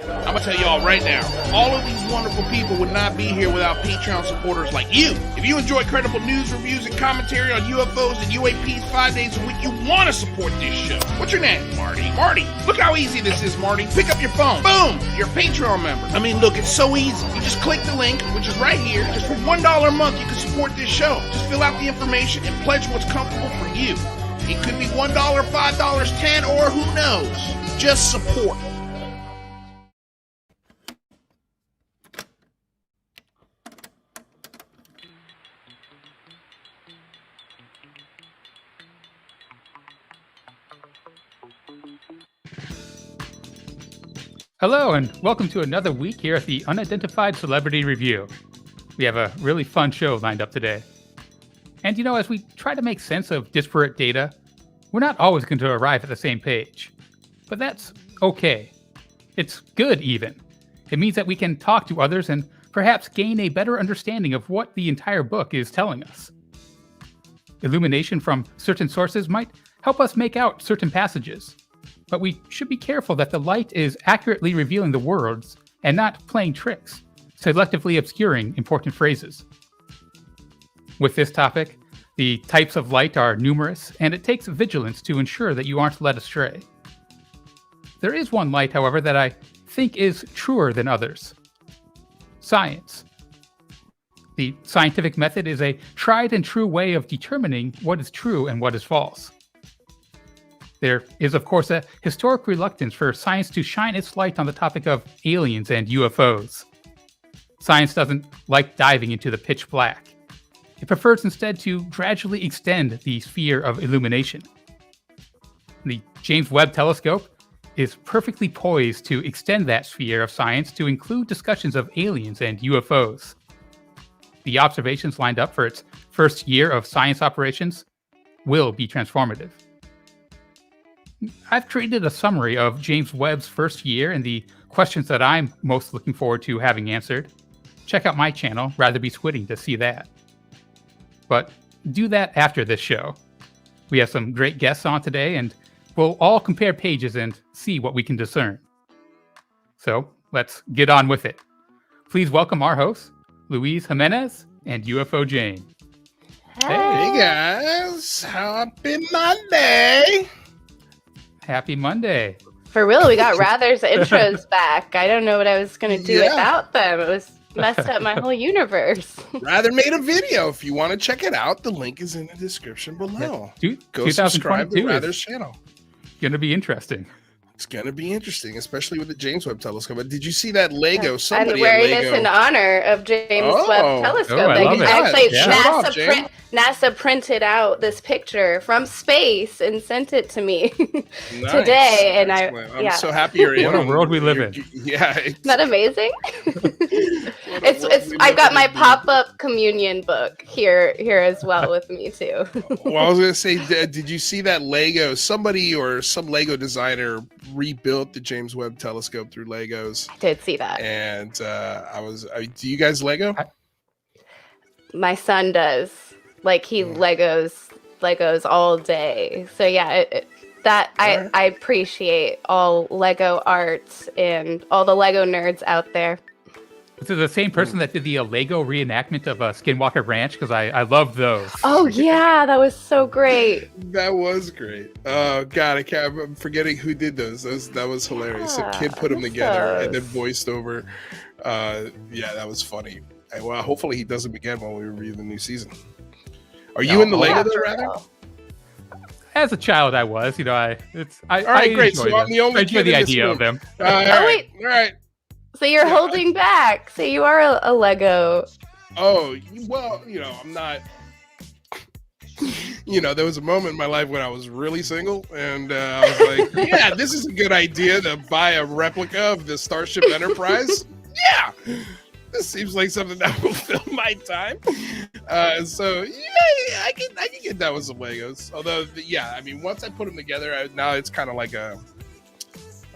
I'm gonna tell y'all right now, all of these wonderful people would not be here without Patreon supporters like you. If you enjoy credible news, reviews, and commentary on UFOs and U.A.P.s 5 days a week, you want to support this show. What's your name? Marty. Marty, look how easy this is, Marty. Pick up your phone. Boom! You're a Patreon member. I mean, look, it's so easy. You just click the link, which is right here. Just for $1 a month, you can support this show. Just fill out the information and pledge what's comfortable for you. It could be $1, $5, $10, or who knows. Just support. Hello, and welcome to another week here at the Unidentified Celebrity Review. We have a really fun show lined up today. And as we try to make sense of disparate data, we're not always going to arrive at the same page. But that's okay. It's good, even. It means that we can talk to others and perhaps gain a better understanding of what the entire book is telling us. Illumination from certain sources might help us make out certain passages. But we should be careful that the light is accurately revealing the words and not playing tricks, selectively obscuring important phrases. With this topic, the types of light are numerous, and it takes vigilance to ensure that you aren't led astray. There is one light, however, that I think is truer than others. Science. The scientific method is a tried and true way of determining what is true and what is false. There is, of course, a historic reluctance for science to shine its light on the topic of aliens and UFOs. Science doesn't like diving into the pitch black. It prefers instead to gradually extend the sphere of illumination. The James Webb Telescope is perfectly poised to extend that sphere of science to include discussions of aliens and UFOs. The observations lined up for its first year of science operations will be transformative. I've created a summary of James Webb's first year and the questions that I'm most looking forward to having answered. Check out my channel, Rather Be Squidding, to see that. But do that after this show. We have some great guests on today, and we'll all compare pages and see what we can discern. So let's get on with it. Please welcome our hosts, Luis Jimenez and UFO Jane. Hey guys, happy Monday! Happy Monday. For real, we got Rather's intros back. I don't know what I was going to do without them. It was messed up my whole universe. Rather made a video. If you want to check it out, the link is in the description below. Go subscribe to Rather's channel. Going to be interesting. It's going to be interesting, especially with the James Webb Telescope. But did you see that Lego? I'm wearing this in honor of James Webb Telescope. I love it. Actually, NASA printed out this picture from space and sent it to me today. And I'm so happy you're in. What a world we live in. Yeah. Isn't that amazing? I've got my pop-up communion book here as well with me too. Well, I was going to say, did you see that Lego? Somebody or some Lego designer rebuilt the James Webb Telescope through Legos. I did see that. And do you guys Lego? My son does. Like he Legos all day. So yeah, I appreciate all Lego arts and all the Lego nerds out there. This is the same person that did the Lego reenactment of Skinwalker Ranch, because I love those. Oh yeah, that was so great. That was great. Oh god, I'm forgetting who did those. That was hilarious. A kid put them together and then voiced over. Yeah, that was funny. Well, hopefully he does them again while we review the new season. Are you in the Lego though, Rather? As a child, I was. All right, great. So I'm the only I enjoy the idea of them. All right. So you're holding back. So you are a Lego. Oh well, I'm not. There was a moment in my life when I was really single, and I was like, "Yeah, this is a good idea to buy a replica of the Starship Enterprise." Yeah. This seems like something that will fill my time. So yeah, I can get that with some Legos. Although, once I put them together, now it's kind of like a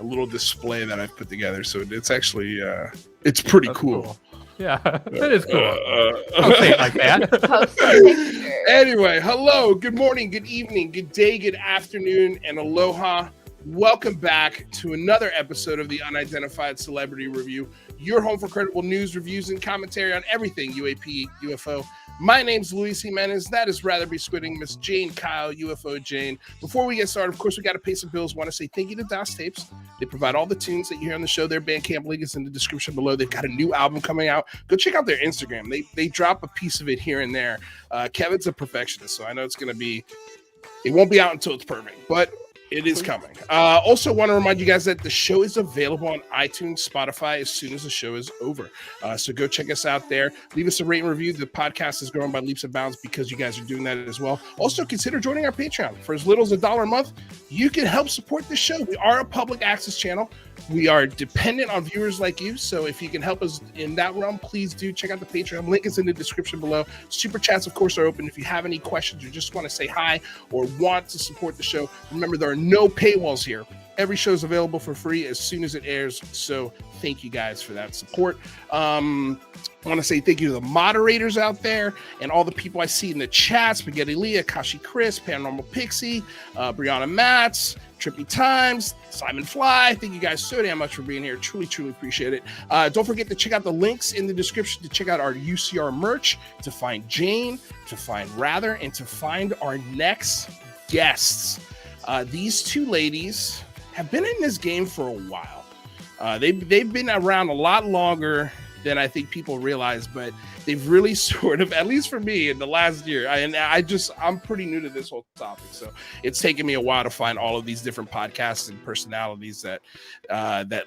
little display that I've put together. So it's actually it's pretty cool. Yeah, that is cool. Don't say it like that. Anyway, hello, good morning, good evening, good day, good afternoon, and aloha. Welcome back to another episode of the Unidentified Celebrity Review, your home for credible news, reviews, and commentary on everything UAP, UFO. My name's Luis Jimenez. That is Rather Be Squidding, Miss Jane Kyle, UFO Jane. Before we get started, of course, we got to pay some bills. Want to say thank you to DOS Tapes. They provide all the tunes that you hear on the show. Their Bandcamp link is in the description below. They've got a new album coming out. Go check out their Instagram. They drop a piece of it here and there. Kevin's a perfectionist, so I know it's going to be, it won't be out until it's perfect, but it is coming. Also want to remind you guys that the show is available on iTunes, Spotify as soon as the show is over. So go check us out there. Leave us a rate and review. The podcast is growing by leaps and bounds because you guys are doing that as well. Also consider joining our Patreon. For as little as $1 a month, you can help support the show. We are a public access channel. We are dependent on viewers like you. So if you can help us in that realm, please do check out the Patreon. Link is in the description below. Super chats, of course, are open. If you have any questions or just want to say hi or want to support the show, remember there are no paywalls here. Every show is available for free as soon as it airs. So thank you guys for that support. I want to say thank you to the moderators out there and all the people I see in the chat. Spaghetti Leah, Kashi Chris, Paranormal Pixie, Brianna Matz, Trippy Times, Simon Fly. Thank you guys so damn much for being here. Truly, truly appreciate it. Don't forget to check out the links in the description to check out our U.C.R. merch, to find Jane, to find Rather, and to find our next guests. These two ladies have been in this game for a while. They've been around a lot longer than I think people realize, but they've really sort of, at least for me in the last year, I'm pretty new to this whole topic. So it's taken me a while to find all of these different podcasts and personalities that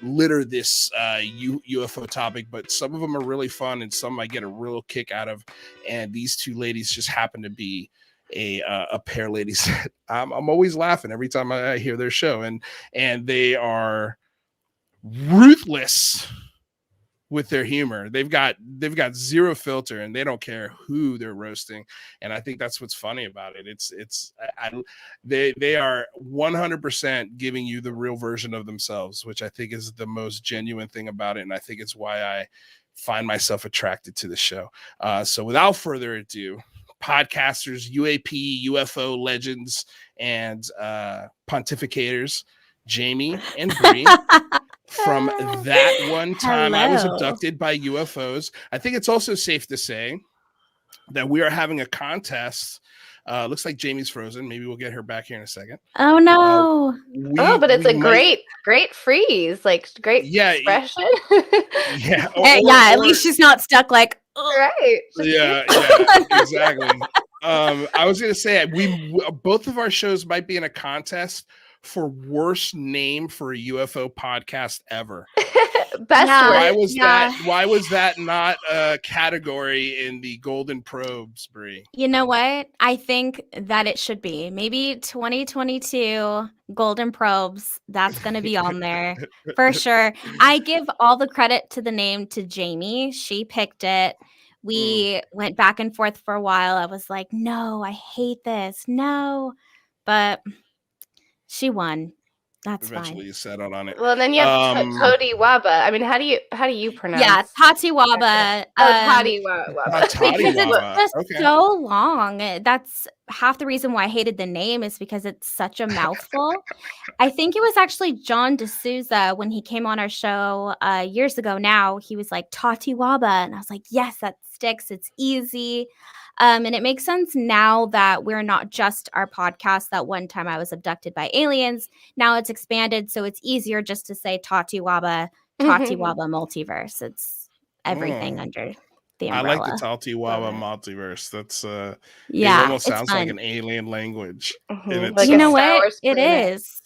litter this UFO topic, but some of them are really fun and some I get a real kick out of. And these two ladies just happen to be a pair of ladies that I'm always laughing every time I hear their show, and they are ruthless with their humor. They've got zero filter and they don't care who they're roasting. And I think that's what's funny about it. They are 100% giving you the real version of themselves, which I think is the most genuine thing about it. And I think it's why I find myself attracted to the show. So without further ado, podcasters, UAP, UFO legends, and pontificators, Jaimie and Bri. From that one time I was abducted by UFOs. I think it's also safe to say that we are having a contest. Looks like Jamie's frozen. Maybe we'll get her back here in a second. Oh no! But it's a great freeze, like great expression. Yeah, at least she's not stuck like. Right. Yeah, exactly. I was gonna say both of our shows might be in a contest for worst name for a UFO podcast ever. Best Why was that not a category in the Golden Probes, Bri? You know what? I think that it should be. Maybe 2022 Golden Probes. That's going to be on there for sure. I give all the credit to the name to Jaimie. She picked it. We went back and forth for a while. I was like, no, I hate this. No. But she won. That's eventually fine. You settled on it. Well, then you have Tatiwaba. I mean, how do you pronounce? Yeah, Tatiwaba. Tatiwaba. Because it's just so long. That's half the reason why I hated the name is because it's such a mouthful. I think it was actually John D'Souza when he came on our show years ago now. He was like, Tatiwaba. And I was like, yes, that sticks. It's easy. And it makes sense now that we're not just our podcast that one time I was abducted by aliens. Now it's expanded, so it's easier just to say Tatiwaba multiverse. It's everything under the umbrella. I like the Tatiwaba multiverse. That's it almost sounds like an alien language. Like you know what? It is.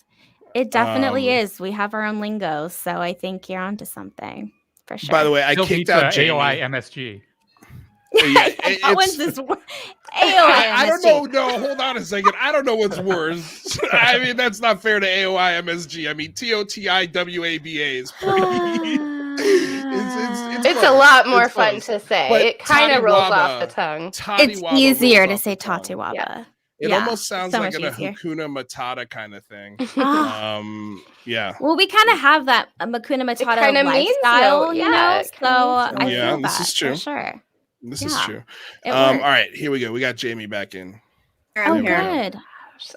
It definitely is. We have our own lingo, so I think you're onto something for sure. By the way, I kicked out AOI MSG. Yeah, what's this word? I don't know. No, hold on a second. I don't know what's worse. I mean, that's not fair to AOI MSG. I mean, TOTIWABA is pretty. It's a lot more fun to say. It kind of rolls off the tongue. It's easier to say Tatiwaba. Yeah. It almost sounds like a Hakuna Matata kind of thing. Yeah. Well, we kind of have that Hakuna Matata lifestyle, you know. So I feel this is true. For sure. This is true. All right, here we go. We got Jaimie back in. Oh, good.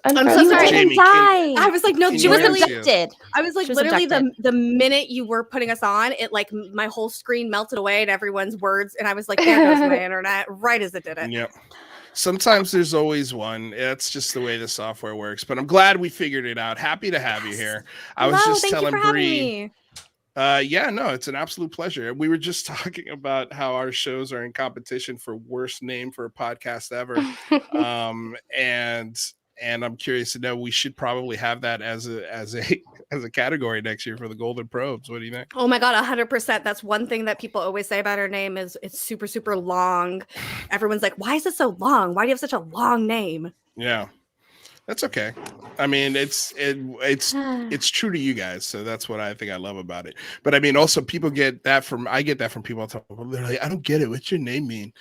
I'm so sorry. Jaimie, I was like, no, she was abducted. I was like, literally the minute you were putting us on, it like my whole screen melted away and everyone's words, and I was like, there goes my internet, right as it did it. Yep. Sometimes there's always one. That's just the way the software works. But I'm glad we figured it out. Happy to have you here. I was just telling Bri. Yeah, no, it's an absolute pleasure. We were just talking about how our shows are in competition for worst name for a podcast ever. And I'm curious to know, we should probably have that as a category next year for the Golden Probes. What do you think? Oh my God, 100%. That's one thing that people always say about our name is it's super, super long. Everyone's like, why is it so long? Why do you have such a long name? Yeah. That's okay. I mean, it's true to you guys, so that's what I think I love about it. But I mean, also people get that from people all the time. They're like, I don't get it. What's your name mean?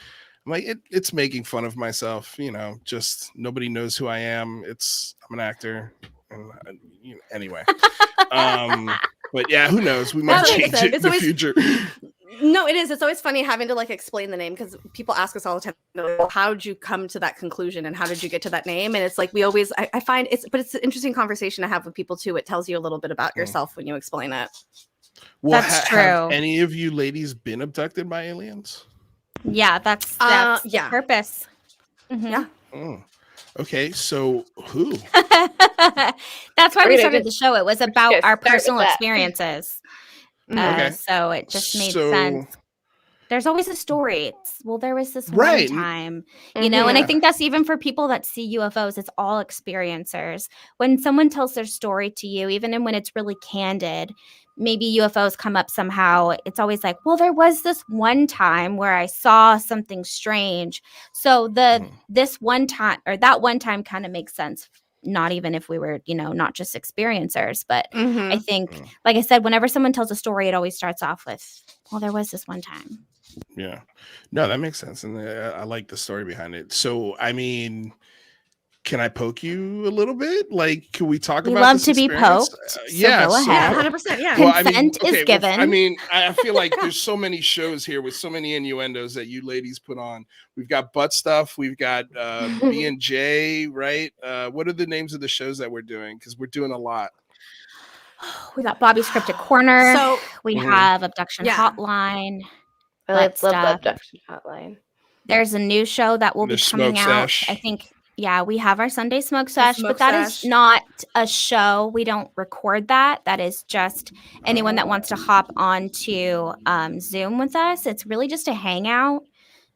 I'm like, it's making fun of myself, just nobody knows who I am. I'm an actor. And, anyway. But yeah, who knows? We might change it in the future. No, it is. It's always funny having to like explain the name because people ask us all the time, well, how did you come to that conclusion and how did you get to that name? And it's like I find it's an interesting conversation to have with people too. It tells you a little bit about yourself when you explain it. Well, that's true. Have any of you ladies been abducted by aliens? Yeah, that's the purpose. Mm-hmm. Yeah. Oh. Okay, so who? That's why we started the show. It was about our personal experiences. Okay. So it just made sense. There's always a story. There was this one time, and I think that's even for people that see UFOs, it's all experiencers. When someone tells their story to you, even when it's really candid, maybe UFOs come up somehow. It's always like, well, there was this one time where I saw something strange. So this one time or that one time kind of makes sense. Not even if we were, not just experiencers, but I think, like I said, whenever someone tells a story, it always starts off with, well, there was this one time. Yeah, no, that makes sense. And I like the story behind it. So, I mean, can I poke you a little bit? Like, can we talk about love to be poked. Yeah, go ahead. 100%. Yeah. Well, Consent is given. I feel like there's so many shows here with so many innuendos that you ladies put on. We've got butt stuff. We've got B&J, right? What are the names of the shows that we're doing? Because we're doing a lot. We got Bobby's Cryptic Corner. So we have Abduction Hotline. I love the Abduction Hotline. There's a new show that will be coming out. I think, we have our Sunday smoke sesh, but that is not a show. We don't record that. That is just anyone that wants to hop on to Zoom with us. It's really just a hangout.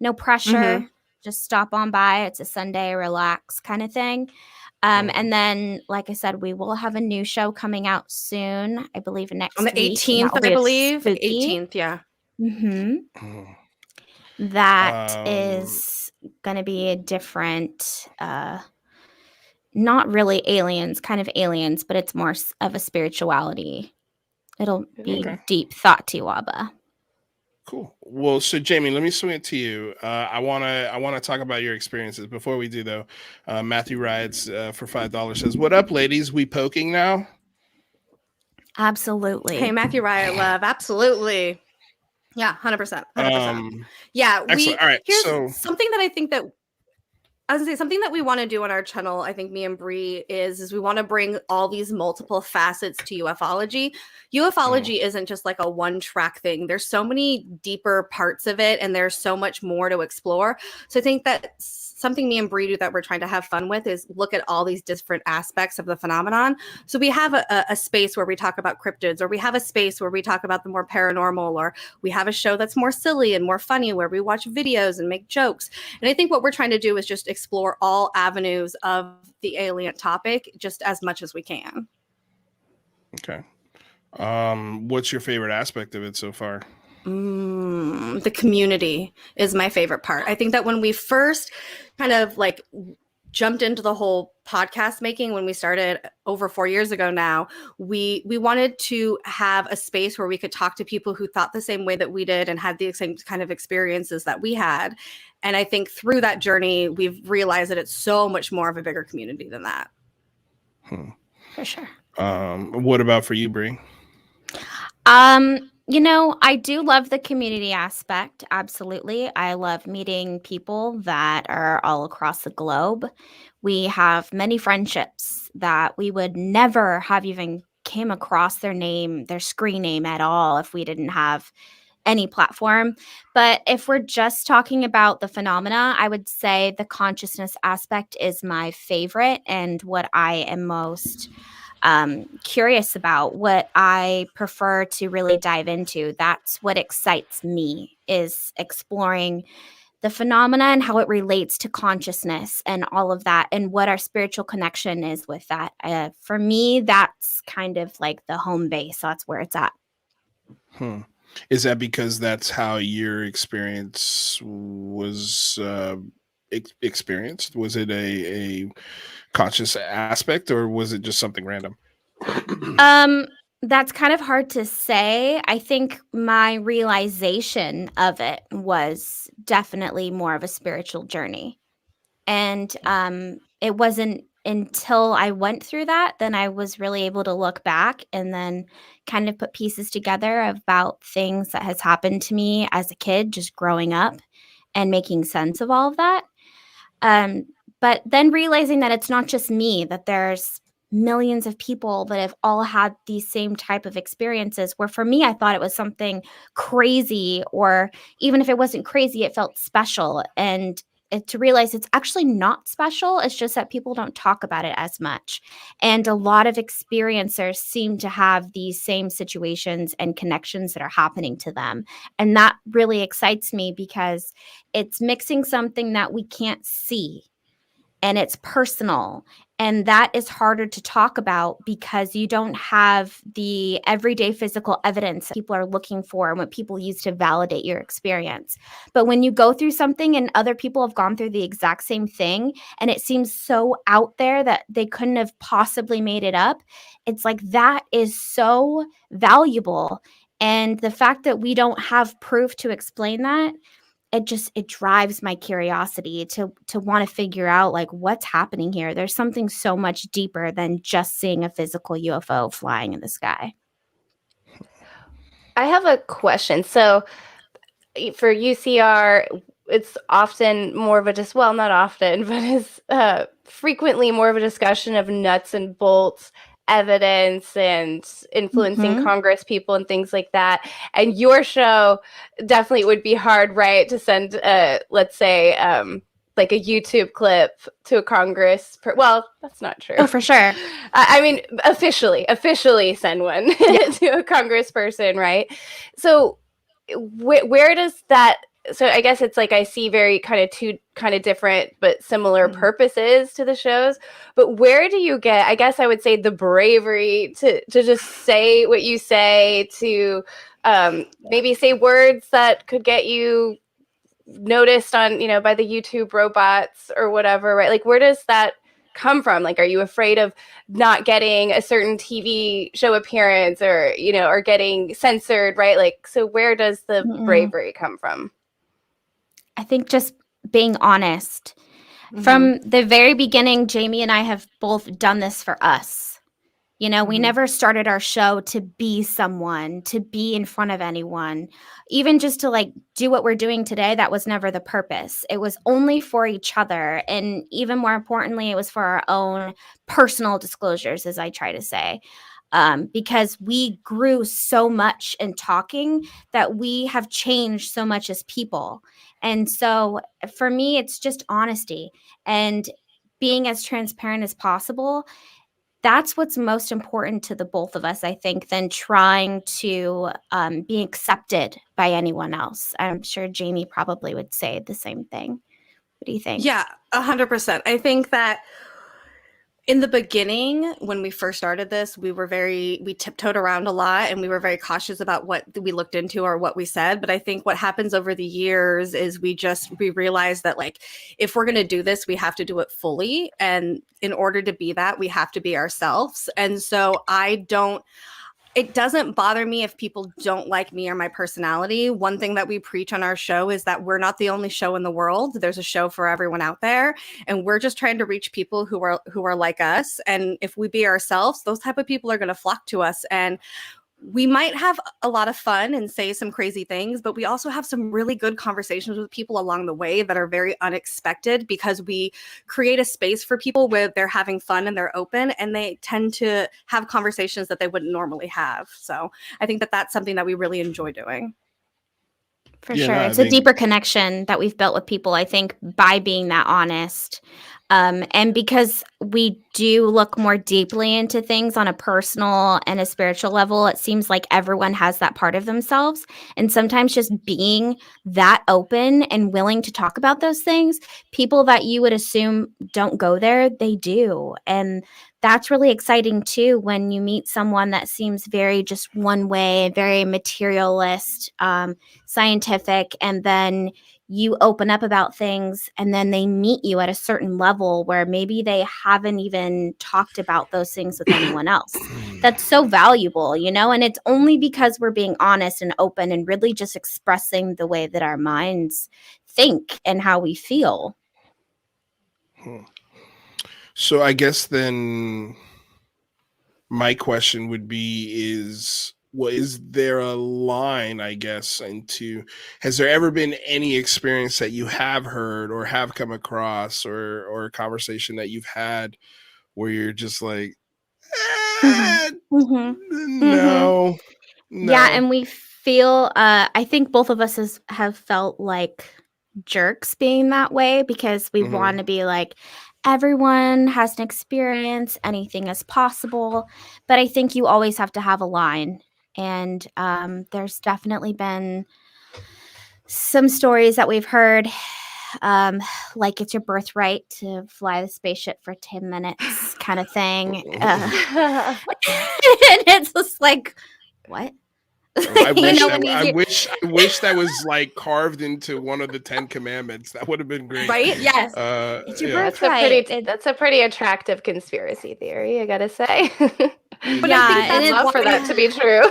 No pressure. Just stop on by. It's a Sunday relax kind of thing. And then, like I said, we will have a new show coming out soon. I believe next on the 18th, I believe. 18th, yeah. That is going to be a different, not really aliens, kind of aliens, but it's more of a spirituality. It'll be deep thought to Tiwaba. Cool. Well, so Jaimie, let me swing it to you. I wanna talk about your experiences. Before we do, though, Matthew Rides for $5 says, "What up, ladies? We poking now?" Absolutely. Hey, Matthew Riot love. Absolutely. Yeah, 100%. 100%. Yeah. Excellent. All right. Here's something that I think that I was gonna say, something that we want to do on our channel, I think me and Bri is we want to bring all these multiple facets to UFOlogy. UFOlogy isn't just like a one-track thing. There's so many deeper parts of it, and there's so much more to explore. So I think that something me and Bri do that we're trying to have fun with is look at all these different aspects of the phenomenon. So we have a space where we talk about cryptids, or we have a space where we talk about the more paranormal, or we have a show that's more silly and more funny where we watch videos and make jokes. And I think what we're trying to do is just explore all avenues of the alien topic just as much as we can. Okay. What's your favorite aspect of it so far? The community is my favorite part. I think that when we first kind of like jumped into the whole podcast making, when we started over 4 years ago now, we wanted to have a space where we could talk to people who thought the same way that we did and had the same kind of experiences that we had. And I think through that journey, we've realized that it's so much more of a bigger community than that. For sure. What about for you, Bri? I do love the community aspect. Absolutely. I love meeting people that are all across the globe. We have many friendships that we would never have even came across their name, their screen name at all if we didn't have any platform. But if we're just talking about the phenomena, I would say the consciousness aspect is my favorite and what I am most curious about, what I prefer to really dive into. That's what excites me, is exploring the phenomena and how it relates to consciousness and all of that, and what our spiritual connection is with that. For me, that's kind of like the home base. So that's where it's at. Is that because that's how your experience was experienced? Was it a conscious aspect, or was it just something random? That's kind of hard to say. I think my realization of it was definitely more of a spiritual journey. And it wasn't until I went through that, then I was really able to look back and then kind of put pieces together about things that has happened to me as a kid, just growing up and making sense of all of that. But then realizing that it's not just me, that there's millions of people that have all had these same type of experiences, where for me, I thought it was something crazy, or even if it wasn't crazy, it felt special. And to realize it's actually not special. It's just that people don't talk about it as much. And a lot of experiencers seem to have these same situations and connections that are happening to them. And that really excites me because it's mixing something that we can't see, and it's personal. And that is harder to talk about because you don't have the everyday physical evidence that people are looking for and what people use to validate your experience. But when you go through something and other people have gone through the exact same thing, and it seems so out there that they couldn't have possibly made it up, it's like that is so valuable. And the fact that we don't have proof to explain that, it drives my curiosity to want to figure out like what's happening here. There's something so much deeper than just seeing a physical UFO flying in the sky. I have a question. So for U.C.R, it's often more of a not often, but it's frequently more of a discussion of nuts and bolts evidence and influencing Congress people and things like that. And your show definitely would be hard, right, to send, let's say, like a YouTube clip to a Congress. Well, that's not true. Oh, for sure. I mean, officially send one to a Congress person, right? So where does that, so I guess it's like I see very kind of two kind of different but similar purposes to the shows, but where do you get, I guess I would say, the bravery to just say what you say, to maybe say words that could get you noticed on, by the YouTube robots or whatever, right? Like, where does that come from? Like, are you afraid of not getting a certain TV show appearance, or or getting censored, right? Like, so where does the bravery come from? I think just being honest. From the very beginning, Jaimie and I have both done this for us. We never started our show to be someone, to be in front of anyone, even just to like do what we're doing today. That was never the purpose. It was only for each other. And even more importantly, it was for our own personal disclosures, as I try to say, because we grew so much in talking that we have changed so much as people. And so for me, it's just honesty and being as transparent as possible. That's what's most important to the both of us, I think, than trying to be accepted by anyone else. I'm sure Jaimie probably would say the same thing. What do you think? Yeah, 100%. I think that in the beginning, when we first started this, we tiptoed around a lot, and we were very cautious about what we looked into or what we said. But I think what happens over the years is we realize that, like, if we're going to do this, we have to do it fully. And in order to be that, we have to be ourselves. And so it doesn't bother me if people don't like me or my personality. One thing that we preach on our show is that we're not the only show in the world. There's a show for everyone out there, and we're just trying to reach people who are like us. And if we be ourselves, those type of people are going to flock to us. And we might have a lot of fun and say some crazy things, but we also have some really good conversations with people along the way that are very unexpected, because we create a space for people where they're having fun and they're open, and they tend to have conversations that they wouldn't normally have. So I think that that's something that we really enjoy doing. For sure. It's a deeper connection that we've built with people, I think, by being that honest. And because we do look more deeply into things on a personal and a spiritual level, it seems like everyone has that part of themselves. And sometimes just being that open and willing to talk about those things, people that you would assume don't go there, they do. And that's really exciting too, when you meet someone that seems very just one way, very materialist, scientific, and then you open up about things, and then they meet you at a certain level where maybe they haven't even talked about those things with anyone else. That's so valuable, you know, and it's only because we're being honest and open and really just expressing the way that our minds think and how we feel. So I guess then my question would be is there a line, I guess, into, has there ever been any experience that you have heard or have come across, or a conversation that you've had where you're just like, no. Yeah, and we feel, I think both of us have felt like jerks being that way, because we want to be like, everyone has an experience, anything is possible. But I think you always have to have a line. And there's definitely been some stories that we've heard, like it's your birthright to fly the spaceship for 10 minutes kind of thing. And it's just like, what? I wish that was like carved into one of the 10 Commandments. That would have been great. Right? Yes. It's your birthright. That's a pretty attractive conspiracy theory, I gotta say. But I think I'd love for that to be true.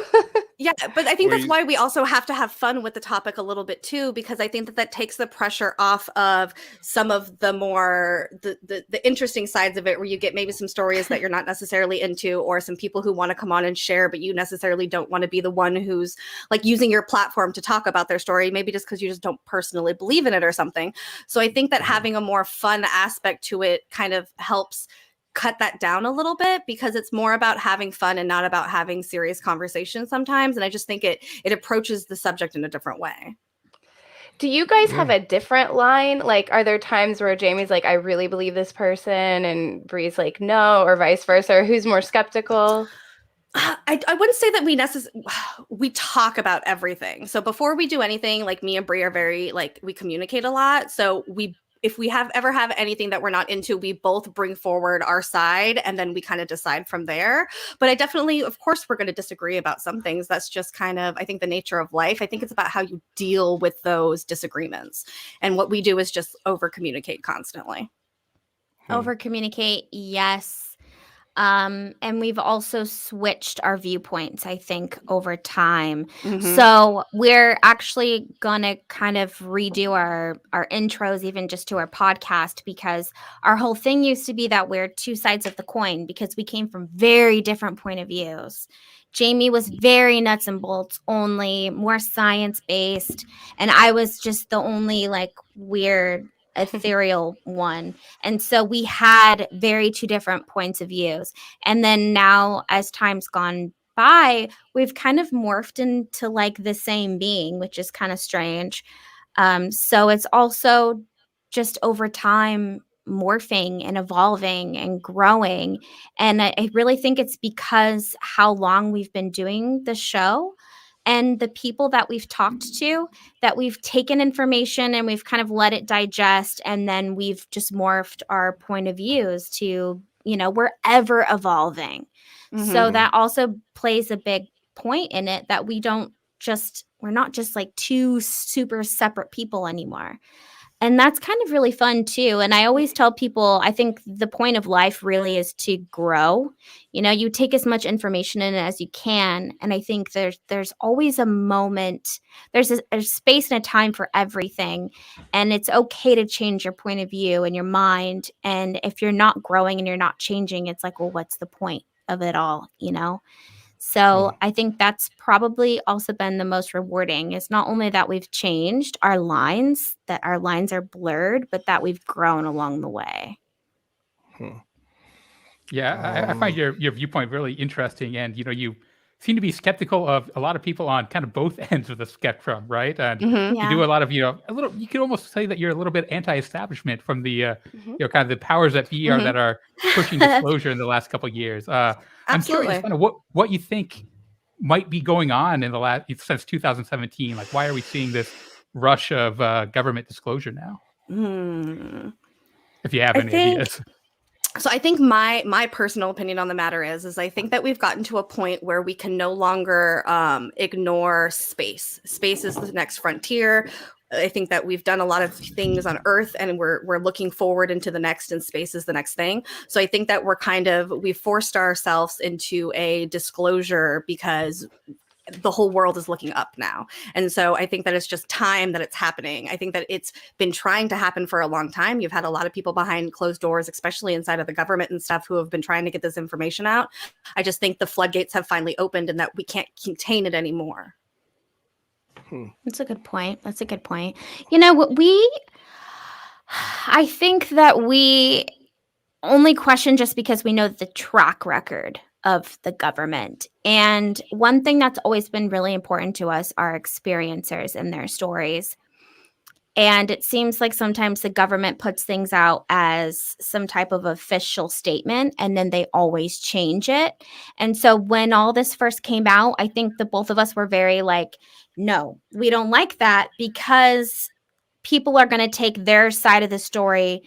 Yeah, but I think that's why we also have to have fun with the topic a little bit too, because I think that takes the pressure off of some of the more the interesting sides of it, where you get maybe some stories that you're not necessarily into, or some people who want to come on and share, but you necessarily don't want to be the one who's like using your platform to talk about their story, maybe just because you just don't personally believe in it or something. So I think that having a more fun aspect to it kind of helps cut that down a little bit, because it's more about having fun and not about having serious conversations sometimes. And I just think it approaches the subject in a different way. Do you guys have a different line? Like, are there times where Jaimie's like, I really believe this person, and Bri's like, no, or vice versa? Or who's more skeptical? I wouldn't say that we talk about everything. So before we do anything, like me and Bri are very, like, we communicate a lot. So if we ever have anything that we're not into, we both bring forward our side, and then we kind of decide from there. But I definitely, of course, we're going to disagree about some things. That's just kind of, I think, the nature of life. I think it's about how you deal with those disagreements. And what we do is just over communicate constantly. Over communicate, yes. And we've also switched our viewpoints, I think, over time. So we're actually going to kind of redo our intros, even just to our podcast, because our whole thing used to be that we're two sides of the coin, because we came from very different point of views. Jaimie was very nuts and bolts only, more science-based, and I was just the only like weird ethereal one. And so we had very two different points of views. And then now, as time's gone by, we've kind of morphed into like the same being, which is kind of strange. So it's also just over time morphing and evolving and growing. And I really think it's because how long we've been doing the show and the people that we've talked to, that we've taken information and we've kind of let it digest, and then we've just morphed our point of views to, you know, we're ever evolving. So that also plays a big point in it, that we're not just like two super separate people anymore. And that's kind of really fun too. And I always tell people, I think the point of life really is to grow. You know, you take as much information in as you can. And I think there's always a moment, there's a space and a time for everything. And it's okay to change your point of view and your mind. And if you're not growing and you're not changing, it's like, well, what's the point of it all, you know? So I think that's probably also been the most rewarding, is not only that we've changed our lines, that our lines are blurred, but that we've grown along the way. Yeah, I find your viewpoint really interesting, and you seem to be skeptical of a lot of people on kind of both ends of the spectrum, right? And you do a lot of a little. You could almost say that you're a little bit anti-establishment from the kind of the powers that be are that are pushing disclosure in the last couple of years. I'm curious, kind of what you think might be going on in the last since 2017. Like, why are we seeing this rush of government disclosure now? If you have any ideas. So I think my personal opinion on the matter is I think that we've gotten to a point where we can no longer ignore space. Space is the next frontier. I think that we've done a lot of things on Earth, and we're looking forward into the next, and space is the next thing. So I think that we've forced ourselves into a disclosure because the whole world is looking up now. And so I think that it's just time that it's happening. I think that it's been trying to happen for a long time. You've had a lot of people behind closed doors, especially inside of the government and stuff, who have been trying to get this information out. I just think the floodgates have finally opened and that we can't contain it anymore. That's a good point. That's a good point. I think that we only question just because we know the track record of the government. And one thing that's always been really important to us are experiencers and their stories. And it seems like sometimes the government puts things out as some type of official statement, and then they always change it. And so when all this first came out, I think the both of us were very like, no, we don't like that, because people are going to take their side of the story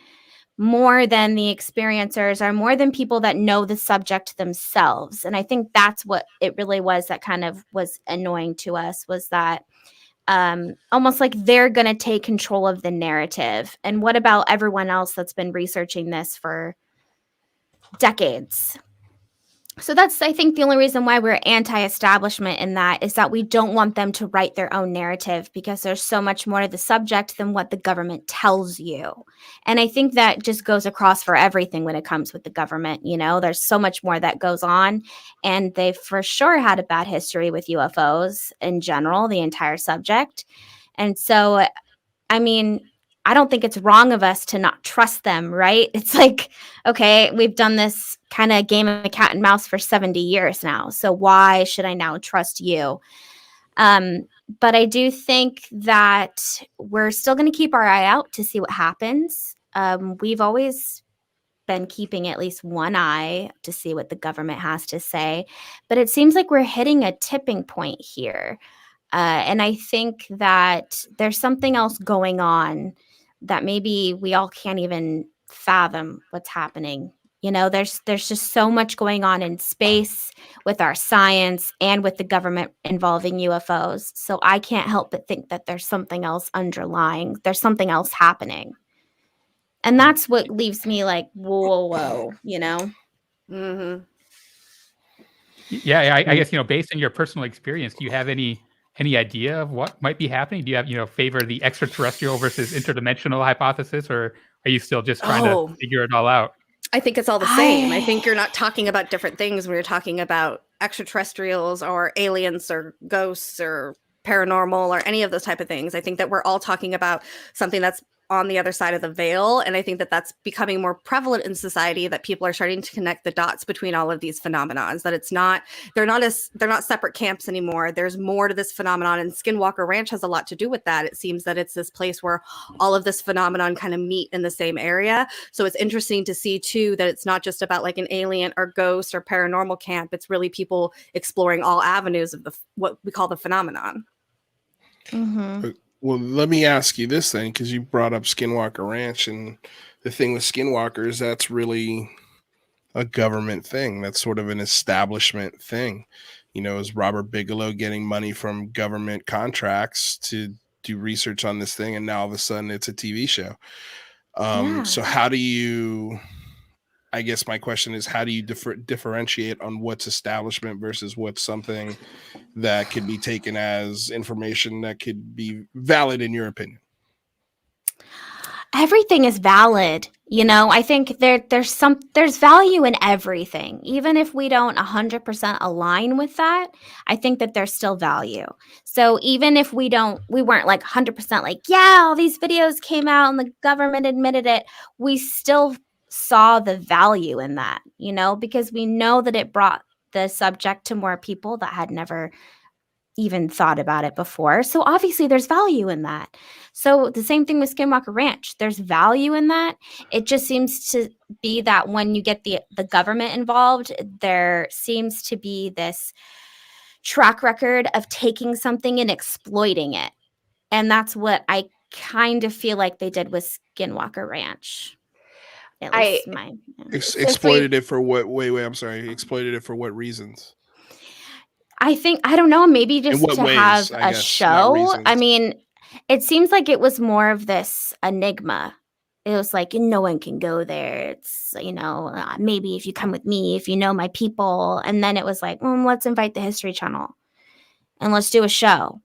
more than the experiencers, or more than people that know the subject themselves. And I think that's what it really was that kind of was annoying to us, was that almost like they're going to take control of the narrative. And what about everyone else that's been researching this for decades? So that's, I think, the only reason why we're anti-establishment in that, is that we don't want them to write their own narrative, because there's so much more to the subject than what the government tells you. And I think that just goes across for everything when it comes with the government. There's so much more that goes on, and they've for sure had a bad history with UFOs in general, the entire subject. And so, I mean, I don't think it's wrong of us to not trust them, right? It's like, okay, we've done this kind of game of cat and mouse for 70 years now. So why should I now trust you? But I do think that we're still going to keep our eye out to see what happens. We've always been keeping at least one eye to see what the government has to say. But it seems like we're hitting a tipping point here. And I think that there's something else going on that maybe we all can't even fathom what's happening. There's just so much going on in space with our science and with the government involving UFOs. So I can't help but think that there's something else underlying. There's something else happening. And that's what leaves me like, whoa. Mm-hmm. Yeah, I guess, based on your personal experience, do you have any idea of what might be happening? Do you have, favor the extraterrestrial versus interdimensional hypothesis, or are you still just trying to figure it all out? I think it's all the same. I think you're not talking about different things when you're talking about extraterrestrials or aliens or ghosts or paranormal or any of those type of things. I think that we're all talking about something that's on the other side of the veil. And I think that that's becoming more prevalent in society, that people are starting to connect the dots between all of these phenomenons, that they're not separate camps anymore. There's more to this phenomenon, and Skinwalker Ranch has a lot to do with that. It seems that it's this place where all of this phenomenon kind of meet in the same area. So it's interesting to see too, that it's not just about like an alien or ghost or paranormal camp. It's really people exploring all avenues of what we call the phenomenon. Mm-hmm. Well, let me ask you this then, because you brought up Skinwalker Ranch, and the thing with Skinwalkers, that's really a government thing. That's sort of an establishment thing. Is Robert Bigelow getting money from government contracts to do research on this thing, and now all of a sudden it's a TV show. So how do you, I guess my question is, how do you differentiate on what's establishment versus what's something that could be taken as information that could be valid in your opinion? Everything is valid. I think there's value in everything. Even if we don't 100% align with that, I think that there's still value. So even if we weren't like 100% like, yeah, all these videos came out and the government admitted it, we still saw the value in that, because we know that it brought the subject to more people that had never even thought about it before. So obviously there's value in that. So the same thing with Skinwalker Ranch. There's value in that. It just seems to be that when you get the government involved, there seems to be this track record of taking something and exploiting it. And that's what I kind of feel like they did with Skinwalker Ranch. At least exploited it for what? Wait, I'm sorry. Exploited it for what reasons? I don't know, maybe just to have a show. I mean, it seems like it was more of this enigma. It was like, no one can go there. It's, maybe if you come with me, if you know my people. And then it was like, let's invite the History Channel and let's do a show.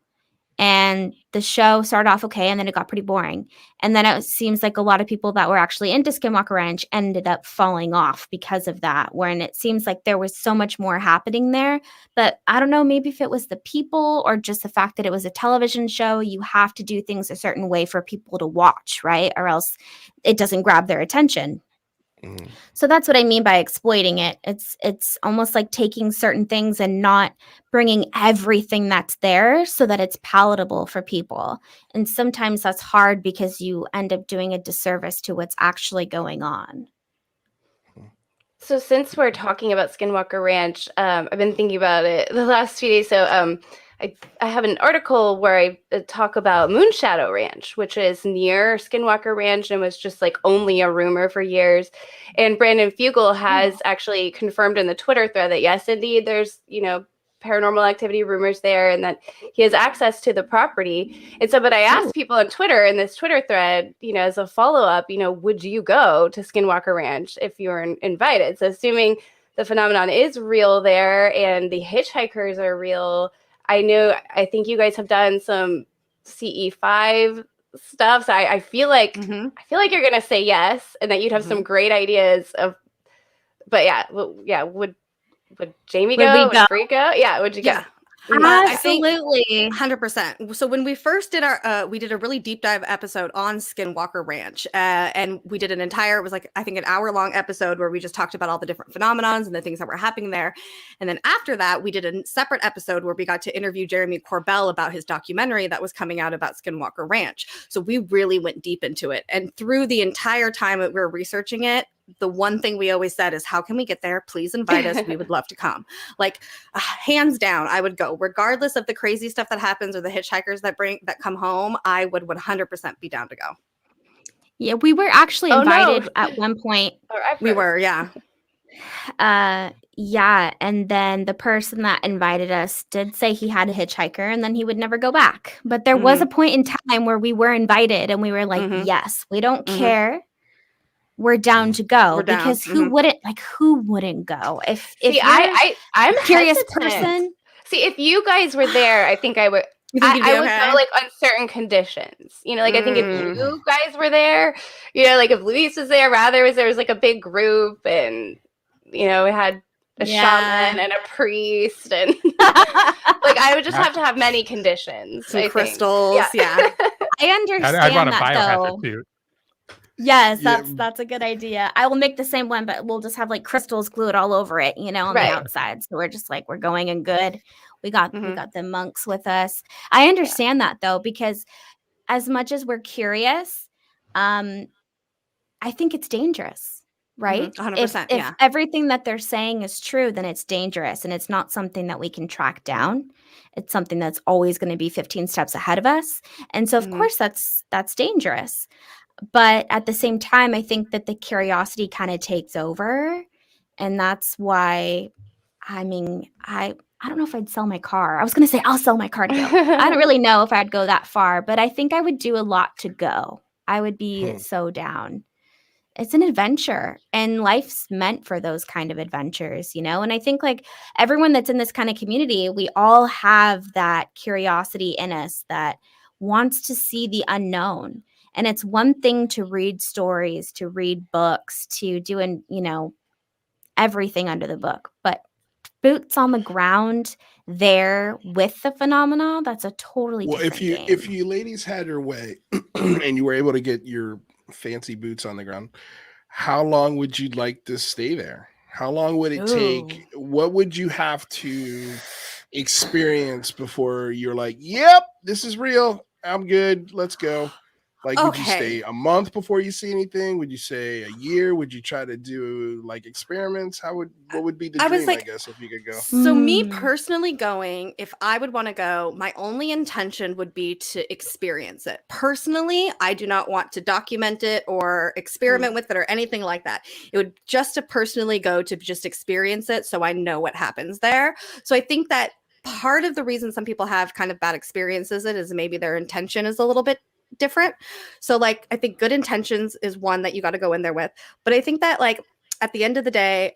And the show started off okay, and then it got pretty boring. And then it seems like a lot of people that were actually into Skinwalker Ranch ended up falling off because of that, when it seems like there was so much more happening there. But I don't know, maybe if it was the people or just the fact that it was a television show, you have to do things a certain way for people to watch, right? Or else it doesn't grab their attention. So that's what I mean by exploiting it. It's almost like taking certain things and not bringing everything that's there so that it's palatable for people. And sometimes that's hard because you end up doing a disservice to what's actually going on. So since we're talking about Skinwalker Ranch, I've been thinking about it the last few days. So I have an article where I talk about Moonshadow Ranch, which is near Skinwalker Ranch and was just like only a rumor for years. And Brandon Fugel has actually confirmed in the Twitter thread that yes, indeed, there's, paranormal activity rumors there and that he has access to the property. And so, but I asked people on Twitter in this Twitter thread, as a follow-up, would you go to Skinwalker Ranch if you were invited? So assuming the phenomenon is real there and the hitchhikers are real, I think you guys have done some CE5 stuff. So I feel like you're gonna say yes, and that you'd have some great ideas of. But would Jaimie go? Would Bri go? Yeah, would you go? Absolutely, 100%. So when we first did we did a really deep dive episode on Skinwalker Ranch, and we did it was like, I think, an hour-long episode where we just talked about all the different phenomenons and the things that were happening there. And then after that, we did a separate episode where we got to interview Jeremy Corbell about his documentary that was coming out about Skinwalker Ranch. So we really went deep into it. And through the entire time that we were researching it, the one thing we always said is, how can we get there? Please invite us. We would love to come. Like, hands down, I would go. Regardless of the crazy stuff that happens or the hitchhikers that come home, I would 100% be down to go. Yeah, we were actually invited at one point. We were, yeah. Yeah, and then the person that invited us did say he had a hitchhiker and then he would never go back. But there was a point in time where we were invited and we were like, yes, we don't care. We're down to go. Because who wouldn't go? If I'm a curious person. See, if you guys were there, I think I would. I would go like on certain conditions. I think if you guys were there, like if Luis was there, there was like a big group, and we had a shaman and a priest, and like I would just have to have many conditions. Some crystals, yeah. I understand I want a that biohazard suit. Yes, that's a good idea. I will make the same one, but we'll just have like crystals glued all over it, on the outside. So we're just like, we're going in good. We got the monks with us. I understand that though, because as much as we're curious, I think it's dangerous, right? 100%. If everything that they're saying is true, then it's dangerous and it's not something that we can track down. It's something that's always going to be 15 steps ahead of us. And so of course that's dangerous. But at the same time, I think that the curiosity kind of takes over. And that's why, I don't know if I'd sell my car. I was going to say I'll sell my car to go. I don't really know if I'd go that far, but I think I would do a lot to go. I would be so down. It's an adventure, and life's meant for those kind of adventures, And I think like everyone that's in this kind of community, we all have that curiosity in us that wants to see the unknown. And it's one thing to read stories, to read books, to do everything under the book, but boots on the ground there with the phenomena, that's a totally different game. If you ladies had your way and you were able to get your fancy boots on the ground, how long would you like to stay there? How long would it take? What would you have to experience before you're like, yep, this is real, I'm good, let's go? Like, would you stay a month before you see anything? Would you say a year? Would you try to do like experiments? What would be the dream, I guess, if you could go? So me personally going, if I would want to go, my only intention would be to experience it. Personally, I do not want to document it or experiment with it or anything like that. It would just to personally go to just experience it so I know what happens there. So I think that part of the reason some people have kind of bad experiences is maybe their intention is a little bit different. So like, I think good intentions is one that you got to go in there with. But I think that like at the end of the day,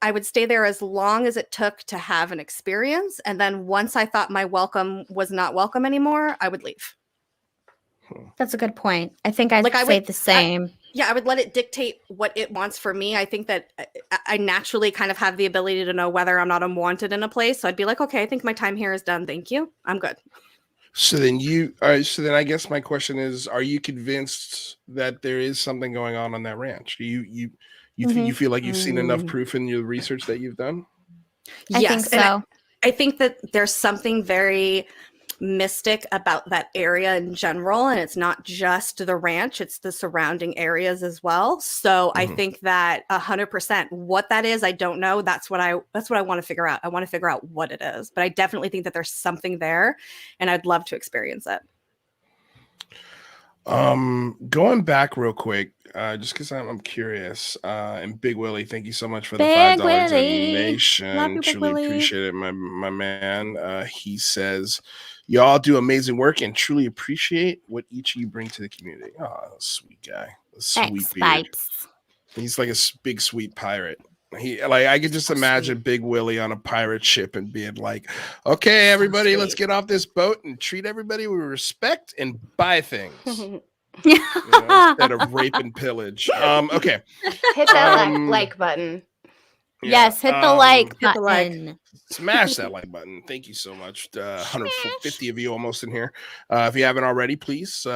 I would stay there as long as it took to have an experience. And then once I thought my welcome was not welcome anymore, I would leave. That's a good point. I think I'd say the same. I would let it dictate what it wants for me. I think that I naturally kind of have the ability to know whether I'm not unwanted in a place. So I'd be like, okay, I think my time here is done. Thank you. I'm good. So then I guess my question is, are you convinced that there is something going on that ranch? Do you feel like you've seen enough proof in your research that you've done? Yes, I think so. I think that there's something very mystic about that area in general, and it's not just the ranch, it's the surrounding areas as well. So I think that 100% what that is, I don't know. That's what I want to figure out. I want to figure out what it is, but I definitely think that there's something there, and I'd love to experience it. Going back real quick, just because I'm curious, and Big Willie, thank you so much for the $5 donation. Truly appreciate it, my man. He says, y'all do amazing work and truly appreciate what each of you bring to the community. Oh, sweet guy, sweet beard. He's like a big sweet pirate. I could just imagine Big Willie on a pirate ship and being like, okay, everybody, let's get off this boat and treat everybody with respect and buy things. Instead of rape and pillage. Okay. Hit that like button. Yes, hit the like button. Smash that like button. Thank you so much. 150 of you almost in here. If you haven't already, please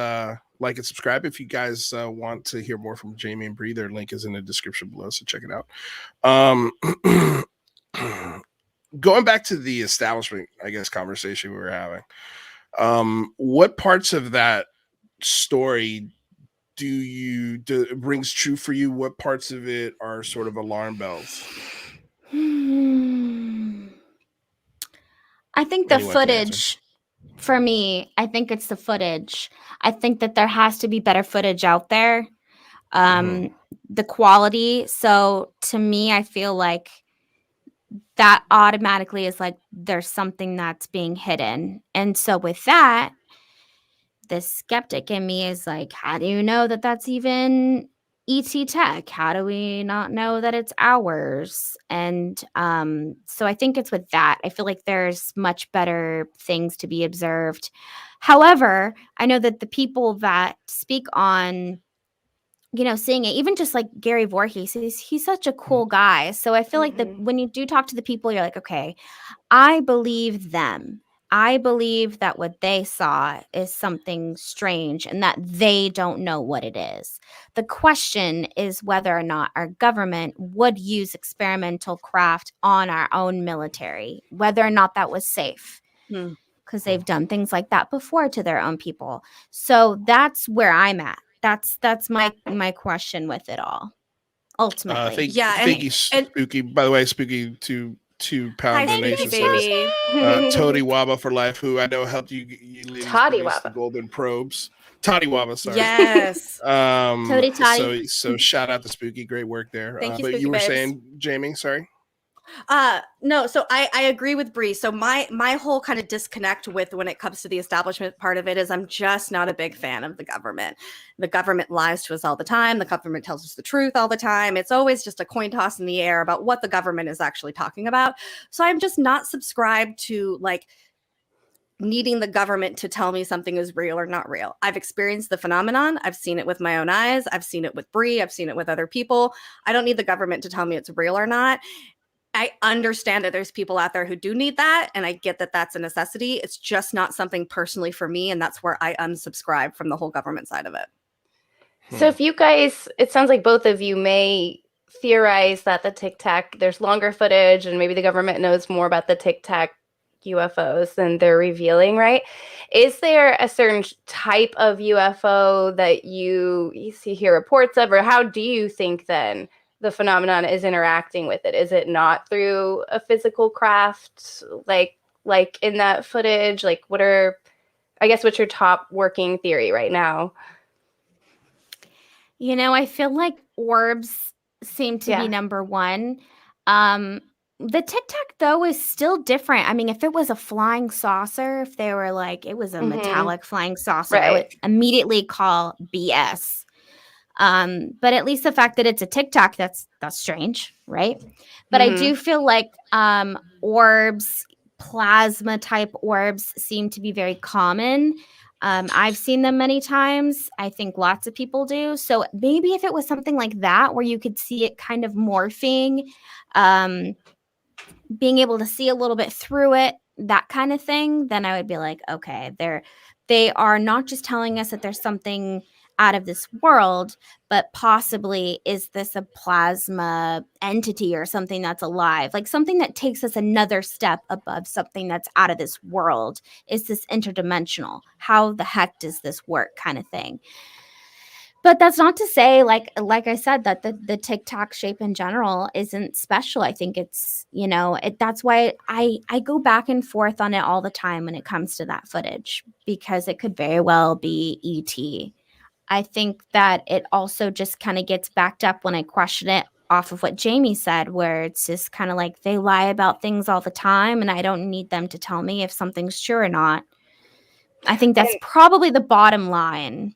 like and subscribe. If you guys want to hear more from Jaimie and Bri, their link is in the description below, so check it out. Going back to the establishment, I guess, conversation we were having, what parts of that story brings true for you? What parts of it are sort of alarm bells? I think the footage for me, I think it's the footage. I think that there has to be better footage out there. The quality. So to me, I feel like that automatically is like there's something that's being hidden. And so with that, the skeptic in me is like, how do you know that that's even ET tech? How do we not know that it's ours? And so I think it's with that. I feel like there's much better things to be observed. However, I know that the people that speak on, seeing it, even just like Gary Voorhees, he's such a cool guy. So I feel like that when you do talk to the people, you're like, okay, I believe them. I believe that what they saw is something strange and that they don't know what it is. The question is whether or not our government would use experimental craft on our own military, whether or not that was safe. Because they've done things like that before to their own people. So that's where I'm at. That's my question with it all. Ultimately. Thank you, Spooky. By the way, Spooky, £2 donation baby. Toddy Waba for life, who I know helped you Toddy Waba. The golden probes. Toddy Waba, sorry. Yes. Toddy. So shout out to Spooky, great work there. Thank you, but Spooky you were babes. saying, Jaimie, sorry. No, so I agree with Bri. So my whole kind of disconnect with when it comes to the establishment part of it is I'm just not a big fan of the government. The government lies to us all the time. The government tells us the truth all the time. It's always just a coin toss in the air about what the government is actually talking about. So I'm just not subscribed to like needing the government to tell me something is real or not real. I've experienced the phenomenon. I've seen it with my own eyes. I've seen it with Bri. I've seen it with other people. I don't need the government to tell me it's real or not. I understand that there's people out there who do need that, and I get that that's a necessity. It's just not something personally for me, and that's where I unsubscribe from the whole government side of it. So if you guys, it sounds like both of you may theorize that the Tic Tac, there's longer footage, and maybe the government knows more about the Tic Tac UFOs than they're revealing, right? Is there a certain type of UFO that you hear reports of, or how do you think then the phenomenon is interacting with it? Is it not through a physical craft like in that footage? Like what's your top working theory right now? I feel like orbs seem to be number one. The Tic Tac, though, is still different. I mean, if it was a flying saucer, if they were like, it was a metallic flying saucer, I would immediately call BS. But at least the fact that it's a Tic Tac, that's strange, right? But I do feel like orbs, plasma type orbs seem to be very common. I've seen them many times. I think lots of people do. So maybe if it was something like that, where you could see it kind of morphing, being able to see a little bit through it, that kind of thing, then I would be like, okay, they are not just telling us that there's something out of this world, but possibly is this a plasma entity or something that's alive, like something that takes us another step above something that's out of this world. Is this interdimensional? How the heck does this work, kind of thing? But that's not to say, like I said, that the Tic Tac shape in general isn't special. I think it's, that's why I go back and forth on it all the time when it comes to that footage, because it could very well be ET. I think that it also just kind of gets backed up when I question it off of what Jaimie said, where it's just kind of like they lie about things all the time, and I don't need them to tell me if something's true or not. I think that's probably the bottom line.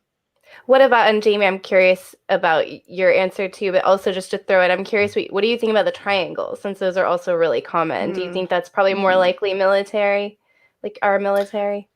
What about, and Jaimie, I'm curious about your answer too, but also just to throw it, I'm curious, what do you think about the triangles, since those are also really common? Do you think that's probably more likely military, like our military?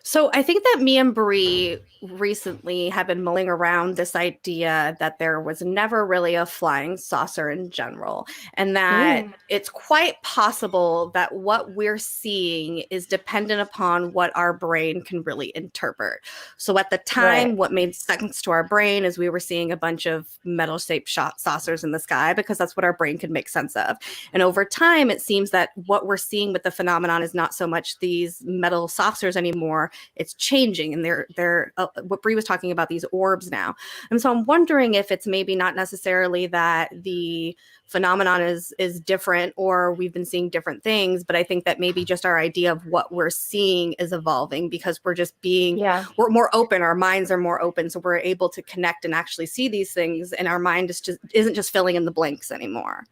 So I think that me and Bri recently have been mulling around this idea that there was never really a flying saucer in general, and that it's quite possible that what we're seeing is dependent upon what our brain can really interpret. So at the time, what made sense to our brain is we were seeing a bunch of metal-shaped saucers in the sky, because that's what our brain could make sense of. And over time, it seems that what we're seeing with the phenomenon is not so much these metal saucers anymore. It's changing, and they're what Bri was talking about, these orbs now. And so I'm wondering if it's maybe not necessarily that the phenomenon is different, or we've been seeing different things, but I think that maybe just our idea of what we're seeing is evolving, because we're just we're more open, our minds are more open, so we're able to connect and actually see these things, and our mind isn't just filling in the blanks anymore.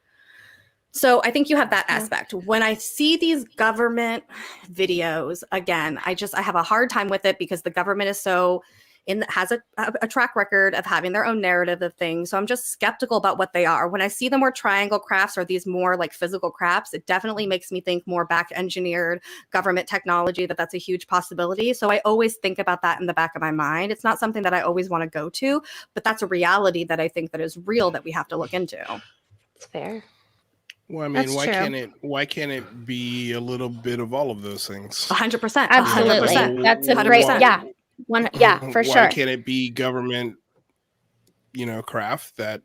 So I think you have that aspect. When I see these government videos, again, I have a hard time with it, because the government is has a track record of having their own narrative of things. So I'm just skeptical about what they are. When I see the more triangle crafts, or these more like physical crafts, it definitely makes me think more back engineered government technology, that's a huge possibility. So I always think about that in the back of my mind. It's not something that I always want to go to, but that's a reality that I think that is real, that we have to look into. It's fair. Well, I mean, why can't it be a little bit of all of those things? 100%. Absolutely. 100%. That's a great, for sure. Why can't it be government, craft that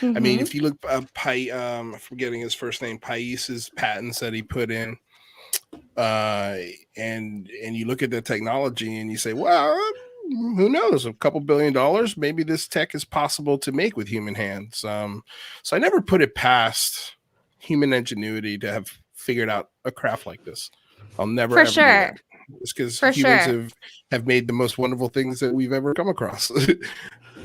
I mean, if you look I'm forgetting his first name, Pais's patents that he put in, and you look at the technology and you say, well, who knows, a couple $1 billion, maybe this tech is possible to make with human hands. So I never put it past human ingenuity to have figured out a craft like this. I'll never ever do that. It's because humans have made the most wonderful things that we've ever come across.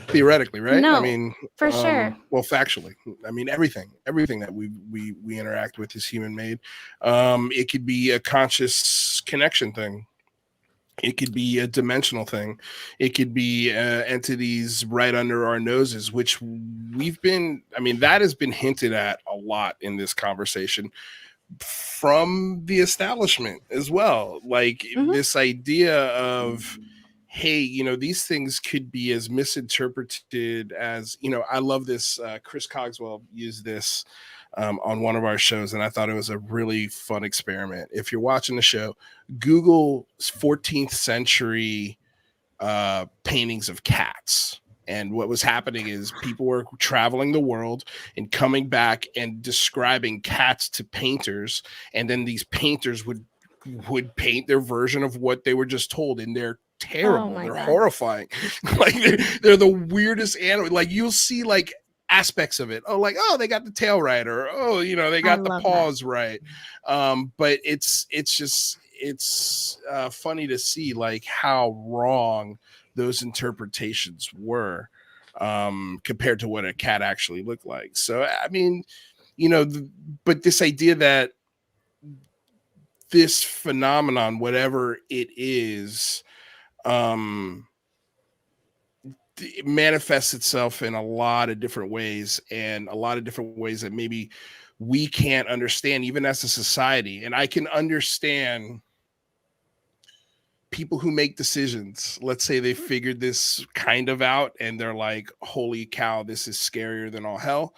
Theoretically, right? No, I mean, for sure. Well, factually, I mean, everything that we interact with is human made. It could be a conscious connection thing. It could be a dimensional thing. It could be entities right under our noses, which that has been hinted at a lot in this conversation. from the establishment as well. Like this idea of, hey, you know, these things could be as misinterpreted as, you know, I love this. Chris Cogswell used this on one of our shows, and I thought it was a really fun experiment. If you're watching the show, Google 14th century paintings of cats. And what was happening is people were traveling the world and coming back and describing cats to painters, and then these painters would paint their version of what they were just told, and they're terrible. They're horrifying. Like they're the weirdest animal. Like you'll see like aspects of it. Oh, like, oh, they got the tail right, or oh, you know, they got the paws right. But it's just funny to see like how wrong those interpretations were compared to what a cat actually looked like. So I mean, you know, but this idea that this phenomenon, whatever it is, it manifests itself in a lot of different ways, and a lot of different ways that maybe we can't understand even as a society. And I can understand people who make decisions. Let's say they figured this kind of out and they're like, holy cow, this is scarier than all hell.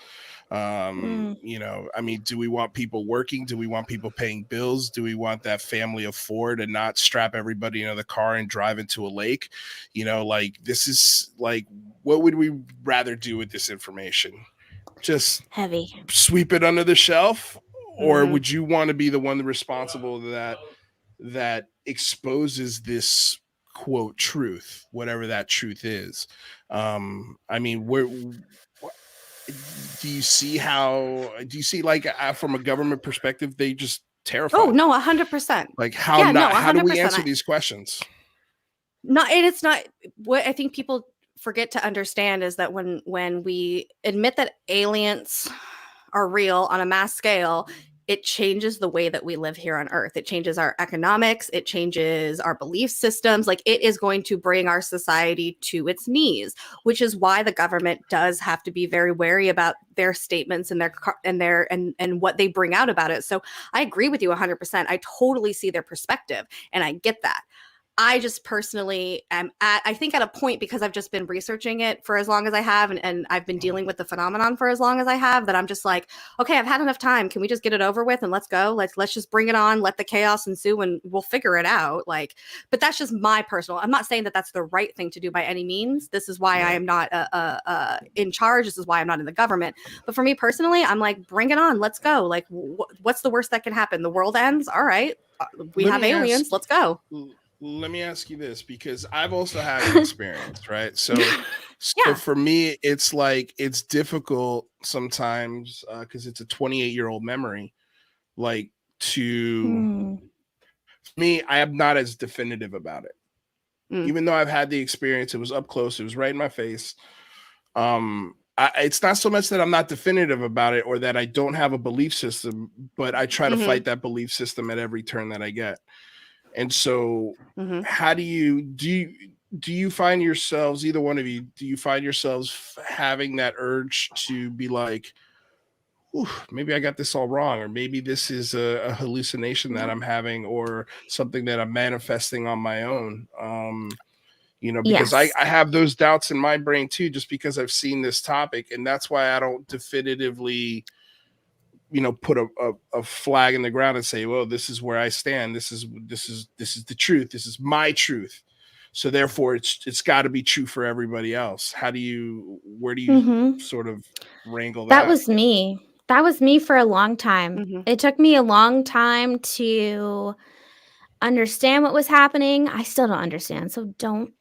You know, I mean, do we want people working? Do we want people paying bills? Do we want that family of four to not strap everybody into the car and drive into a lake? You know, like this is like, what would we rather do with this information? Just heavy sweep it under the shelf? Or would you want to be the one responsible that exposes this quote truth, whatever that truth is? I mean, do you see like from a government perspective, they just terrify? Oh no, 100%. Like how do we answer these questions? It's not what I think people forget to understand is that when we admit that aliens are real on a mass scale, it changes the way that we live here on Earth. It changes our economics. It changes our belief systems. Like it is going to bring our society to its knees, which is why the government does have to be very wary about their statements and and what they bring out about it. So I agree with you 100%. I totally see their perspective, and I get that. I just personally am I think at a point, because I've just been researching it for as long as I have, and I've been dealing with the phenomenon for as long as I have, that I'm just like, okay, I've had enough time. Can we just get it over with and let's go? Let's just bring it on. Let the chaos ensue and we'll figure it out. Like, but that's just my personal, I'm not saying that that's the right thing to do by any means. This is why I am not in charge. This is why I'm not in the government. But for me personally, I'm like, bring it on. Let's go. Like, what's the worst that can happen? The world ends. All right. We have aliens. Let's go. Let me ask you this, because I've also had an experience, right? So for me, it's like, it's difficult sometimes because it's a 28-year-old memory. Like for me, I am not as definitive about it. Even though I've had the experience, it was up close, it was right in my face. It's not so much that I'm not definitive about it or that I don't have a belief system, but I try to fight that belief system at every turn that I get. And so how do you find yourselves, either one of you, do you find yourselves having that urge to be like, maybe I got this all wrong, or maybe this is a hallucination that I'm having, or something that I'm manifesting on my own? You know, because I have those doubts in my brain too, just because I've seen this topic. And that's why I don't definitively, you know, put a flag in the ground and say, well, this is where I stand. This is the truth. This is my truth. So therefore it's got to be true for everybody else. Where do you sort of wrangle that? That was me for a long time. It took me a long time to understand what was happening. I still don't understand. So don't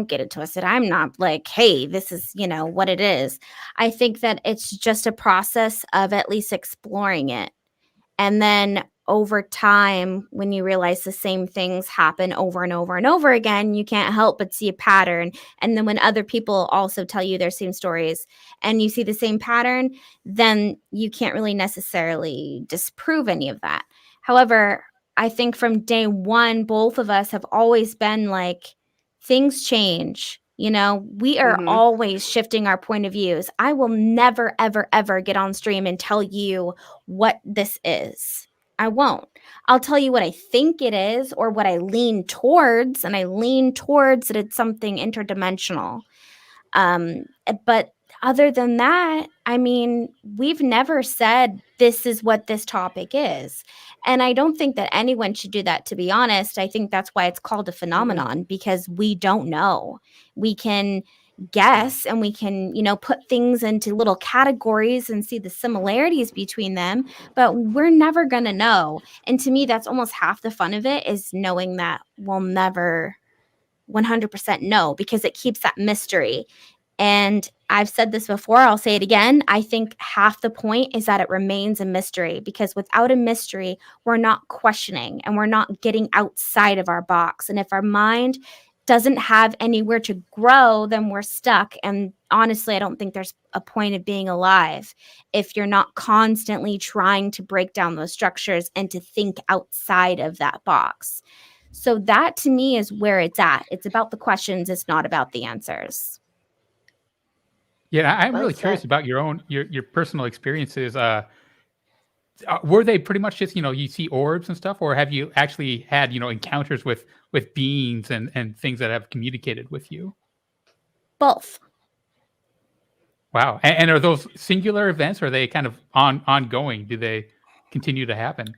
get it twisted. I'm not like, hey, this is, you know, what it is. I think that it's just a process of at least exploring it. And then over time, when you realize the same things happen over and over and over again, you can't help but see a pattern. And then when other people also tell you their same stories and you see the same pattern, then you can't really necessarily disprove any of that. However, I think from day one, both of us have always been like, things change. You know, we are always shifting our point of views. I will never, ever, ever get on stream and tell you what this is. I won't. I'll tell you what I think it is or what I lean towards, and I lean towards that it's something interdimensional. But other than that, I mean, we've never said this is what this topic is. And I don't think that anyone should do that, to be honest. I think that's why it's called a phenomenon, because we don't know. We can guess and we can, you know, put things into little categories and see the similarities between them, but we're never going to know. And to me, that's almost half the fun of it, is knowing that we'll never 100% know, because it keeps that mystery. And I've said this before, I'll say it again. I think half the point is that it remains a mystery, because without a mystery, we're not questioning and we're not getting outside of our box. And if our mind doesn't have anywhere to grow, then we're stuck. And honestly, I don't think there's a point of being alive if you're not constantly trying to break down those structures and to think outside of that box. So that, to me, is where it's at. It's about the questions. It's not about the answers. Yeah, I'm really curious about your personal experiences. Were they pretty much just, you know, you see orbs and stuff, or have you actually had, you know, encounters with beings and things that have communicated with you? Both. Wow. And are those singular events, or are they kind of ongoing? Do they continue to happen?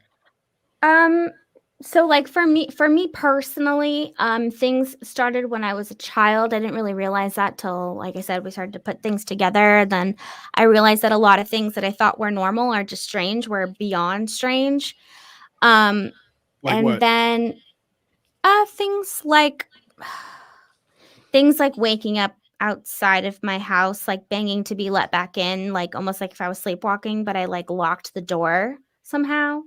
So like for me personally, things started when I was a child. I didn't really realize that till, like I said, we started to put things together. Then I realized that a lot of things that I thought were normal or just strange were beyond strange. Like and what? then things like waking up outside of my house, like banging to be let back in, like almost like if I was sleepwalking, but I like locked the door somehow.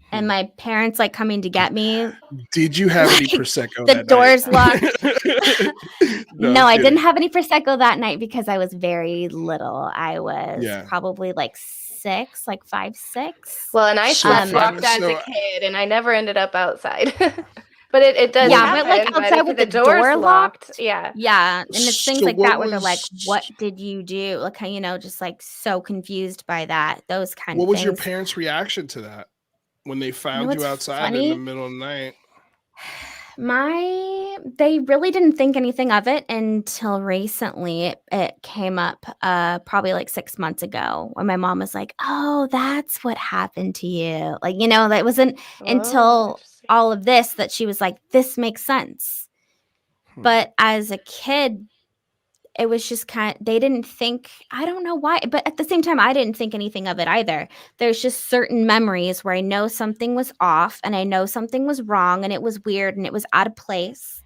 And my parents like coming to get me. Did you have any Prosecco the that doors night? locked? No, I didn't have any Prosecco that night because I was very little. I was probably like 6, like 5, 6. Well, and I sleepwalked as a kid, and I never ended up outside. But it does happen. But like outside with the door locked. Yeah. And it's things like that where they're like, what did you do? Like, you know, just like so confused by that. Those kind of things. What was your parents' reaction to that when they found you outside in the middle of the night? They really didn't think anything of it until recently. It came up probably like 6 months ago when my mom was like, oh, that's what happened to you. Like, you know, that wasn't until all of this that she was like, this makes sense. But as a kid, it was just they didn't think, I don't know why, but at the same time, I didn't think anything of it either. There's just certain memories where I know something was off and I know something was wrong and it was weird and it was out of place,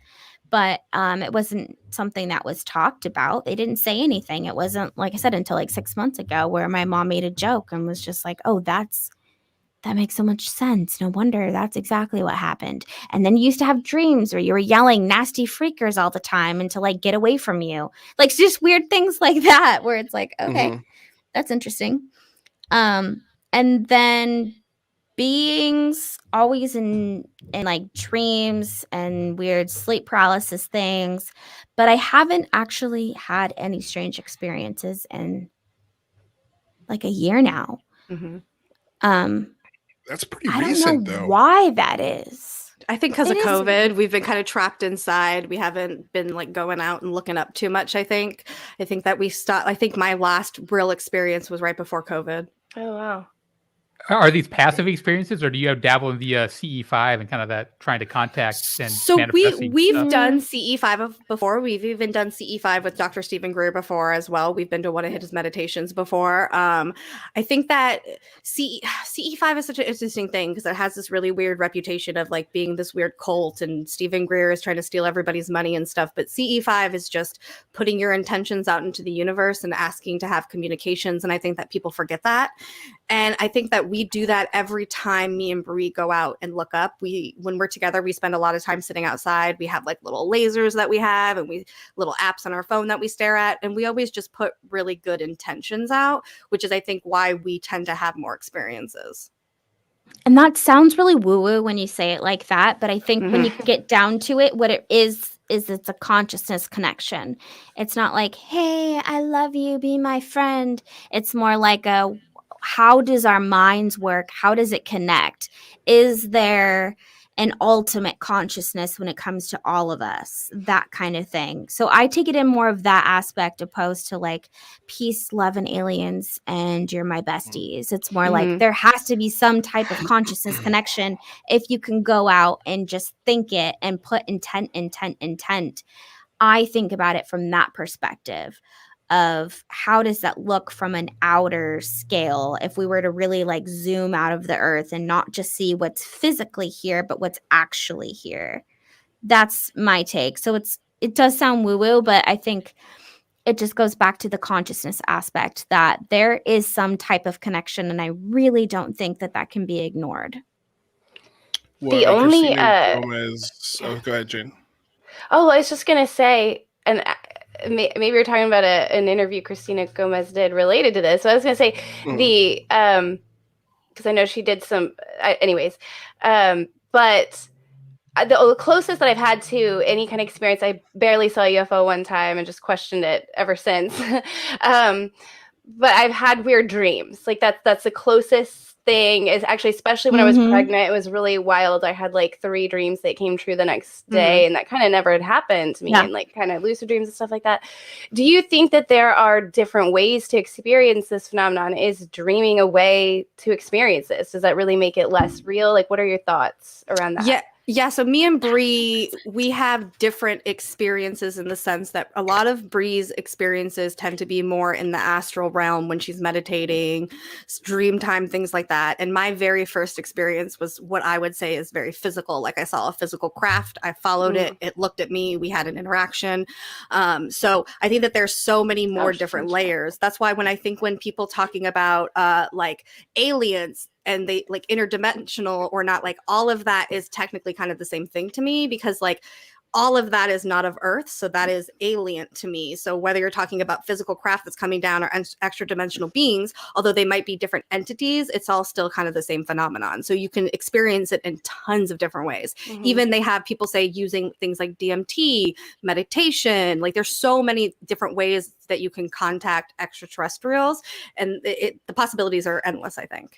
but it wasn't something that was talked about. They didn't say anything. It wasn't, like I said, until like 6 months ago where my mom made a joke and was just like, oh, that makes so much sense. No wonder that's exactly what happened. And then you used to have dreams where you were yelling nasty freakers all the time and to like get away from you. Like just weird things like that where it's like, okay, that's interesting. And then beings always in like dreams and weird sleep paralysis things. But I haven't actually had any strange experiences in like a year now. That's pretty recent, though. Why that is. I think because of COVID, we've been kind of trapped inside. We haven't been like going out and looking up too much, I think. I think that we stopped. I think my last real experience was right before COVID. Oh, wow. Are these passive experiences, or do you have dabble in the CE5 and kind of that trying to contact and manifesting we've stuff? done CE5 before. We've even done CE5 with Dr. Stephen Greer before as well. We've been to one of his meditations before. I think that CE5 is such an interesting thing because it has this really weird reputation of like being this weird cult, and Stephen Greer is trying to steal everybody's money and stuff. But CE5 is just putting your intentions out into the universe and asking to have communications. And I think that people forget that. And I think that we do that every time me and Bri go out and look up. When we're together, we spend a lot of time sitting outside. We have like little lasers that we have and little apps on our phone that we stare at. And we always just put really good intentions out, which is, I think, why we tend to have more experiences. And that sounds really woo-woo when you say it like that. But I think when you get down to it, what it is is it's a consciousness connection. It's not like, hey, I love you, be my friend. It's more like how does our minds work? How does it connect? Is there an ultimate consciousness when it comes to all of us? That kind of thing. So I take it in more of that aspect opposed to like peace, love, and aliens and you're my besties. It's more like there has to be some type of consciousness connection if you can go out and just think it and put intent. I think about it from that perspective of how does that look from an outer scale if we were to really like zoom out of the earth and not just see what's physically here but what's actually here. That's my take. So it does sound woo-woo, but I think it just goes back to the consciousness aspect that there is some type of connection, and I really don't think that can be ignored. The only Gomez. Oh, go ahead, Jane. Oh, I was just gonna say, and maybe you're talking about an interview Christina Gomez did related to this. So I was gonna say the because I know she did some, anyways, but the closest that I've had to any kind of experience, I barely saw a UFO one time and just questioned it ever since. But I've had weird dreams. Like that's the closest thing is actually, especially when I was pregnant, it was really wild. I had like 3 dreams that came true the next day, and that kind of never had happened to me, and like kind of lucid dreams and stuff like that. Do you think that there are different ways to experience this phenomenon? Is dreaming a way to experience this? Does that really make it less real? Like, what are your thoughts around that? Yeah, so me and Bri, we have different experiences in the sense that a lot of Bri's experiences tend to be more in the astral realm when she's meditating, dream time, things like that. And my very first experience was what I would say is very physical. Like I saw a physical craft, I followed it, it looked at me, we had an interaction. So I think that there's so many more different layers. That's why when people talking about like aliens, and they like interdimensional or not, like all of that is technically kind of the same thing to me, because like all of that is not of Earth, so that is alien to me. So whether you're talking about physical craft that's coming down or extra dimensional beings, although they might be different entities, it's all still kind of the same phenomenon. So you can experience it in tons of different ways. Even they have people say using things like DMT, meditation, like there's so many different ways that you can contact extraterrestrials, and the possibilities are endless, I think.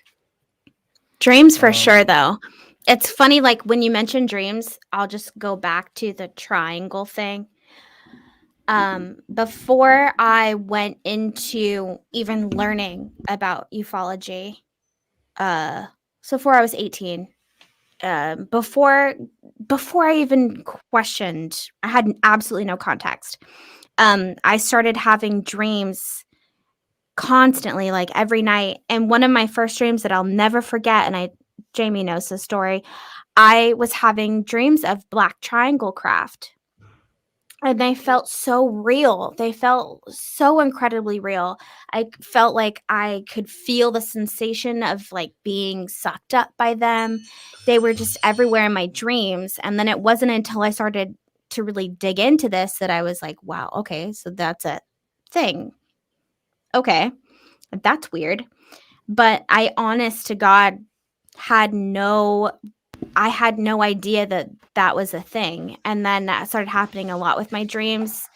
Dreams for sure, though. It's funny, like when you mention dreams, I'll just go back to the triangle thing. Before I went into even learning about ufology, so before I was 18, before I even questioned, I had absolutely no context. I started having dreams constantly, like every night. And one of my first dreams that I'll never forget, and Jaimie knows the story, I was having dreams of black triangle craft. And they felt so real. They felt so incredibly real. I felt like I could feel the sensation of like being sucked up by them. They were just everywhere in my dreams. And then it wasn't until I started to really dig into this that I was like, wow, okay, so that's a thing. Okay, that's weird. But I, honest to God, had no idea that was a thing. And then that started happening a lot with my dreams.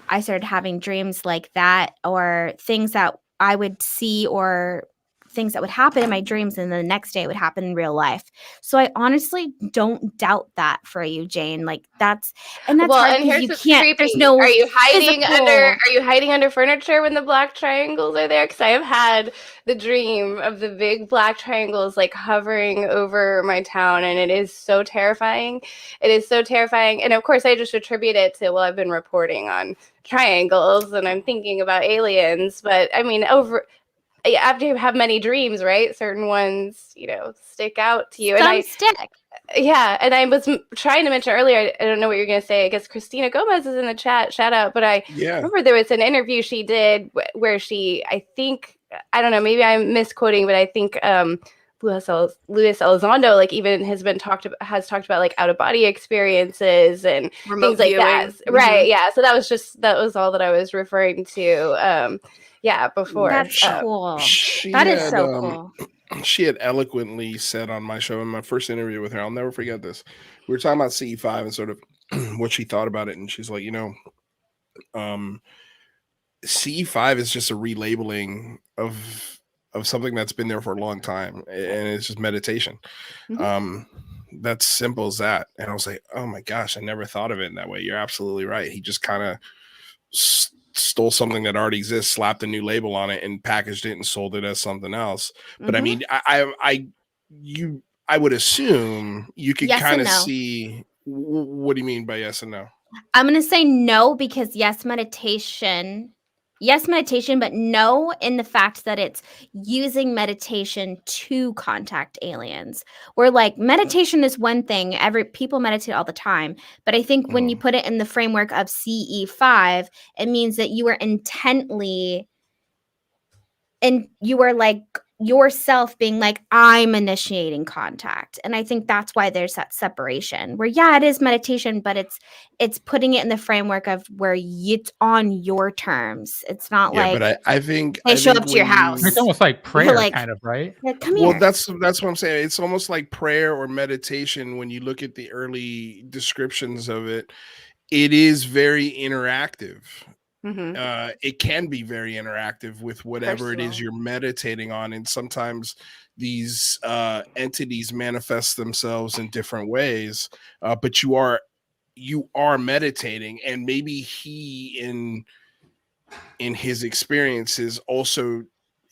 I started having dreams like that, or things that I would see, or things that would happen in my dreams, and the next day it would happen in real life. So I honestly don't doubt that for you, Jane. Like that's well, hard and here's you what's can't. creepy. There's no Are you hiding physical... Are you hiding under furniture when the black triangles are there? Because I have had the dream of the big black triangles like hovering over my town, and it is so terrifying. It is so terrifying, and of course I just attribute it to, well, I've been reporting on triangles and I'm thinking about aliens. But I mean, after you have many dreams, right? Certain ones, stick out to you. Some stick. Yeah, and I was trying to mention earlier, I don't know what you're going to say. I guess Christina Gomez is in the chat. Shout out. But I remember there was an interview she did where she, I think, I don't know, maybe I'm misquoting, but I think Luis Elizondo, like, even has talked about like out of body experiences and remote things like that. Right? Yeah. So that was all that I was referring to. Before. That's cool. That is so cool. She had eloquently said on my show in my first interview with her, I'll never forget this. We were talking about CE5 and sort of what she thought about it, and she's like, CE5 is just a relabeling of something that's been there for a long time, and it's just meditation. That's simple as that. And I was like, oh my gosh, I never thought of it in that way. You're absolutely right. He just kind of stole something that already exists, slapped a new label on it, and packaged it and sold it as something else. But I mean, I would assume you could kind of see. What do you mean by yes and no? I'm going to say no, because yes, meditation, but no in the fact that it's using meditation to contact aliens. Where like meditation is one thing, people meditate all the time, but I think when you put it in the framework of CE5, it means that you are intently, and you are like yourself being like, I'm initiating contact. And I think that's why there's that separation where, yeah, it is meditation, but it's putting it in the framework of where it's on your terms. It's not like, but I think they show up to your house. It's almost like prayer, kind of, right? Like, come here. Well, that's what I'm saying. It's almost like prayer or meditation. When you look at the early descriptions of it, it is very interactive. It can be very interactive with whatever it is you're meditating on, and sometimes these entities manifest themselves in different ways, but you are meditating, and maybe he in his experiences also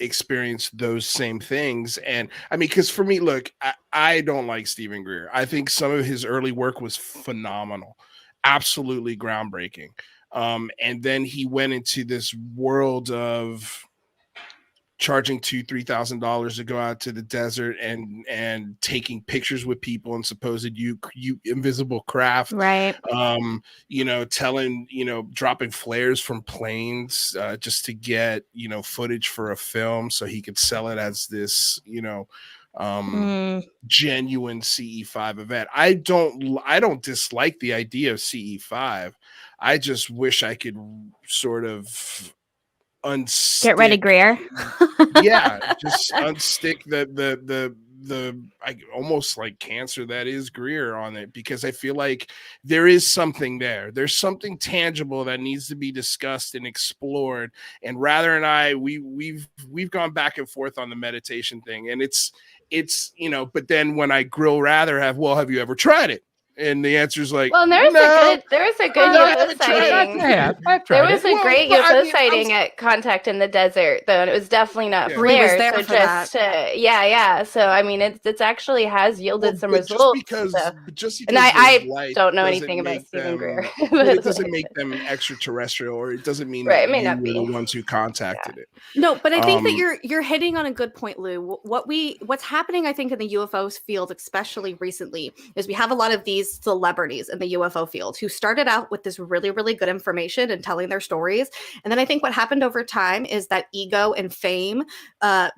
experienced those same things. And I mean, because for me, look, I don't like Stephen Greer. I think some of his early work was phenomenal, absolutely groundbreaking. And then he went into this world of charging $2,000-$3,000 to go out to the desert and taking pictures with people and supposed invisible craft, right? Telling, dropping flares from planes just to get footage for a film so he could sell it as this genuine CE5 event. I don't dislike the idea of CE5. I just wish I could sort of get ready, Greer. Just unstick the almost like cancer that is Greer on it, because I feel like there is something there. There's something tangible that needs to be discussed and explored. And Rather and I, we've gone back and forth on the meditation thing, and it's but then when I grill Rather, have you ever tried it? And the answer is like, well, there was a good UFO sighting. There was a great UFO sighting at Contact in the Desert, though, and it was definitely not flares. So I mean, it's actually has yielded some results. Just because and I don't know anything about Stephen Greer, but it doesn't make them extraterrestrial, or it doesn't mean that you were the ones who contacted it. No, but I think that you're hitting on a good point, Lou. What's happening, I think, in the UFOs field, especially recently, is we have a lot of these celebrities in the UFO field who started out with this really, really good information and telling their stories. And then I think what happened over time is that ego and fame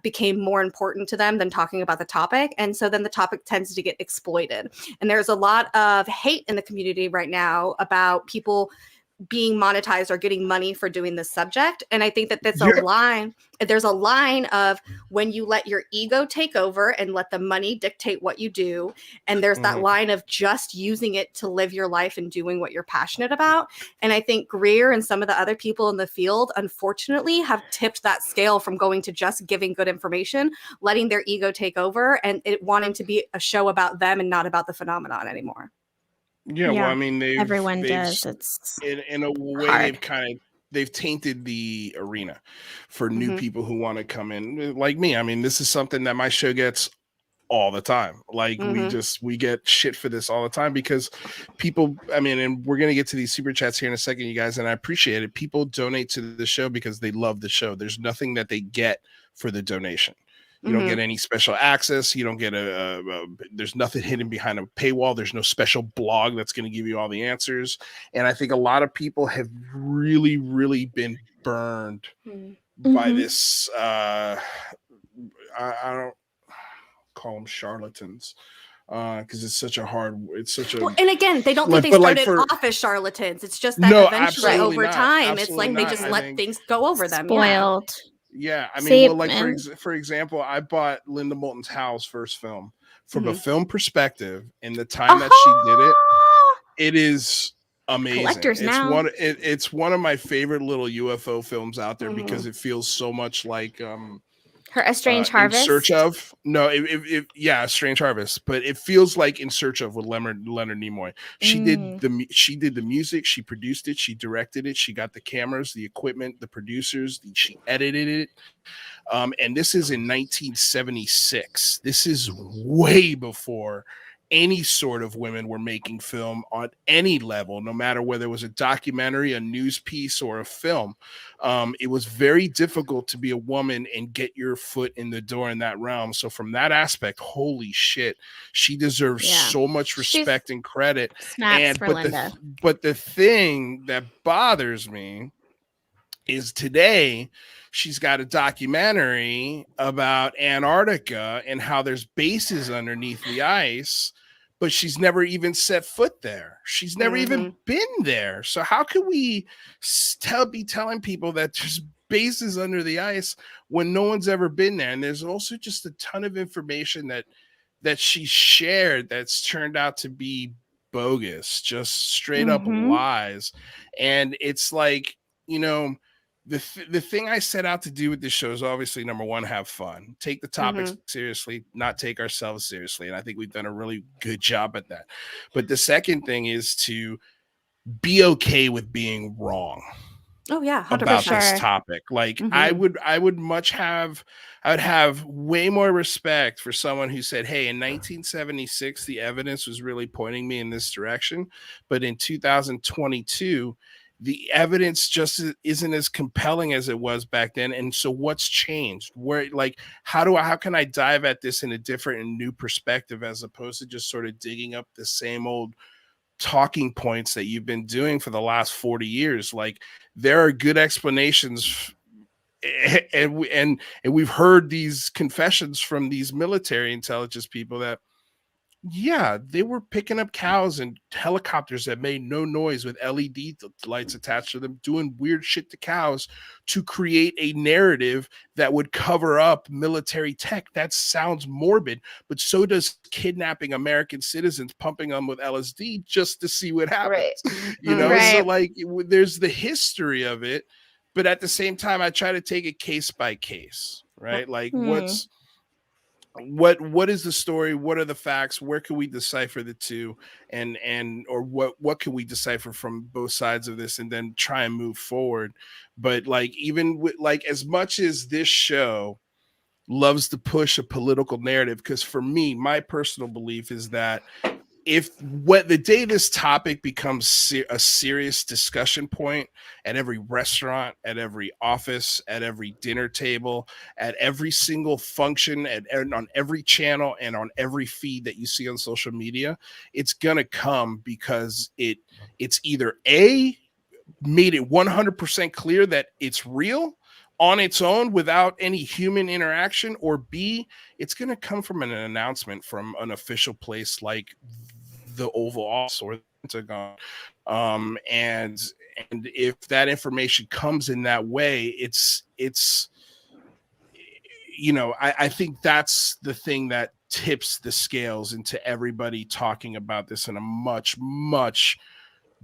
became more important to them than talking about the topic. And so then the topic tends to get exploited. And there's a lot of hate in the community right now about people being monetized or getting money for doing this subject. And I think that there's a line of when you let your ego take over and let the money dictate what you do. And there's that line of just using it to live your life and doing what you're passionate about. And I think Greer and some of the other people in the field, unfortunately, have tipped that scale from going to just giving good information, letting their ego take over, and it wanting to be a show about them and not about the phenomenon anymore. Well, I mean, everyone does. It's in a way they've tainted the arena for new people who want to come in, like me. I mean, this is something that my show gets all the time. Like we get shit for this all the time because people, I mean, and we're going to get to these super chats here in a second, you guys, and I appreciate it. People donate to the show because they love the show. There's nothing that they get for the donation. You don't get any special access. You don't get there's nothing hidden behind a paywall. There's no special blog that's going to give you all the answers. And I think a lot of people have really, really been burned by this. I don't call them charlatans because it's such a and again, they don't think they started off as charlatans. It's just that eventually over time, it's like they just let things go over them. Spoiled. Yeah, I mean, for example, I bought Linda Moulton's House first film from a film perspective in the time that she did it. It is amazing. Collectors now. It's one of my favorite little UFO films out there because it feels so much like Her A Strange Harvest. In Search of. No, yeah, Strange Harvest, but it feels like In Search of with Leonard Nimoy. She did the music, she produced it, she directed it, she got the cameras, the equipment, the producers, she edited it. And this is in 1976. This is way before any sort of women were making film on any level, no matter whether it was a documentary, a news piece, or a film. It was very difficult to be a woman and get your foot in the door in that realm. So from that aspect, holy shit, she deserves so much respect and credit. Snaps for Linda. But the thing that bothers me is today she's got a documentary about Antarctica and how there's bases underneath the ice, but she's never even set foot there. She's never even been there. So how can we be telling people that there's bases under the ice when no one's ever been there? And there's also just a ton of information that she shared that's turned out to be bogus, just straight up lies. And it's like, you know, the thing I set out to do with this show is obviously, number one, have fun, take the topics seriously, not take ourselves seriously. And I think we've done a really good job at that. But the second thing is to be okay with being wrong. Oh yeah, 100%. About this topic. Like I would have way more respect for someone who said, hey, in 1976 the evidence was really pointing me in this direction, but in 2022 the evidence just isn't as compelling as it was back then. And so what's changed? Where, like, how can I dive at this in a different and new perspective, as opposed to just sort of digging up the same old talking points that you've been doing for the last 40 years? Like, there are good explanations, and we've heard these confessions from these military intelligence people that, yeah, they were picking up cows and helicopters that made no noise with LED lights attached to them, doing weird shit to cows to create a narrative that would cover up military tech. That sounds morbid, but so does kidnapping American citizens, pumping them with LSD just to see what happens. You know, so like there's the history of it, but at the same time, I try to take it case by case, right? Like what is the story? What are the facts? Where can we decipher the two? Or what can we decipher from both sides of this, and then try and move forward? But like, even with, like, as much as this show loves to push a political narrative, because for me, my personal belief is that the day this topic becomes a serious discussion point at every restaurant, at every office, at every dinner table, at every single function, and on every channel and on every feed that you see on social media, it's gonna come because it's either A, made it 100% clear that it's real on its own without any human interaction, or B, it's going to come from an announcement from an official place like the Oval Office or the Pentagon. And if that information comes in that way, it's you know, I think that's the thing that tips the scales into everybody talking about this in a much, much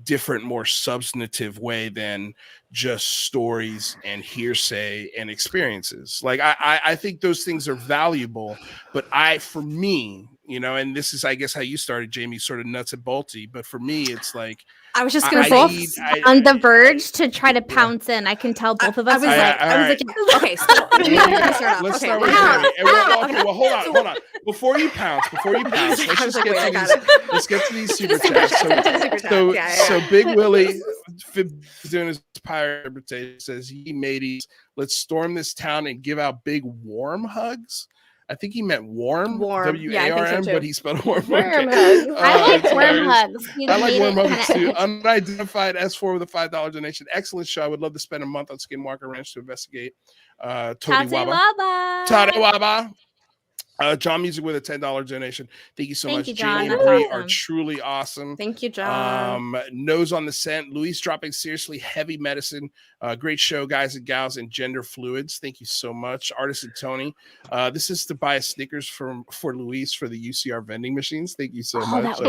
different, more substantive way than just stories and hearsay and experiences. Like I think those things are valuable, but for me, you know, and this is, I guess, how you started, Jaimie, sort of nuts and bolty. But for me, it's like, I was just going to say, on the verge to try to pounce in. I can tell both of us. Okay, so let's start with Jaimie. Well, hold on. Before you pounce, let's get to these super chats. So Big Willie doing his pirate interpretation says, he mateys, let's storm this town and give out big warm hugs. I think he meant warm. W-A-R-M, but he spelled warm. Worm hugs. I like worm hugs. I like worm hugs too. Unidentified S4 with a $5 donation. Excellent show. I would love to spend a month on Skinwalker Ranch to investigate Toddy Waba. John Music with a $10 donation. Thank you so much. You, John. Jaimie and Bri are truly awesome. Thank you, John. Nose on the Scent. Luis dropping seriously heavy medicine. Great show, guys and gals, and gender fluids. Thank you so much. Artisan Tony. This is to buy a Snickers for Luis for the U.C.R vending machines. Thank you so much.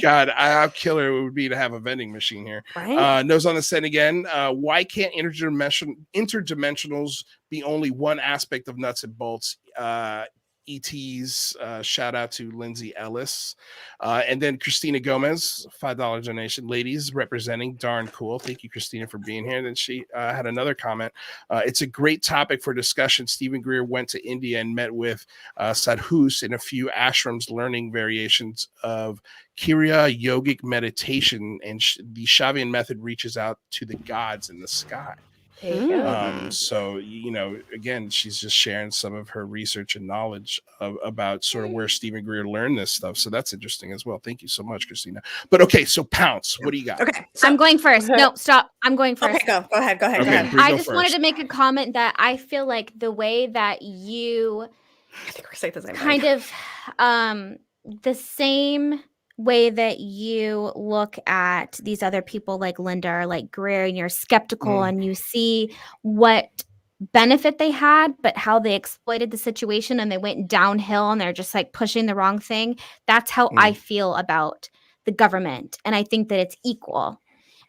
God, how killer it would be to have a vending machine here. Right? Nose on the Scent again. Why can't interdimensionals be only one aspect of nuts and bolts? ETs, shout out to Lindsay Ellis, and then Christina Gomez, $5 donation. Ladies representing, darn cool. Thank you, Christina, for being here. And then she had another comment. It's a great topic for discussion. Stephen Greer went to India and met with sadhus in a few ashrams, learning variations of Kriya yogic meditation, and the Shavian method reaches out to the gods in the sky. So, again, she's just sharing some of her research and knowledge about sort of where Stephen Greer learned this stuff. So that's interesting as well. Thank you so much, Christina. But okay, so Pounce, what do you got? Okay, so I'm going first. No, stop. I'm going first. Okay, go ahead. Okay, I just wanted to make a comment that I feel like the way that you I think we're saying the same kind of the same way that you look at these other people like Linda or like Greer, and you're skeptical and you see what benefit they had, but how they exploited the situation and they went downhill and they're just like pushing the wrong thing. That's how I feel about the government. And I think that it's equal.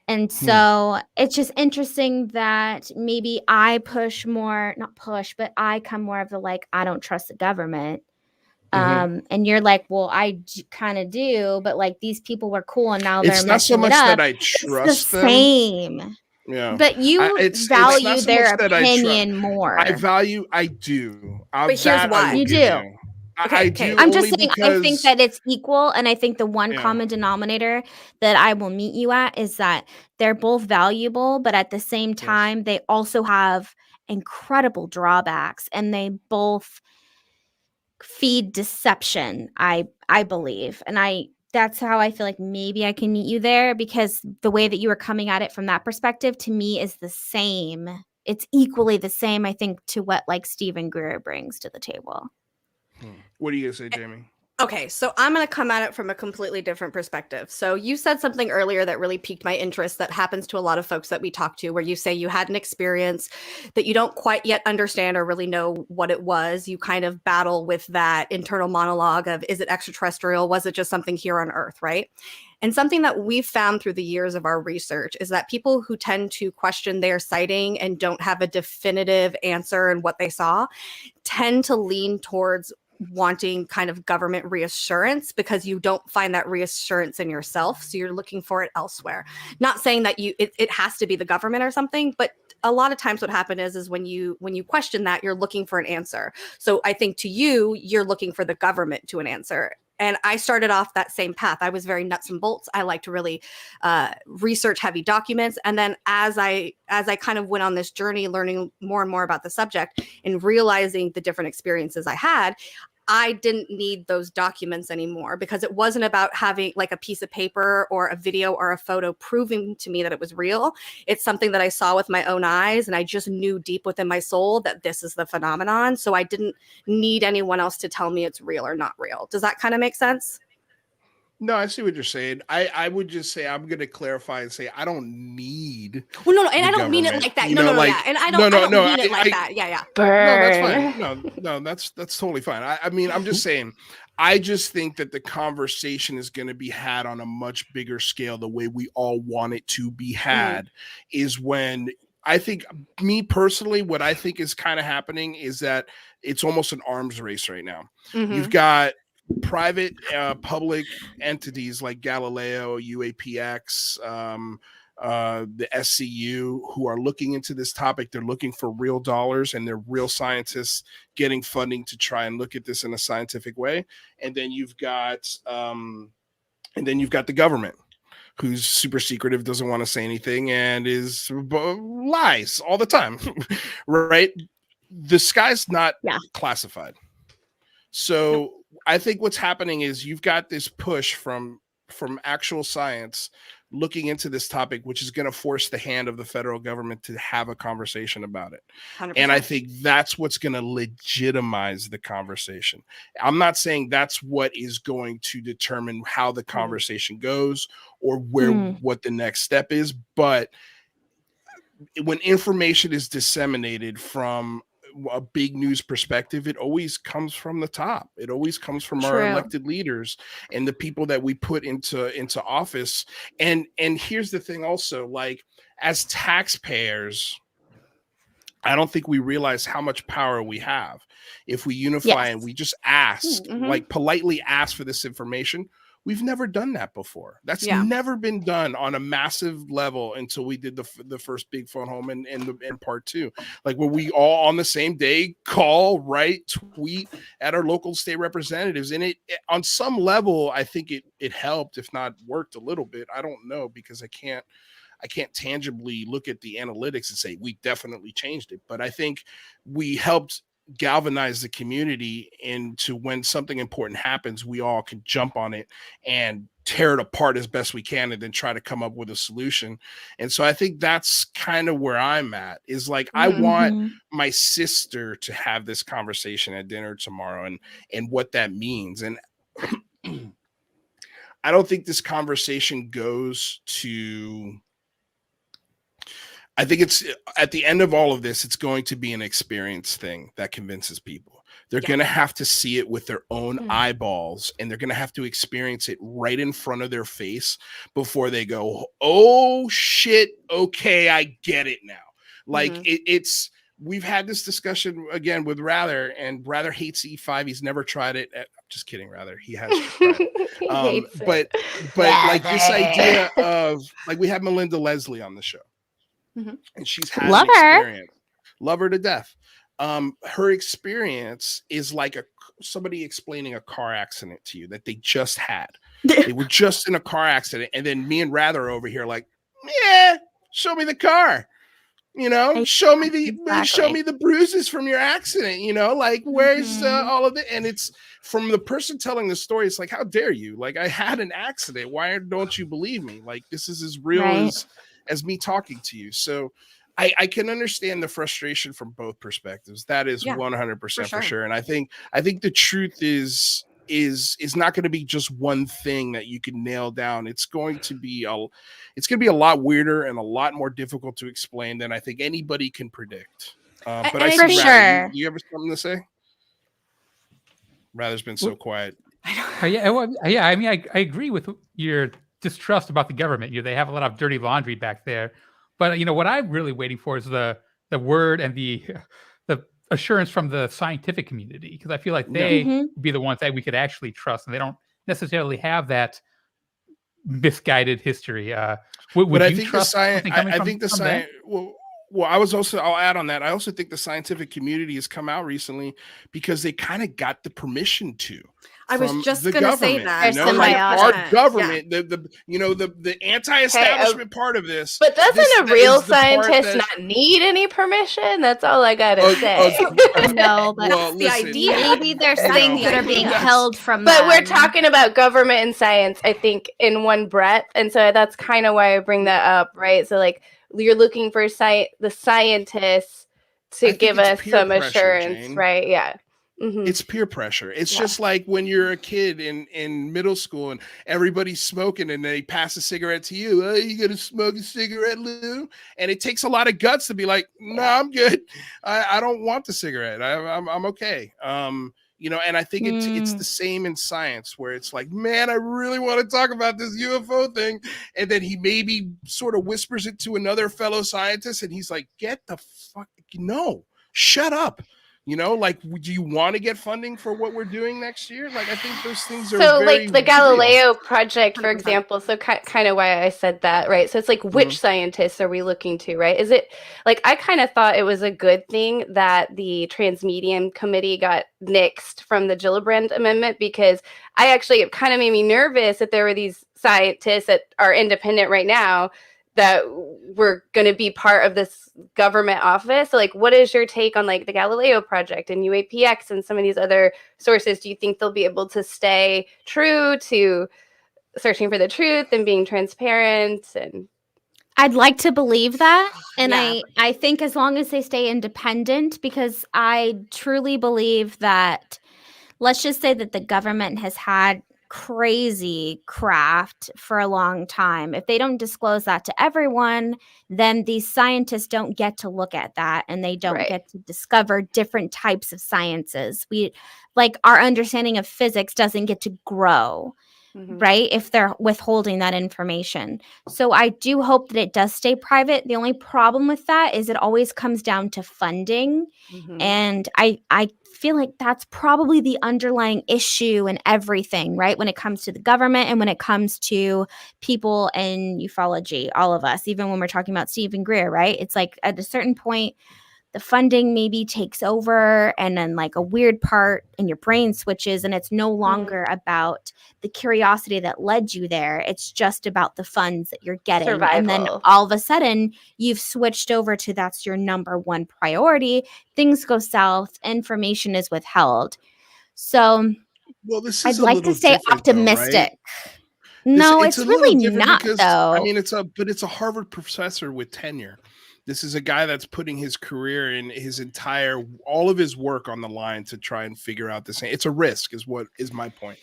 And so it's just interesting that maybe I push more, not push, but I come more of the like, I don't trust the government. And you're like, well, I kind of do, but like these people were cool and now they're it's not so much that I trust them. Same. Yeah. But you value so their opinion more. I do. But here's why. You do. I do. I'm just saying, I think that it's equal. And I think the one common denominator that I will meet you at is that they're both valuable, but at the same time, they also have incredible drawbacks, and they both feed deception, I believe. And that's how I feel like maybe I can meet you there, because the way that you were coming at it from that perspective to me is the same. It's equally the same, I think, to what like Stephen Greer brings to the table. What are you going to say, Jaimie? Okay, so I'm going to come at it from a completely different perspective. So you said something earlier that really piqued my interest, that happens to a lot of folks that we talk to, where you say you had an experience that you don't quite yet understand or really know what it was. You kind of battle with that internal monologue of, is it extraterrestrial? Was it just something here on Earth, right? And something that we've found through the years of our research is that people who tend to question their sighting and don't have a definitive answer in what they saw tend to lean towards wanting kind of government reassurance, because you don't find that reassurance in yourself. So you're looking for it elsewhere. Not saying that it has to be the government or something, but a lot of times what happens is when you question that, you're looking for an answer. So I think to you're looking for the government to an answer. And I started off that same path. I was very nuts and bolts. I like to really research heavy documents. And then as I kind of went on this journey, learning more and more about the subject and realizing the different experiences I had, I didn't need those documents anymore, because it wasn't about having like a piece of paper or a video or a photo proving to me that it was real. It's something that I saw with my own eyes, and I just knew deep within my soul that this is the phenomenon. So I didn't need anyone else to tell me it's real or not real. Does that kind of make sense? No, I see what you're saying. I would just say, I'm going to clarify and say, I don't need. Well, no, and I don't mean it like that. No, yeah. And I don't mean it like that. Yeah. No, that's fine. No, that's totally fine. I mean, I'm just saying, I just think that the conversation is going to be had on a much bigger scale. The way we all want it to be had is when, I think, me personally, what I think is kind of happening is that it's almost an arms race right now. You've got private public entities like Galileo, U.A.P.s, the SCU, who are looking into this topic. They're looking for real dollars, and they're real scientists getting funding to try and look at this in a scientific way. And then you've got the government, who's super secretive, doesn't want to say anything, and is lies all the time. Right? The sky's not classified. So I think what's happening is you've got this push from actual science looking into this topic, which is going to force the hand of the federal government to have a conversation about it. 100%. And I think that's what's going to legitimize the conversation. I'm not saying that's what is going to determine how the conversation goes or what the next step is, but when information is disseminated from a big news perspective, it always comes from the top. It always comes from our elected leaders and the people that we put into office. And here's the thing also, like, as taxpayers, I don't think we realize how much power we have if we unify and we just ask, like politely ask for this information. We've never done that before. That's never been done on a massive level until we did the first big phone home and part 2, like where we all on the same day call, write, tweet at our local state representatives. And it on some level, I think it helped, if not worked a little bit. I don't know, because I can't tangibly look at the analytics and say we definitely changed it. But I think we helped galvanize the community into, when something important happens, we all can jump on it and tear it apart as best we can and then try to come up with a solution. And so I think that's kind of where I'm at, is like, I want my sister to have this conversation at dinner tomorrow and what that means. And I don't think this conversation goes to, I think it's at the end of all of this, it's going to be an experience thing that convinces people. They're going to have to see it with their own eyeballs, and they're going to have to experience it right in front of their face before they go, oh shit, okay, I get it now. Like it's, we've had this discussion again with Rather, and Rather hates E5. He's never tried it. I'm just kidding, Rather. He has tried it. But like this idea of, like, we had Melinda Leslie on the show. And she's had an experience. Love her to death. Her experience is like somebody explaining a car accident to you that they just had. They were just in a car accident, and then me and Rather over here like, yeah, show me the car. You know, show me the bruises from your accident. You know, like, where's all of it? And it's from the person telling the story. It's like, how dare you? Like, I had an accident. Why don't you believe me? Like, this is as real as me talking to you. So I can understand the frustration from both perspectives. That is 100% for sure. And I think the truth is not going to be just one thing that you can nail down. It's going to be a lot weirder and a lot more difficult to explain than I think anybody can predict. But I see Rather, you ever something to say? Rather's been so quiet. I mean, I agree with your distrust about the government. They have a lot of dirty laundry back there. But what I'm really waiting for is the word and the assurance from the scientific community, because I feel like they would be the ones that we could actually trust, and they don't necessarily have that misguided history. Would you trust something coming from the science? Well, I'll add on that. I also think the scientific community has come out recently because they kind of got the permission to. I was just going to say that. Like our government, the anti-establishment part of this. But doesn't a real scientist not need any permission? That's all I got to say. No, but that's the idea. Maybe there's things that are being held from them. But we're talking about government and science, I think, in one breath. And so that's kind of why I bring that up, right? So, like, you're looking for the scientists to give us some assurance, Jane. Right? Yeah. It's peer pressure. It's just like when you're a kid in middle school and everybody's smoking and they pass a cigarette to you. Oh, you gonna smoke a cigarette, Lou? And it takes a lot of guts to be like, no, I'm good. I don't want the cigarette. I'm okay. And I think it's the same in science, where it's like, man, I really want to talk about this UFO thing. And then he maybe sort of whispers it to another fellow scientist, and he's like, get the fuck, no, shut up. Like, do you want to get funding for what we're doing next year? Like, I think those things are so like the Galileo project, for example. So kind of why I said that, right? So it's like, which scientists are we looking to, right? Is it like, I kind of thought it was a good thing that the Transmedium Committee got nixed from the Gillibrand Amendment, because it kind of made me nervous that there were these scientists that are independent right now that were going to be part of this government office. So, like, what is your take on, like, the Galileo project and U.A.P.s and some of these other sources? Do you think they'll be able to stay true to searching for the truth and being transparent. And I'd like to believe that. And Yeah. I think as long as they stay independent, because I truly believe that, let's just say that the government has had crazy craft for a long time. If they don't disclose that to everyone, then these scientists don't get to look at that, and they don't Right. get to discover different types of sciences. Like our understanding of physics doesn't get to grow. Right? If they're withholding that information. So I do hope that it does stay private. The only problem with that is it always comes down to funding. And I feel like that's probably the underlying issue in everything, right? When it comes to the government and when it comes to people in ufology, all of us, even when we're talking about Stephen Greer, right? It's like at a certain point, the funding maybe takes over, and then like a weird part in your brain switches, and it's no longer about the curiosity that led you there. It's just about the funds that you're getting. Survival. And then all of a sudden you've switched over to that's your number one priority. Things go south, information is withheld. So this is I'd like to stay optimistic. Though, right? No, it's it's a little really different not, because, though. I mean, it's a Harvard professor with tenure. This is a guy that's putting his career and all of his work on the line to try and figure out this. It's a risk, is my point.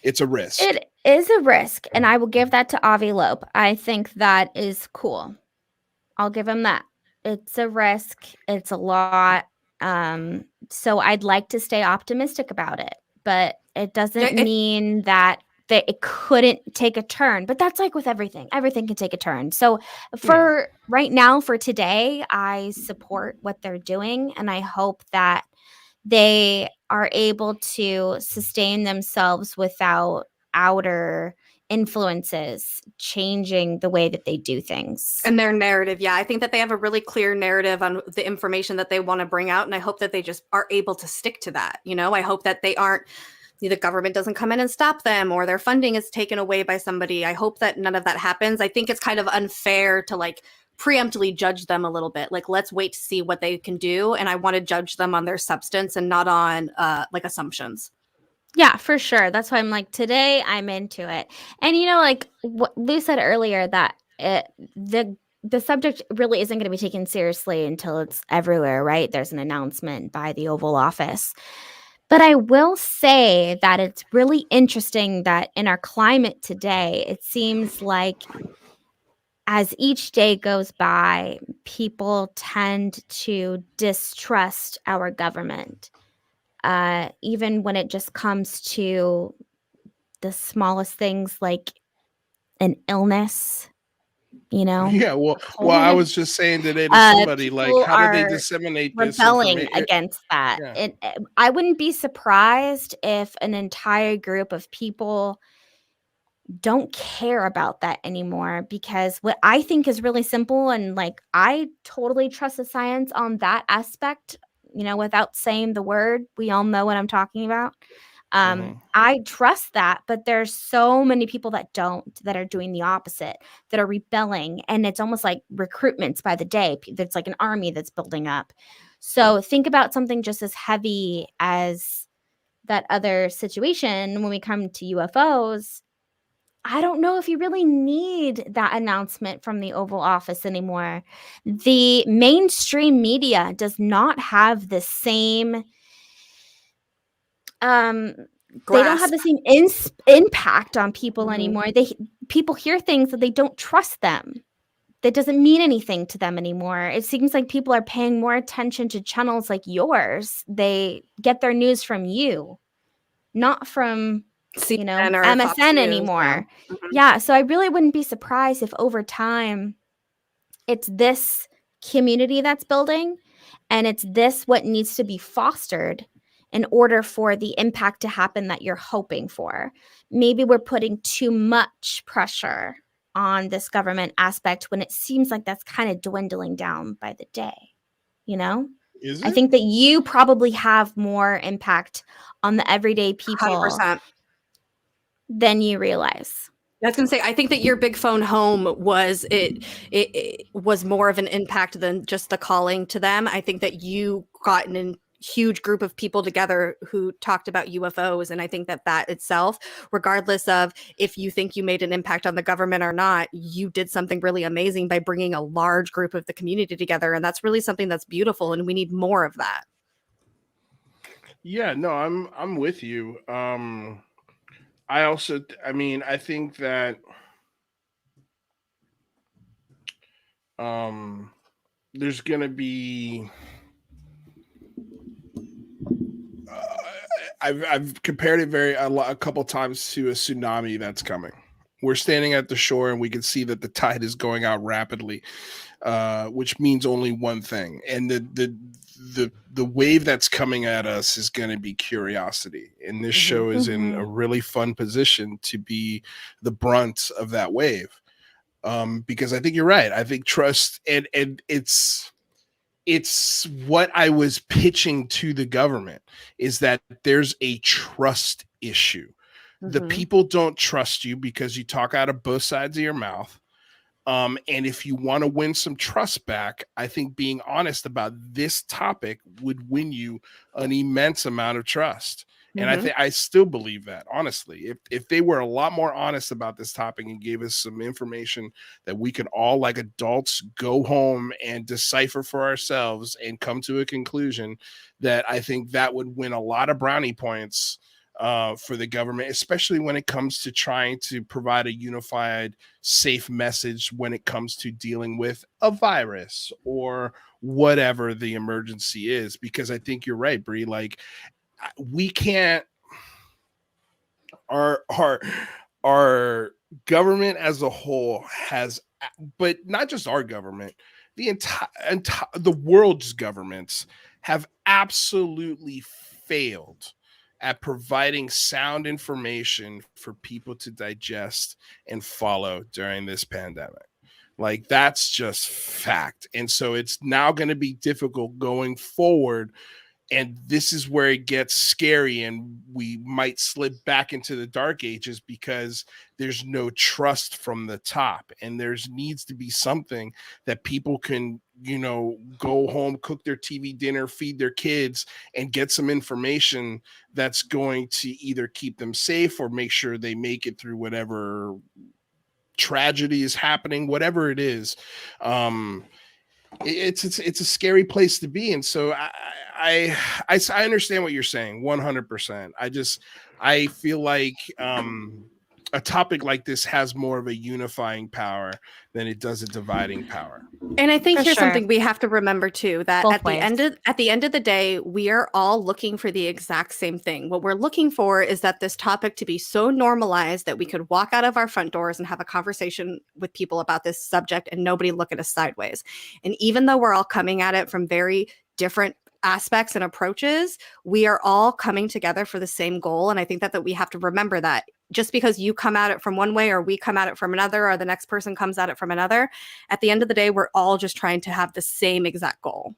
It's a risk. It is a risk, and I will give that to Avi Loeb. I think that is cool. I'll give him that. It's a risk. It's a lot. So I'd like to stay optimistic about it, but it doesn't mean that it couldn't take a turn. But that's like with everything. Everything can take a turn. So for right now, for today, I support what they're doing, and I hope that they are able to sustain themselves without outer influences changing the way that they do things. And their narrative. Yeah, I think that they have a really clear narrative on the information that they want to bring out. And I hope that they just are able to stick to that. I hope that the government doesn't come in and stop them, or their funding is taken away by somebody. I hope that none of that happens. I think it's kind of unfair to like preemptively judge them a little bit. Like, let's wait to see what they can do. And I want to judge them on their substance and not on like assumptions. Yeah, for sure. That's why I'm like, today I'm into it. And like what Lou said earlier, that the subject really isn't going to be taken seriously until it's everywhere, right? There's an announcement by the Oval Office. But I will say that it's really interesting that in our climate today, it seems like as each day goes by, people tend to distrust our government. Even when it just comes to the smallest things like an illness, Yeah, well, I was just saying today to somebody, like, how do they disseminate this rebelling against that? Yeah. I wouldn't be surprised if an entire group of people don't care about that anymore, because what I think is really simple, and like I totally trust the science on that aspect, without saying the word, we all know what I'm talking about. I trust that, but there's so many people that are doing the opposite, that are rebelling, and it's almost like recruitments by the day. There's like an army that's building up. So think about something just as heavy as that other situation when we come to UFOs. I don't know if you really need that announcement from the Oval Office anymore. The mainstream media does not have the same they don't have the same impact on people anymore. People hear things that they don't trust them. That doesn't mean anything to them anymore. It seems like people are paying more attention to channels like yours. They get their news from you, not from CNN or MSN Fox News, anymore. Yeah, so I really wouldn't be surprised if over time it's this community that's building, and it's this what needs to be fostered in order for the impact to happen that you're hoping for. Maybe we're putting too much pressure on this government aspect when it seems like that's kind of dwindling down by the day, Is it? I think that you probably have more impact on the everyday people 100%. than you realize. I was going to say, I think that your big phone home was it was more of an impact than just the calling to them. I think that you got huge group of people together who talked about UFOs. And I think that itself, regardless of if you think you made an impact on the government or not, you did something really amazing by bringing a large group of the community together. And that's really something that's beautiful. And we need more of that. Yeah, no, I'm with you. I think that there's gonna be I've compared it a couple times to a tsunami that's coming. We're standing at the shore and we can see that the tide is going out rapidly, which means only one thing. And the wave that's coming at us is going to be curiosity. And this show is in a really fun position to be the brunt of that wave. Because I think you're right. I think trust and it's what I was pitching to the government is that there's a trust issue. The people don't trust you because you talk out of both sides of your mouth. And if you want to win some trust back, I think being honest about this topic would win you an immense amount of trust. And I still believe that, honestly. If they were a lot more honest about this topic and gave us some information that we could all, like adults, go home and decipher for ourselves and come to a conclusion, that I think that would win a lot of brownie points for the government, especially when it comes to trying to provide a unified, safe message when it comes to dealing with a virus or whatever the emergency is. Because I think you're right, Bri. Like, we can't. Our government as a whole has, but not just our government, the the world's governments have absolutely failed at providing sound information for people to digest and follow during this pandemic. Like, that's just fact. And so it's now going to be difficult going forward. And this is where it gets scary, and we might slip back into the dark ages because there's no trust from the top. And there's needs to be something that people can, go home, cook their TV dinner, feed their kids, and get some information that's going to either keep them safe or make sure they make it through whatever tragedy is happening, whatever it is. It's a scary place to be. And so I understand what you're saying 100%. I feel like a topic like this has more of a unifying power than it does a dividing power. And I think here's something we have to remember too, that at the end of the day, we are all looking for the exact same thing. What we're looking for is that this topic to be so normalized that we could walk out of our front doors and have a conversation with people about this subject and nobody look at us sideways. And even though we're all coming at it from very different aspects and approaches, we are all coming together for the same goal. And I think that we have to remember that just because you come at it from one way or we come at it from another or the next person comes at it from another, at the end of the day, we're all just trying to have the same exact goal.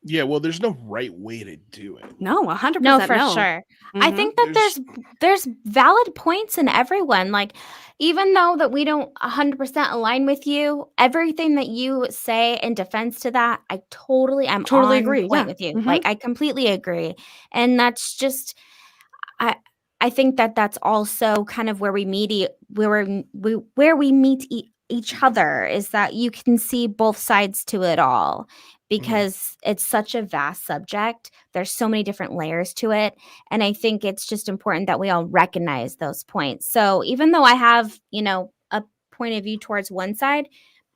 Yeah, well, there's no right way to do it. No, 100%. No, for sure. I think that there's valid points in everyone. Like, even though that we don't 100% align with you, everything that you say in defense to that, I totally agree with you. Like, I completely agree. And that's just, I think that that's also kind of where we meet each other, is that you can see both sides to it all. Because it's such a vast subject. There's so many different layers to it. And I think it's just important that we all recognize those points. So even though I have, a point of view towards one side,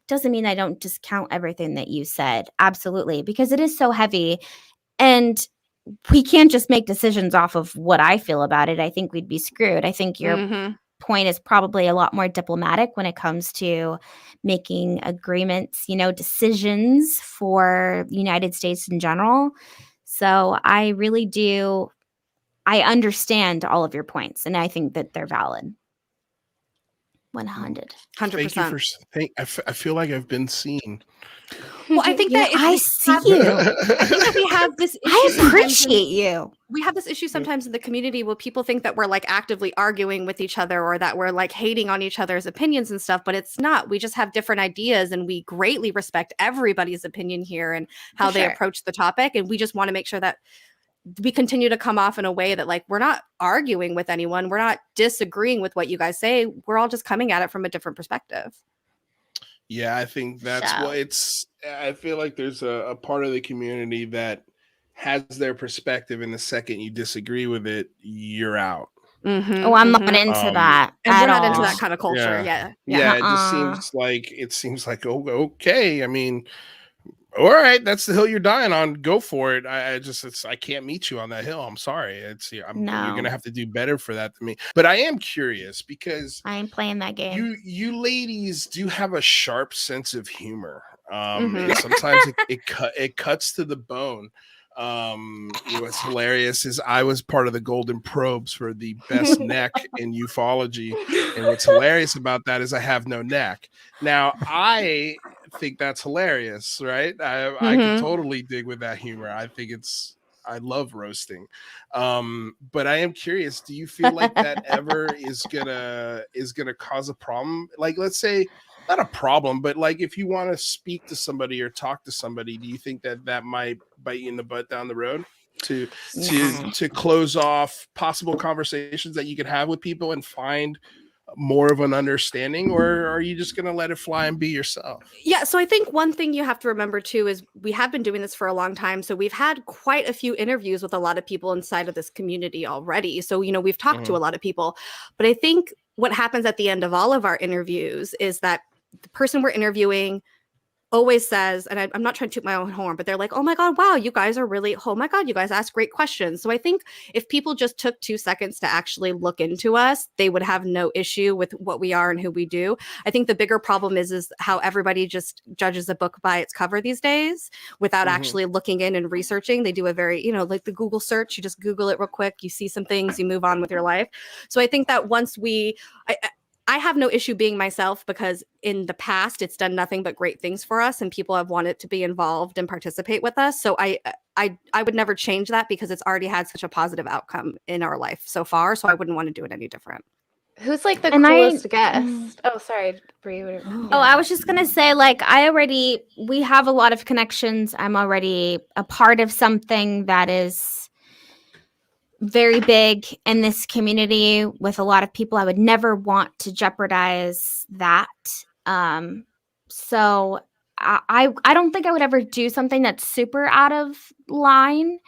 doesn't mean I don't discount everything that you said. Absolutely. Because it is so heavy. And we can't just make decisions off of what I feel about it. I think we'd be screwed. I think your point is probably a lot more diplomatic when it comes to making agreements, decisions for the United States in general. So I really do. I understand all of your points, and I think that they're valid. 100%. I feel like I've been seen. Well, I think that I see you. I think that we have this issue. I appreciate you. We have this issue sometimes in the community where people think that we're like actively arguing with each other or that we're like hating on each other's opinions and stuff, but it's not. We just have different ideas, and we greatly respect everybody's opinion here and how they approach the topic. And we just want to make sure that we continue to come off in a way that like we're not arguing with anyone, we're not disagreeing with what you guys say, we're all just coming at it from a different perspective. Yeah, I think that's what it's. I feel like there's a part of the community that has their perspective, and the second you disagree with it, you're out. Oh, I'm not into that. And we're not all. into that kind of culture. Yeah. It just seems like okay. I mean, all right, that's the hill you're dying on. Go for it. I can't meet you on that hill. I'm sorry. You're gonna have to do better for that than me. But I am curious because I ain't playing that game. You ladies do have a sharp sense of humor. And sometimes it cuts to the bone. What's hilarious is I was part of the golden probes for the best neck in ufology, and what's hilarious about that is I have no neck. Now I think that's hilarious, right? I can totally dig with that humor. I love roasting. But I am curious, do you feel like that ever is gonna cause a problem? Like, let's say not a problem, but like if you want to speak to somebody or talk to somebody, do you think that might bite you in the butt down the road to close off possible conversations that you could have with people and find more of an understanding, or are you just going to let it fly and be yourself? Yeah, so I think one thing you have to remember too is we have been doing this for a long time, so we've had quite a few interviews with a lot of people inside of this community already. So we've talked to a lot of people, but I think what happens at the end of all of our interviews is that the person we're interviewing always says, and I'm not trying to toot my own horn, but they're like, oh my God, wow, you guys ask great questions. So I think if people just took 2 seconds to actually look into us, they would have no issue with what we are and who we do. I think the bigger problem is how everybody just judges a book by its cover these days without actually looking in and researching. They do a very, like the Google search, you just Google it real quick, you see some things, you move on with your life. So I think that once I have no issue being myself because in the past it's done nothing but great things for us and people have wanted to be involved and participate with us. So I would never change that because it's already had such a positive outcome in our life so far. So I wouldn't want to do it any different. Who's like the coolest guest? Oh, sorry, Bri. I was just gonna say, like, we have a lot of connections. I'm already a part of something that is very big in this community with a lot of people. I would never want to jeopardize that. So I don't think I would ever do something that's super out of line,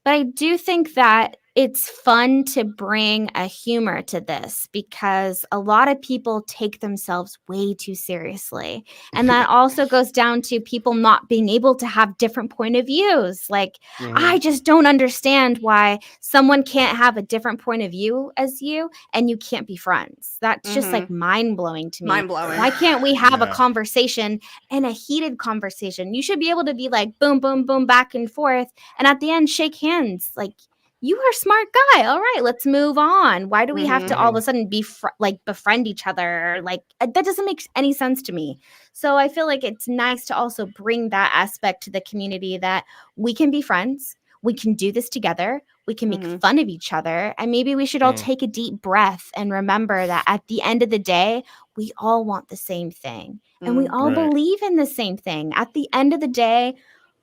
but I do think that it's fun to bring a humor to this because a lot of people take themselves way too seriously. And that also goes down to people not being able to have different point of views. Like, I just don't understand why someone can't have a different point of view as you and you can't be friends. That's just like mind-blowing to me. Mind-blowing. Why can't we have a conversation and a heated conversation? You should be able to be like, boom, boom, boom, back and forth. And at the end, shake hands. Like, you are a smart guy. All right, let's move on. Why do we have to all of a sudden befriend each other? Like, that doesn't make any sense to me. So I feel like it's nice to also bring that aspect to the community that we can be friends. We can do this together. We can make fun of each other. And maybe we should all take a deep breath and remember that at the end of the day, we all want the same thing. And we all believe in the same thing. At the end of the day,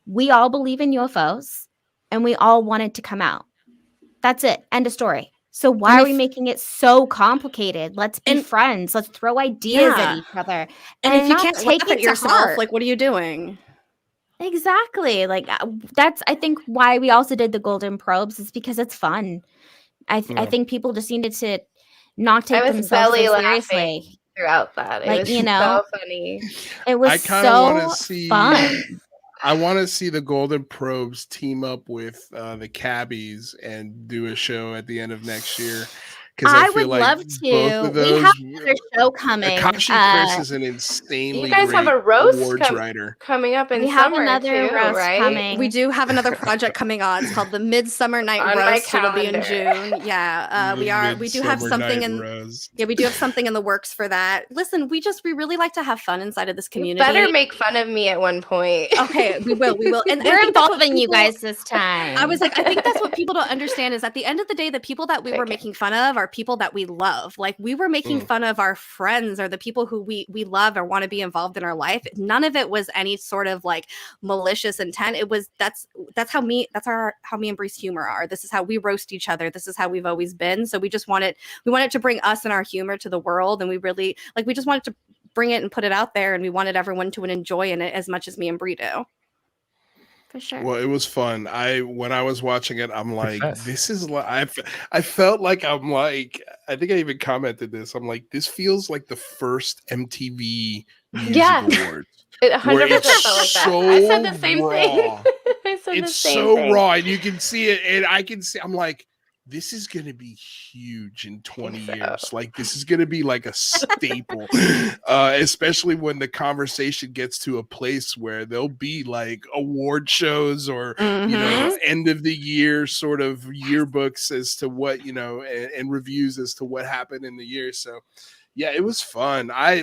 we all believe in UFOs and we all want it to come out. That's it. End of story. So why are we making it so complicated? Let's be friends. Let's throw ideas at each other. And if you can't take it yourself, like, what are you doing? Exactly. Like, that's, I think, why we also did the golden probes is because it's fun. I think people just needed to not take themselves so seriously throughout that. It was so funny. It was so fun. I want to see the Golden Probes team up with the Cabbies and do a show at the end of next year. I would love to. We have another show coming. Akashi Chris is an insanely You guys great have a roast writer. coming up in we summer. We have another too, roast right? coming. We do have another project coming on. It's called the Midsummer Night Roast. It'll be in June. Yeah, we do have something we do have something in the works for that. Listen, we really like to have fun inside of this community. You better make fun of me at one point. Okay, we will. And we're involving you guys this time. I was like, I think that's what people don't understand is at the end of the day, the people that we were making fun of are people that we love. Like we were making fun of our friends or the people who we love or want to be involved in our life. None of it was any sort of like malicious intent. It was how me and Bri's humor are. This is how we roast each other. This is how we've always been. So we wanted to bring us and our humor to the world, and we just wanted to bring it and put it out there, and we wanted everyone to enjoy it as much as me and Bri do. For sure. Well, it was fun. When I was watching it, I'm like, this is like, I felt like I'm like, I think I even commented this. I'm like, this feels like the first MTV Music Awards. It 100% felt like that. I said the same thing. It's so raw, and you can see it, and I can see. I'm like, this is going to be huge in 20 years. Like, this is going to be like a staple, especially when the conversation gets to a place where there'll be like award shows or, you know, end of the year sort of yearbooks as to what, you know, and reviews as to what happened in the year. So, yeah, it was fun. I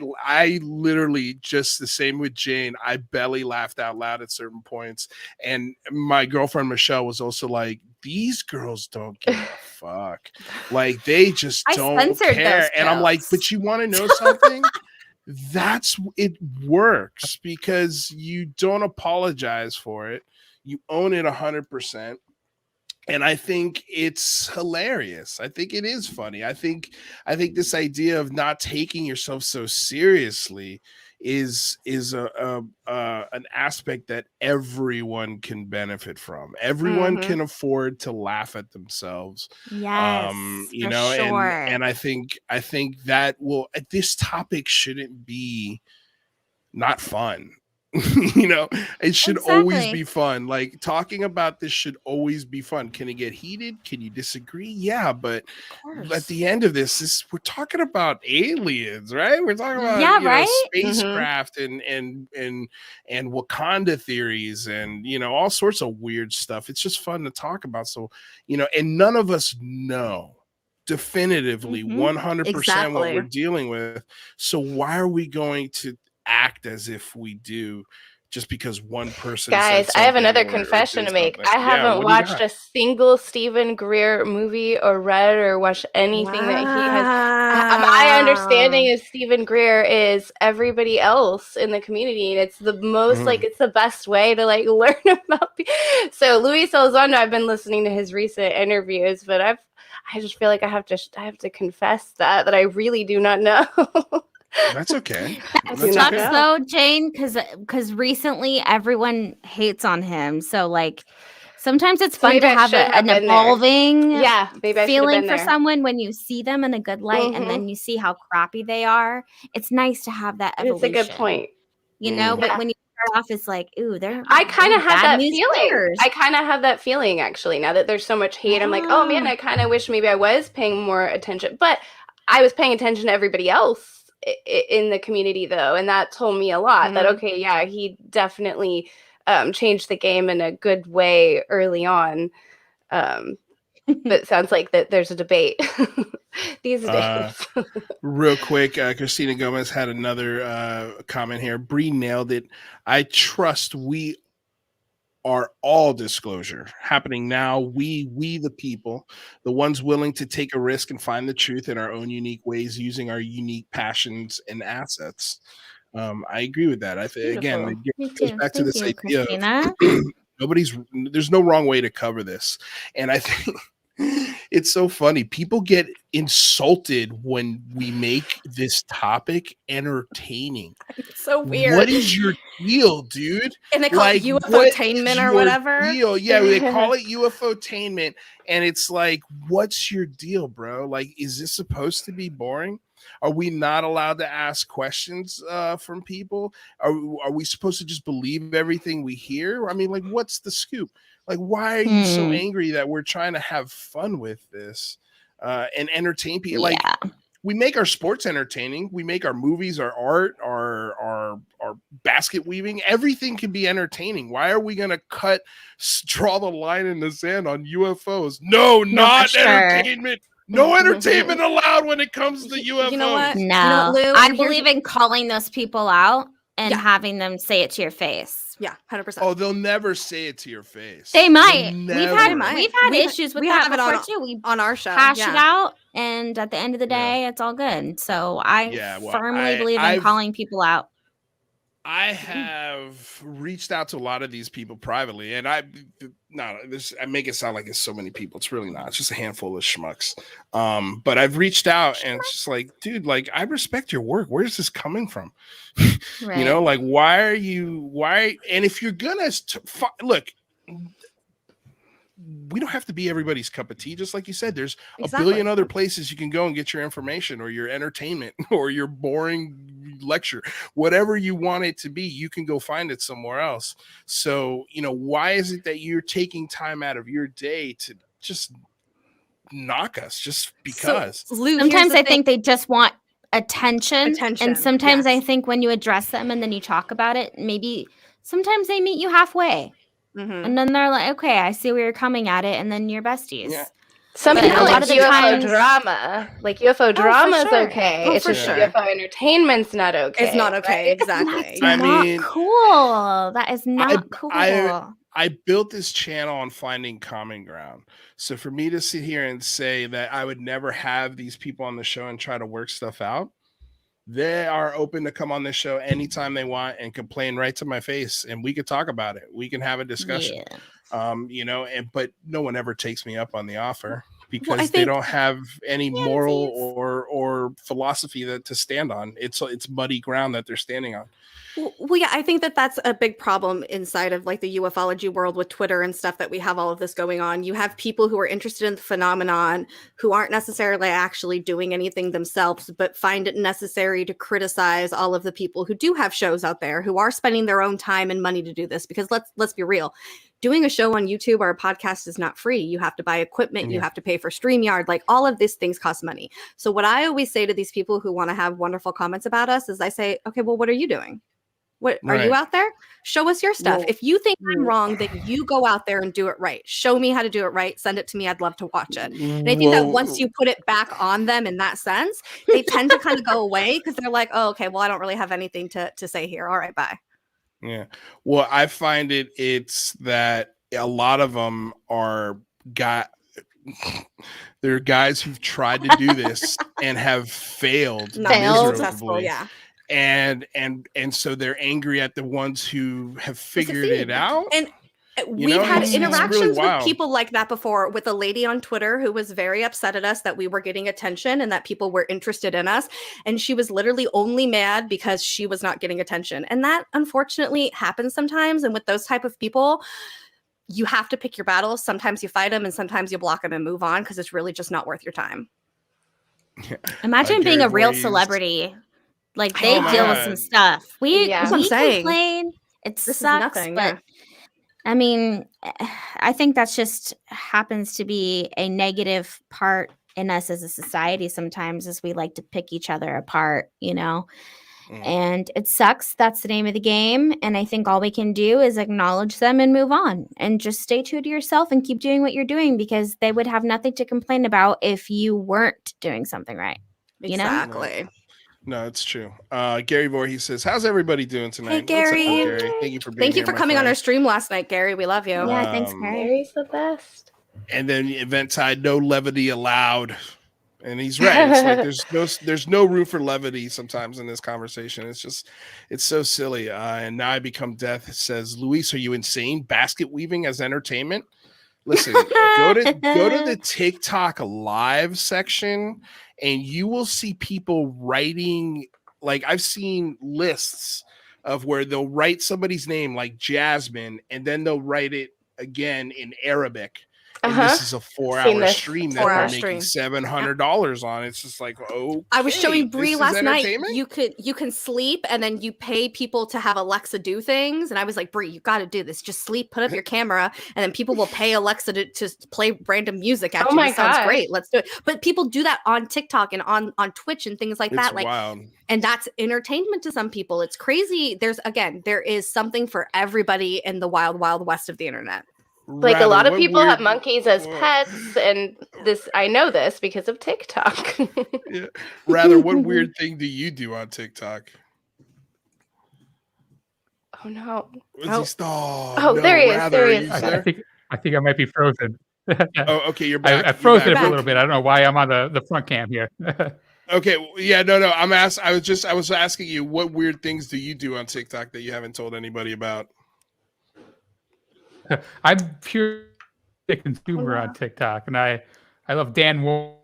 literally, just the same with Jane, I belly laughed out loud at certain points. And my girlfriend, Michelle, was also like, these girls don't give a fuck. Like, they just don't care. And I'm like, but you want to know something? It works because you don't apologize for it. You own it 100%. And I think it's hilarious. I think it is funny. I think this idea of not taking yourself so seriously is an aspect that everyone can benefit from. Everyone can afford to laugh at themselves. Yes, you know, sure. and I think that this topic shouldn't be not fun. You know, it should always be fun. Like, talking about this should always be fun. Can it get heated? Can you disagree? Yeah, but at the end of this, we're talking about aliens, right? We're talking about spacecraft and Wakanda theories and, you know, all sorts of weird stuff. It's just fun to talk about. So, you know, and none of us know definitively 100% what we're dealing with. So why are we going to act as if we do just because one person guys I have another confession to make. I haven't watched a single Stephen Greer movie or read or watched anything that he has. My understanding is Stephen Greer is everybody else in the community, and it's the most like it's the best way to like learn about people. So Luis Elizondo, I've been listening to his recent interviews, but I just feel like I have to confess that I really do not know. That's okay. That sucks though, Jane, because recently everyone hates on him. So like sometimes it's fun to have an evolving feeling for someone when you see them in a good light and then you see how crappy they are. It's nice to have that evolution. It's a good point. You know, but when you start off, it's like, ooh, I kind of have that feeling. I kind of have that feeling actually. Now that there's so much hate, I'm like, oh man, I kind of wish maybe I was paying more attention. But I was paying attention to everybody else in the community though, and that told me a lot that he definitely changed the game in a good way early on, but it sounds like that there's a debate these days. Real quick, Christina Gomez had another comment here. Bri nailed it. I trust we are all disclosure happening now. We the people, the ones willing to take a risk and find the truth in our own unique ways, using our unique passions and assets. I agree with that. Again, it goes back to this idea of there's no wrong way to cover this. And I think it's so funny. People get insulted when we make this topic entertaining. It's so weird. What is your deal, dude? And they call it UFO-tainment or whatever. Deal? Yeah, they call it UFO-tainment. And it's like, what's your deal, bro? Like, is this supposed to be boring? Are we not allowed to ask questions from people? Are we supposed to just believe everything we hear? I mean, like, what's the scoop? Like, why are you so angry that we're trying to have fun with this and entertain people? Like, we make our sports entertaining. We make our movies, our art, our basket weaving. Everything can be entertaining. Why are we going to draw the line in the sand on UFOs? No, not entertainment. No entertainment allowed when it comes to UFOs. You know what? No, Lou, I believe in calling those people out and having them say it to your face. Yeah, 100%. Oh, they'll never say it to your face. They might. Never. We've had issues with that before too. We on our show. Hash it out, and at the end of the day, it's all good. So I firmly believe in calling people out. I have reached out to a lot of these people privately, and I make it sound like it's so many people. It's really not. It's just a handful of schmucks. But I've reached out, and it's just like, dude, like, I respect your work. Where's this coming from? Right. You know, like, why? And if you're gonna look, we don't have to be everybody's cup of tea. Just like you said, there's a billion other places you can go and get your information or your entertainment or your boring lecture, whatever you want it to be, you can go find it somewhere else. So, you know, why is it that you're taking time out of your day to just knock us just because? So, Lou, sometimes I think they just want attention. And sometimes I think when you address them and then you talk about it, maybe sometimes they meet you halfway. Mm-hmm. And then they're like, okay, I see where you're coming at it. And then you're besties. Yeah. Some people like UFO drama. Like UFO drama is okay. It's just UFO entertainment's not okay. It's not okay. Right? Exactly. That's not cool. That is not cool. I built this channel on finding common ground. So for me to sit here and say that I would never have these people on the show and try to work stuff out, they are open to come on this show anytime they want and complain right to my face, and we could talk about it. We can have a discussion. Yeah. You know, but no one ever takes me up on the offer because they don't have any moral or philosophy to stand on. It's muddy ground that they're standing on. Well, yeah, I think that's a big problem inside of like the UFOlogy world with Twitter and stuff, that we have all of this going on. You have people who are interested in the phenomenon who aren't necessarily actually doing anything themselves, but find it necessary to criticize all of the people who do have shows out there who are spending their own time and money to do this. Because let's be real. Doing a show on YouTube or a podcast is not free. You have to buy equipment. Yeah. You have to pay for StreamYard. Like, all of these things cost money. So what I always say to these people who want to have wonderful comments about us is I say, okay, well, what are you doing? What are you out there? Show us your stuff. Well, if you think I'm wrong, then you go out there and do it right. Show me how to do it right. Send it to me. I'd love to watch it. And I think that once you put it back on them in that sense, they tend to kind of go away because they're like, oh, okay, well, I don't really have anything to say here. All right, bye. Yeah. Well, I find it's that a lot of them they're guys who've tried to do this and have failed miserably. Yeah. And so they're angry at the ones who have figured it out. And we've had interactions with people like that before, with a lady on Twitter who was very upset at us that we were getting attention and that people were interested in us. And she was literally only mad because she was not getting attention. And that unfortunately happens sometimes. And with those type of people, you have to pick your battles. Sometimes you fight them and sometimes you block them and move on because it's really just not worth your time. Imagine being a real celebrity. Like, they deal with some stuff. We complain. It sucks, but I mean, I think that's just happens to be a negative part in us as a society sometimes, as we like to pick each other apart, you know? And it sucks. That's the name of the game. And I think all we can do is acknowledge them and move on and just stay true to yourself and keep doing what you're doing, because they would have nothing to complain about if you weren't doing something right. You know? Exactly. No, it's true. Gary Voorhees says, how's everybody doing tonight? Hey, Gary. What's up, Gary? Thank you for being here. Thank you for coming on our stream last night, Gary. We love you. Yeah, thanks, Gary. Gary's the best. And then Event Tide, no levity allowed. And he's right. It's like there's no room for levity sometimes in this conversation. It's so silly. And now I become death. Says, Luis, are you insane? Basket weaving as entertainment? Listen, go to the TikTok live section, and you will see people writing. Like, I've seen lists of where they'll write somebody's name like Jasmine, and then they'll write it again in Arabic. And this is a 4-hour stream that they're making $700 on. It's just like, oh, I was showing Bri last night. You can sleep, and then you pay people to have Alexa do things. And I was like, Bri, you got to do this. Just sleep, put up your camera, and then people will pay Alexa to play random music at you. It sounds great. Let's do it. But people do that on TikTok and on Twitch and things like that. Like, wild. And that's entertainment to some people. It's crazy. There is something for everybody in the wild, wild west of the internet. Like, a lot of people have monkeys as pets, and I know this because of TikTok. Yeah. Rather, what weird thing do you do on TikTok? Oh no. There he is. There he is. I think I might be frozen. Oh, okay, you're back. I froze it for a little bit. I don't know why I'm on the front cam here. Okay, yeah, no. I was asking you, what weird things do you do on TikTok that you haven't told anybody about? I'm pure consumer on TikTok, and I love Dan Wolf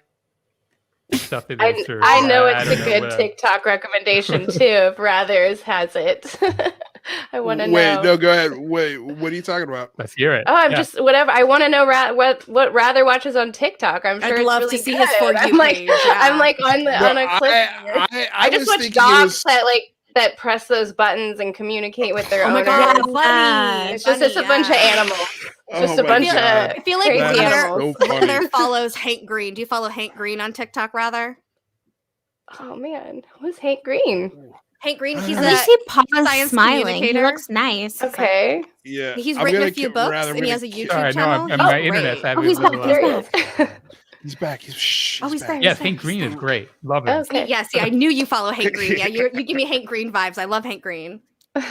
stuff that is. I know it's a good TikTok recommendation too. If Rathers has it, I want to know. Wait, no, go ahead. Wait, what are you talking about? Let's hear it. Oh, I'm just whatever. I want to know what Rather watches on TikTok. I'm sure I'd it's love really to see good. his For You page. I'm like on a clip. I just watch dogs that press those buttons and communicate with their owners. God, funny. It's just a bunch of animals. It's just a bunch of I feel like crazy animals. Rather follows Hank Green. Do you follow Hank Green on TikTok, Rather? Oh man, who's Hank Green? Hank Green, he's a science smiling. He looks nice. Okay. Yeah. He's written a few books and he has a YouTube channel. My internet's having he's back. He's back. He's back. Yeah, Hank Green is great. Love it. Okay. Yes, I knew you follow Hank Green. Yeah, you give me Hank Green vibes. I love Hank Green.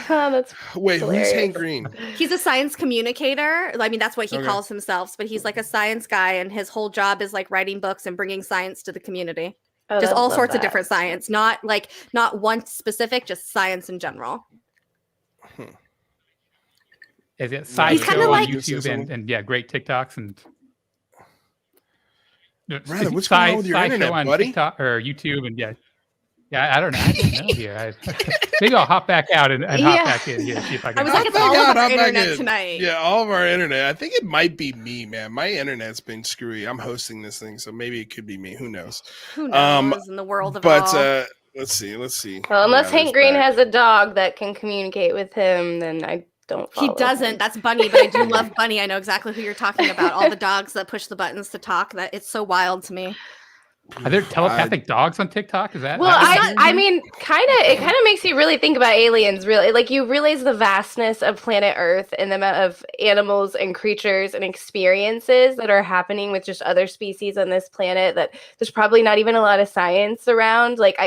That's Wait, hilarious. Who's Hank Green? He's a science communicator. I mean, that's what he calls himself, but he's like a science guy, and his whole job is like writing books and bringing science to the community. Just all sorts of different science, not one specific, just science in general. Is it Sideshow on YouTube and yeah, great TikToks and Rather, what's going on with your internet, on buddy? TikTok or YouTube and yeah, I don't know. I don't know here. Maybe I'll hop back out and hop back in here. See if I can. I was like, it's all of our internet tonight. Yeah, all of our internet. I think it might be me, man. My internet's been screwy. I'm hosting this thing, so maybe it could be me. Who knows? Who knows in the world of all. Let's see. Well, unless Hank Green has a dog that can communicate with him, then I don't follow He doesn't. him. That's Bunny, but I do love Bunny. I know exactly who you're talking about. All the dogs that push the buttons to talk. That it's so wild to me. Are there telepathic dogs on TikTok? Is that? Well, I mean, it kind of makes you really think about aliens. Really, like you realize the vastness of planet Earth and the amount of animals and creatures and experiences that are happening with just other species on this planet. That there's probably not even a lot of science around. Like,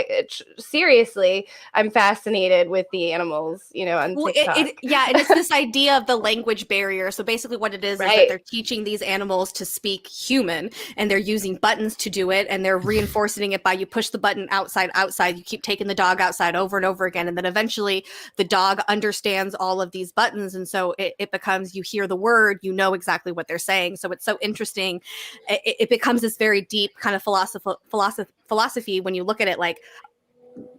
seriously, I'm fascinated with the animals. On TikTok. And it's this idea of the language barrier. So basically, what it is that they're teaching these animals to speak human, and they're using buttons to do it, and they're reinforcing it by you push the button outside, you keep taking the dog outside over and over again, and then eventually the dog understands all of these buttons, and so it becomes, you hear the word, you know exactly what they're saying. So it's so interesting. It becomes this very deep kind of philosophy when you look at it, like,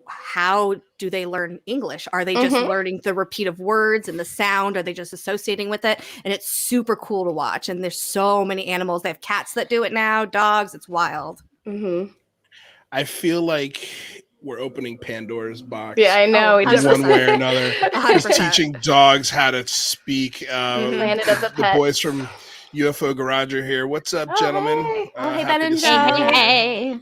how do they learn English? Are they just learning the repeat of words and the sound? Are they just associating with it? And it's super cool to watch. And there's so many animals. They have cats that do it now, dogs. It's wild. Mm-hmm. I feel like we're opening Pandora's box. Yeah, I know. One way or another. Is teaching dogs how to speak. Landed as a the pet. boys from UFO Garage are here. What's up, gentlemen? Hey, Ben and Hey.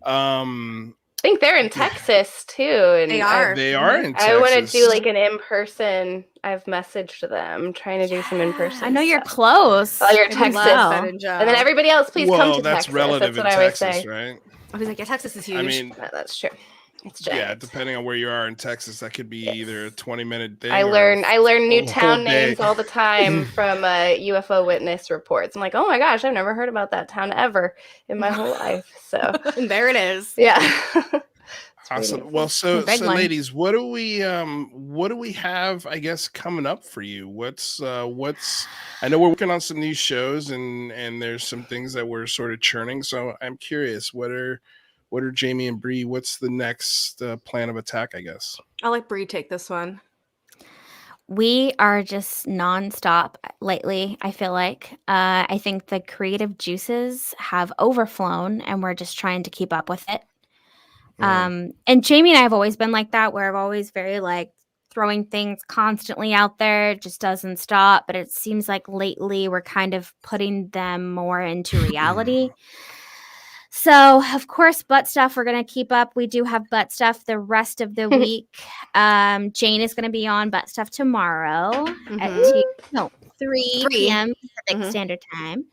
I think they're in Texas too. And they are. They are in Texas. I want to do like an in-person. I've messaged them trying to do some in-person. I know you're close. Oh, you're Texas. And then everybody else, please come to that's Texas. Relative that's what in I always Texas, say. right? I was like, yeah, Texas is huge. I mean, no, that's true. It's giant. Yeah, depending on where you are in Texas, that could be either a 20-minute thing. I learn new town names all the time from UFO witness reports. I'm like, oh my gosh, I've never heard about that town ever in my whole life. So and there it is. Yeah. Awesome. Well, so ladies, what do we have, I guess, coming up for you? What's I know we're working on some new shows and there's some things that we're sort of churning. So I'm curious, what are Jaimie and Bri? What's the next plan of attack, I guess? I'll let Bri take this one. We are just nonstop lately, I feel like. I think the creative juices have overflown and we're just trying to keep up with it. And Jaimie and I have always been like that, where I'm always very like throwing things constantly out there. It just doesn't stop. But it seems like lately we're kind of putting them more into reality. So, of course, butt stuff, we're going to keep up. We do have butt stuff the rest of the week. Jane is going to be on butt stuff tomorrow at 3 p.m. Pacific Standard Time.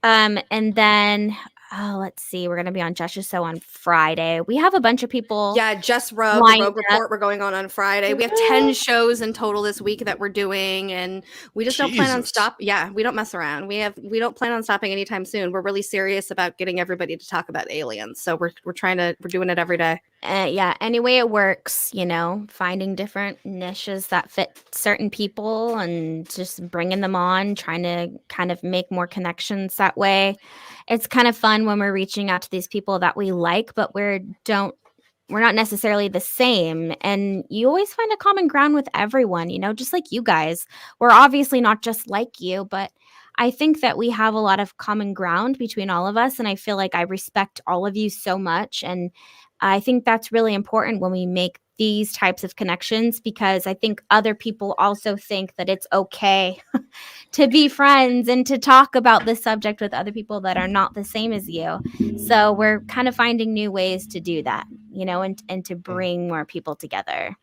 And then let's see. We're going to be on Jess's show on Friday. We have a bunch of people. Yeah, Jess Rub, the Rogue Report, we're going on Friday. We have 10 shows in total this week that we're doing, and we just don't plan on stopping. Yeah, we don't mess around. We don't plan on stopping anytime soon. We're really serious about getting everybody to talk about aliens. So we're doing it every day. Yeah, any way it works, finding different niches that fit certain people and just bringing them on, trying to kind of make more connections that way. It's kind of fun when we're reaching out to these people that we like, but we're not necessarily the same. And you always find a common ground with everyone, just like you guys. We're obviously not just like you, but I think that we have a lot of common ground between all of us. And I feel like I respect all of you so much. And I think that's really important when we make these types of connections, because I think other people also think that it's okay to be friends and to talk about this subject with other people that are not the same as you. So we're kind of finding new ways to do that, and to bring more people together.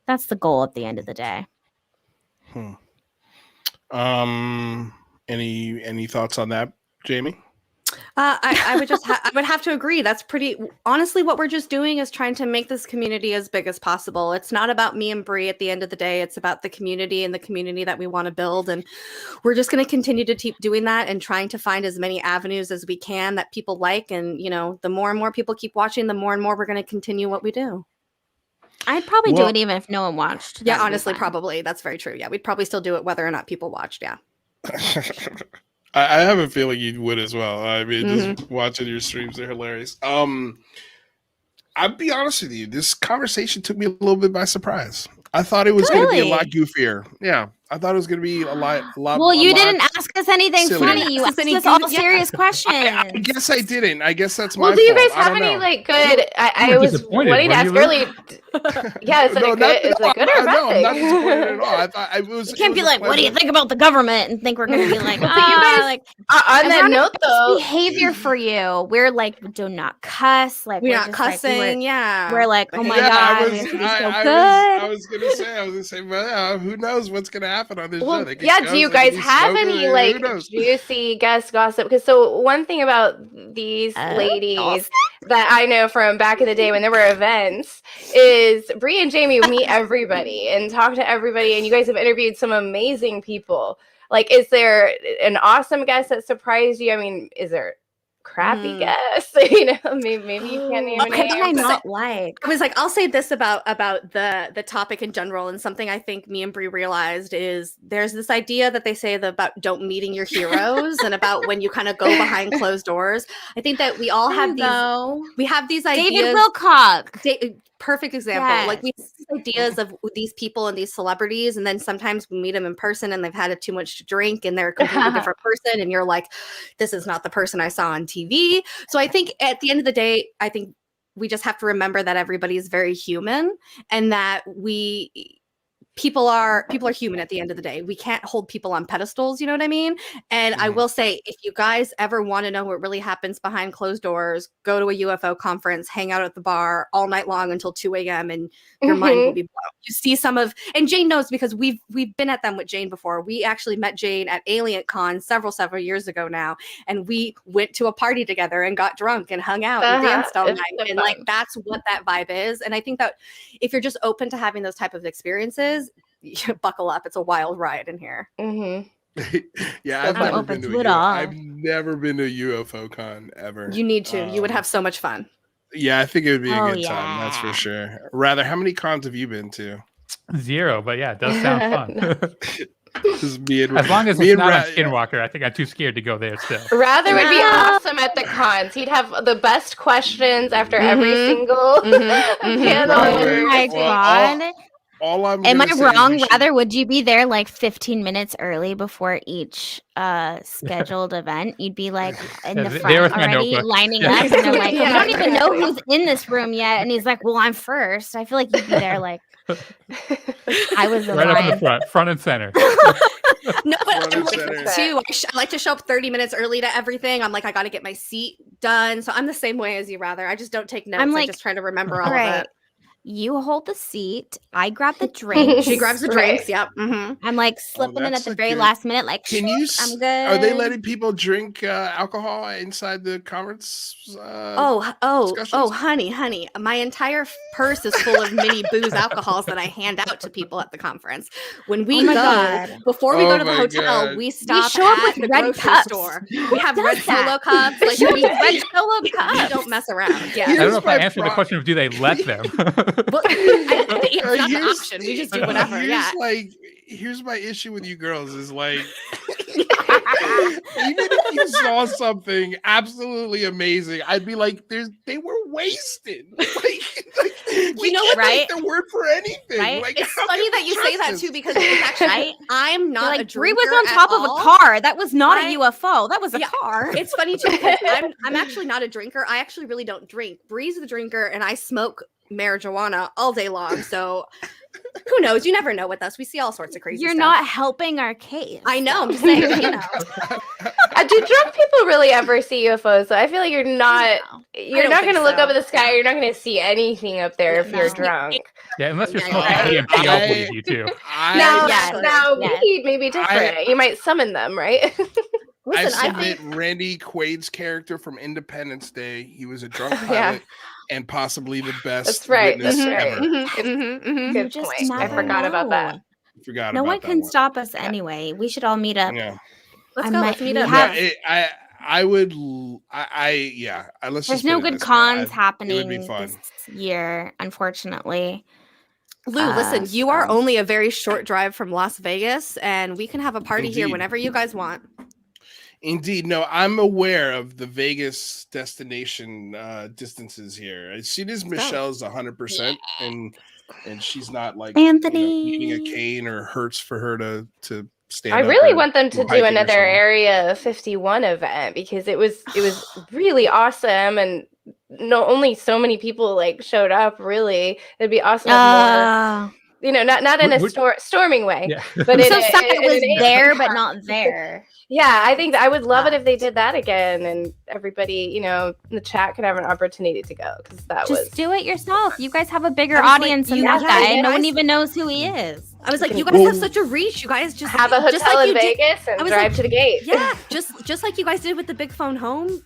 That's the goal at the end of the day. Any thoughts on that, Jaimie? I would have to agree. That's pretty, honestly, what we're just doing is trying to make this community as big as possible. It's not about me and Bri at the end of the day. It's about the community and the community that we want to build. And we're just going to continue to keep doing that and trying to find as many avenues as we can that people like. And, the more and more people keep watching, the more and more we're going to continue what we do. I'd probably do it even if no one watched. Yeah, honestly, probably. That's very true. Yeah, we'd probably still do it whether or not people watched. Yeah. I have a feeling you would as well. I mean, just watching your streams, they're hilarious. I'll be honest with you. This conversation took me a little bit by surprise. I thought it was going to be a lot goofier. Yeah, I thought it was going to be a lot. Well, you didn't ask us anything funny. You asked us all serious questions. I guess I didn't. I guess that's my fault. Well, do you guys have any good? I was wanting to ask earlier. Yeah, is it good or bad thing? No, I'm not disappointed at all. I thought I was. You can't be like, "What do you think about the government?" and think we're going to be like, on that note, though, behavior for you. We're like, do not cuss. Like we're not cussing. Yeah, we're like, oh my god, I was gonna say, well, who knows what's gonna happen on this show? Yeah, do you guys have any juicy guest gossip? Because one thing about these ladies that I know from back in the day when there were events is Bri and Jaimie meet everybody and talk to everybody, and you guys have interviewed some amazing people. Like, is there an awesome guest that surprised you? I mean, is there crappy guests? Maybe you can't name a name. Did I not like? I was like, I'll say this about the topic in general, and something I think me and Bri realized is there's this idea that they say about don't meeting your heroes and about when you kind of go behind closed doors. I think that we all have these ideas. David Wilcock. Perfect example. Yes. Like, we have these ideas of these people and these celebrities, and then sometimes we meet them in person and they've had too much to drink and they're a completely different person, and you're like, this is not the person I saw on TV. So I think at the end of the day, I think we just have to remember that everybody is very human, and that people are human at the end of the day. We can't hold people on pedestals, you know what I mean? And I will say, if you guys ever want to know what really happens behind closed doors, go to a UFO conference, hang out at the bar all night long until 2 a.m. and your mind will be blown. You see and Jane knows, because we've been at them with Jane before. We actually met Jane at Alien Con several years ago now, and we went to a party together and got drunk and hung out and danced all night. And like, that's what that vibe is. And I think that if you're just open to having those type of experiences, buckle up. It's a wild ride in here. Yeah, I've never been to a UFO con ever. You need to. You would have so much fun. Yeah, I think it would be a good time. That's for sure. Rather, how many cons have you been to? 0, but yeah, it does sound fun. As long as it's not a Skinwalker, I think I'm too scared to go there still. Rather would be awesome at the cons. He'd have the best questions after every single panel. Oh my god. Am I wrong? Rather, would you be there like 15 minutes early before each scheduled event? You'd be like in the front already lining up, and they're like, we don't even know who's in this room yet. And he's like, well, I'm first. I feel like you'd be there like I was right up in the front and center. No, but I'm like too. I like to show up 30 minutes early to everything. I'm like, I got to get my seat done. So I'm the same way as you. Rather, I just don't take notes. I just try to remember all of it. You hold the seat. I grab the drinks. She grabs the drinks. Yep. I'm like slipping in at the very good- last minute. Like, Can you? I'm good. Are they letting people drink alcohol inside the conference? Oh, honey. My entire purse is full of mini booze alcohols that I hand out to people at the conference. When we before we go to the hotel, we stop show up at with the red grocery cups. store. We have red Solo cups. Like we red Solo cups. We don't mess around. Yeah. I don't know if I answered the question of do they let them. Well, it's not an option. We just do whatever. Here's my issue with you girls is like, even if you saw something absolutely amazing, I'd be like, they were wasted. You know what? Right? The word for anything. Right? Like, it's funny that you say that too, because it's actually I'm not a drinker. Bri was on top of a car. That was not a UFO. That was a car. It's funny too. Because I'm actually not a drinker. I actually really don't drink. Bri's the drinker, and I smoke marijuana all day long. So who knows? You never know with us. We see all sorts of crazy You're stuff. not helping our case. I know. I'm just saying, you know. Do drunk people really ever see UFOs? So I feel like you're not going to look up at the sky. You're not going to see anything up there if you're drunk. Yeah, unless you're smoking EMP, I'll believe you too. Now, weed may be different. You might summon them, right? Listen, I submit Randy Quaid's character from Independence Day. He was a drunk pilot and possibly the best witness ever. Good point. I forgot about that. No one can stop us anyway. We should all meet up. Yeah. Let's meet up. There's no good cons happening this year, unfortunately. Lou, listen, you are only a very short drive from Las Vegas, and we can have a party here whenever you guys want. Indeed. No, I'm aware of the Vegas destination distances here. As soon as Michelle's 100% and she's not like Anthony needing a cane or hurts for her to stand I really want them to do another Area 51 event because it was really awesome, and only so many people like showed up. Really, it'd be awesome if more, not in a storming way, but I'm so sad it was there but not there. Yeah, I think that I would love it if they did that again, and everybody, in the chat could have an opportunity to go because just do it yourself. You guys have a bigger audience than that guy. No one even knows who he is. I was like, you guys have such a reach. You guys just have a hotel in Vegas and drive to the gate. Yeah, just like you guys did with the Big Phone Home.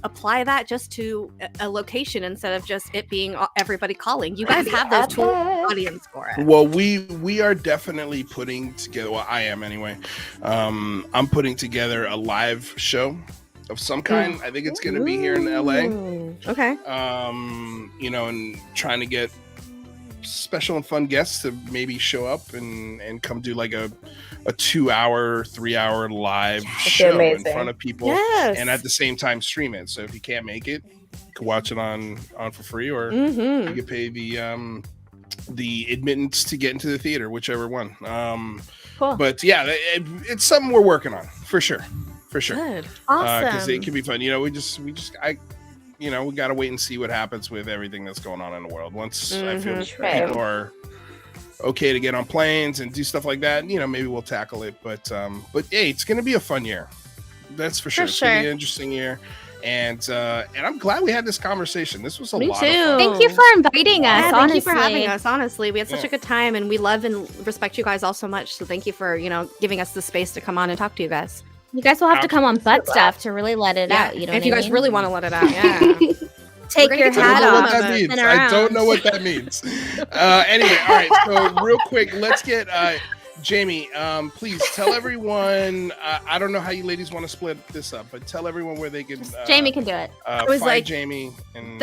Apply that just to a location instead of just it being everybody calling. You guys have those tools audience for it. Well, we are definitely putting together. Well, I am anyway. I'm putting together a live show of some kind. I think it's going to be here in LA. Okay. And trying to get special and fun guests to maybe show up and come do like a 2-hour, 3-hour live show in front of people, and at the same time stream it. So if you can't make it, you can watch it on for free, or you can pay the admittance to get into the theater, whichever one. Cool. But yeah, it's something we're working on for sure. Good. Awesome. Because it can be fun. We got to wait and see what happens with everything that's going on in the world. Once I feel people are okay to get on planes and do stuff like that, maybe we'll tackle it. But hey, it's going to be a fun year. That's for sure. It's going to be an interesting year. And I'm glad we had this conversation. This was a lot of fun. Thank you for inviting us. Thank you for having us. Honestly, we had such a good time, and we love and respect you guys all so much. So thank you for giving us the space to come on and talk to you guys. You guys will have to come on butt stuff to really let it out. If you guys really want to let it out, take your hat off. I don't know what that means. Anyway, all right. So real quick, let's get Jaimie. Please tell everyone. I don't know how you ladies want to split this up, but tell everyone where they can. Jaimie can do it. I was find Jaimie and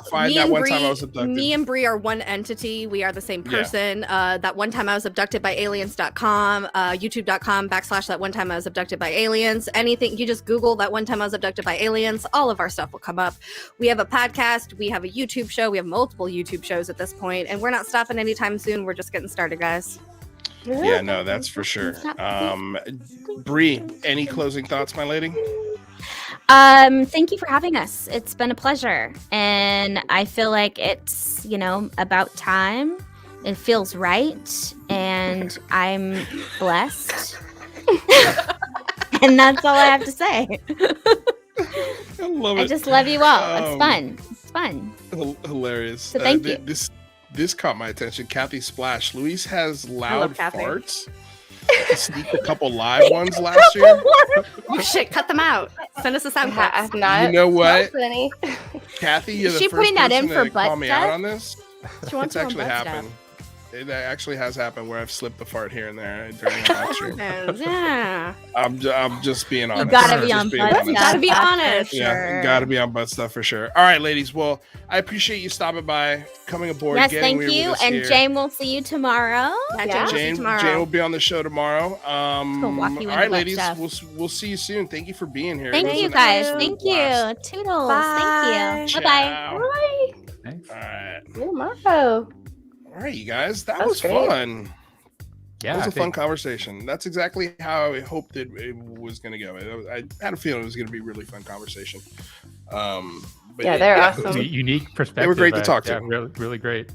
find me that and one Bri, time I was abducted. Me and Bri are one entity. We are the same person. That one time I was abducted by aliens.com, youtube.com/that one time I was abducted by aliens. Anything you just Google that one time I was abducted by aliens, all of our stuff will come up. We have a podcast. We have a YouTube show. We have multiple YouTube shows at this point, and we're not stopping anytime soon. We're just getting started, guys. Yeah, no, that's for sure. Bri, any closing thoughts, my lady? Thank you for having us. It's been a pleasure, and I feel like it's about time. It feels right, and I'm blessed. And that's all I have to say. I love it. I just love you all. It's fun. It's fun. Hilarious. So thank you. This caught my attention. Kathy Splash. Luis has loud farts. He sneaked a couple live ones last year. Oh shit! Cut them out. Send us a sound clip. You know what, Kathy? You're Is the she first putting that in person for to call butt me stuff? out on this. She wants It's to actually butt stuff. happened. It actually has happened where I've slipped a fart here and there during a live stream. Yeah. I'm just being honest. You gotta be Just on being butt honest. stuff. Gotta be That's for honest. Yeah, sure. gotta be on butt stuff for sure. All right, ladies. Well, I appreciate you stopping by, coming aboard. Yes, getting thank weird you. with us And here. Jane will see you tomorrow. Yeah, Jane will be on the show tomorrow. All walk you into right, butt ladies. stuff. We'll see you soon. Thank you for being here. Thank It was you an guys. absolute Thank blast. you. Toodles. Bye. Thank you. Bye bye. Ciao. Bye. Thanks. All right. Tomorrow. All right, you guys. That That's was great. fun. Yeah, It was I a fun think- conversation. That's exactly how I hoped it was going to go. I had a feeling it was going to be a really fun conversation. But Yeah, they're It was awesome. a unique perspective. They were great to talk to. Yeah, really, really great.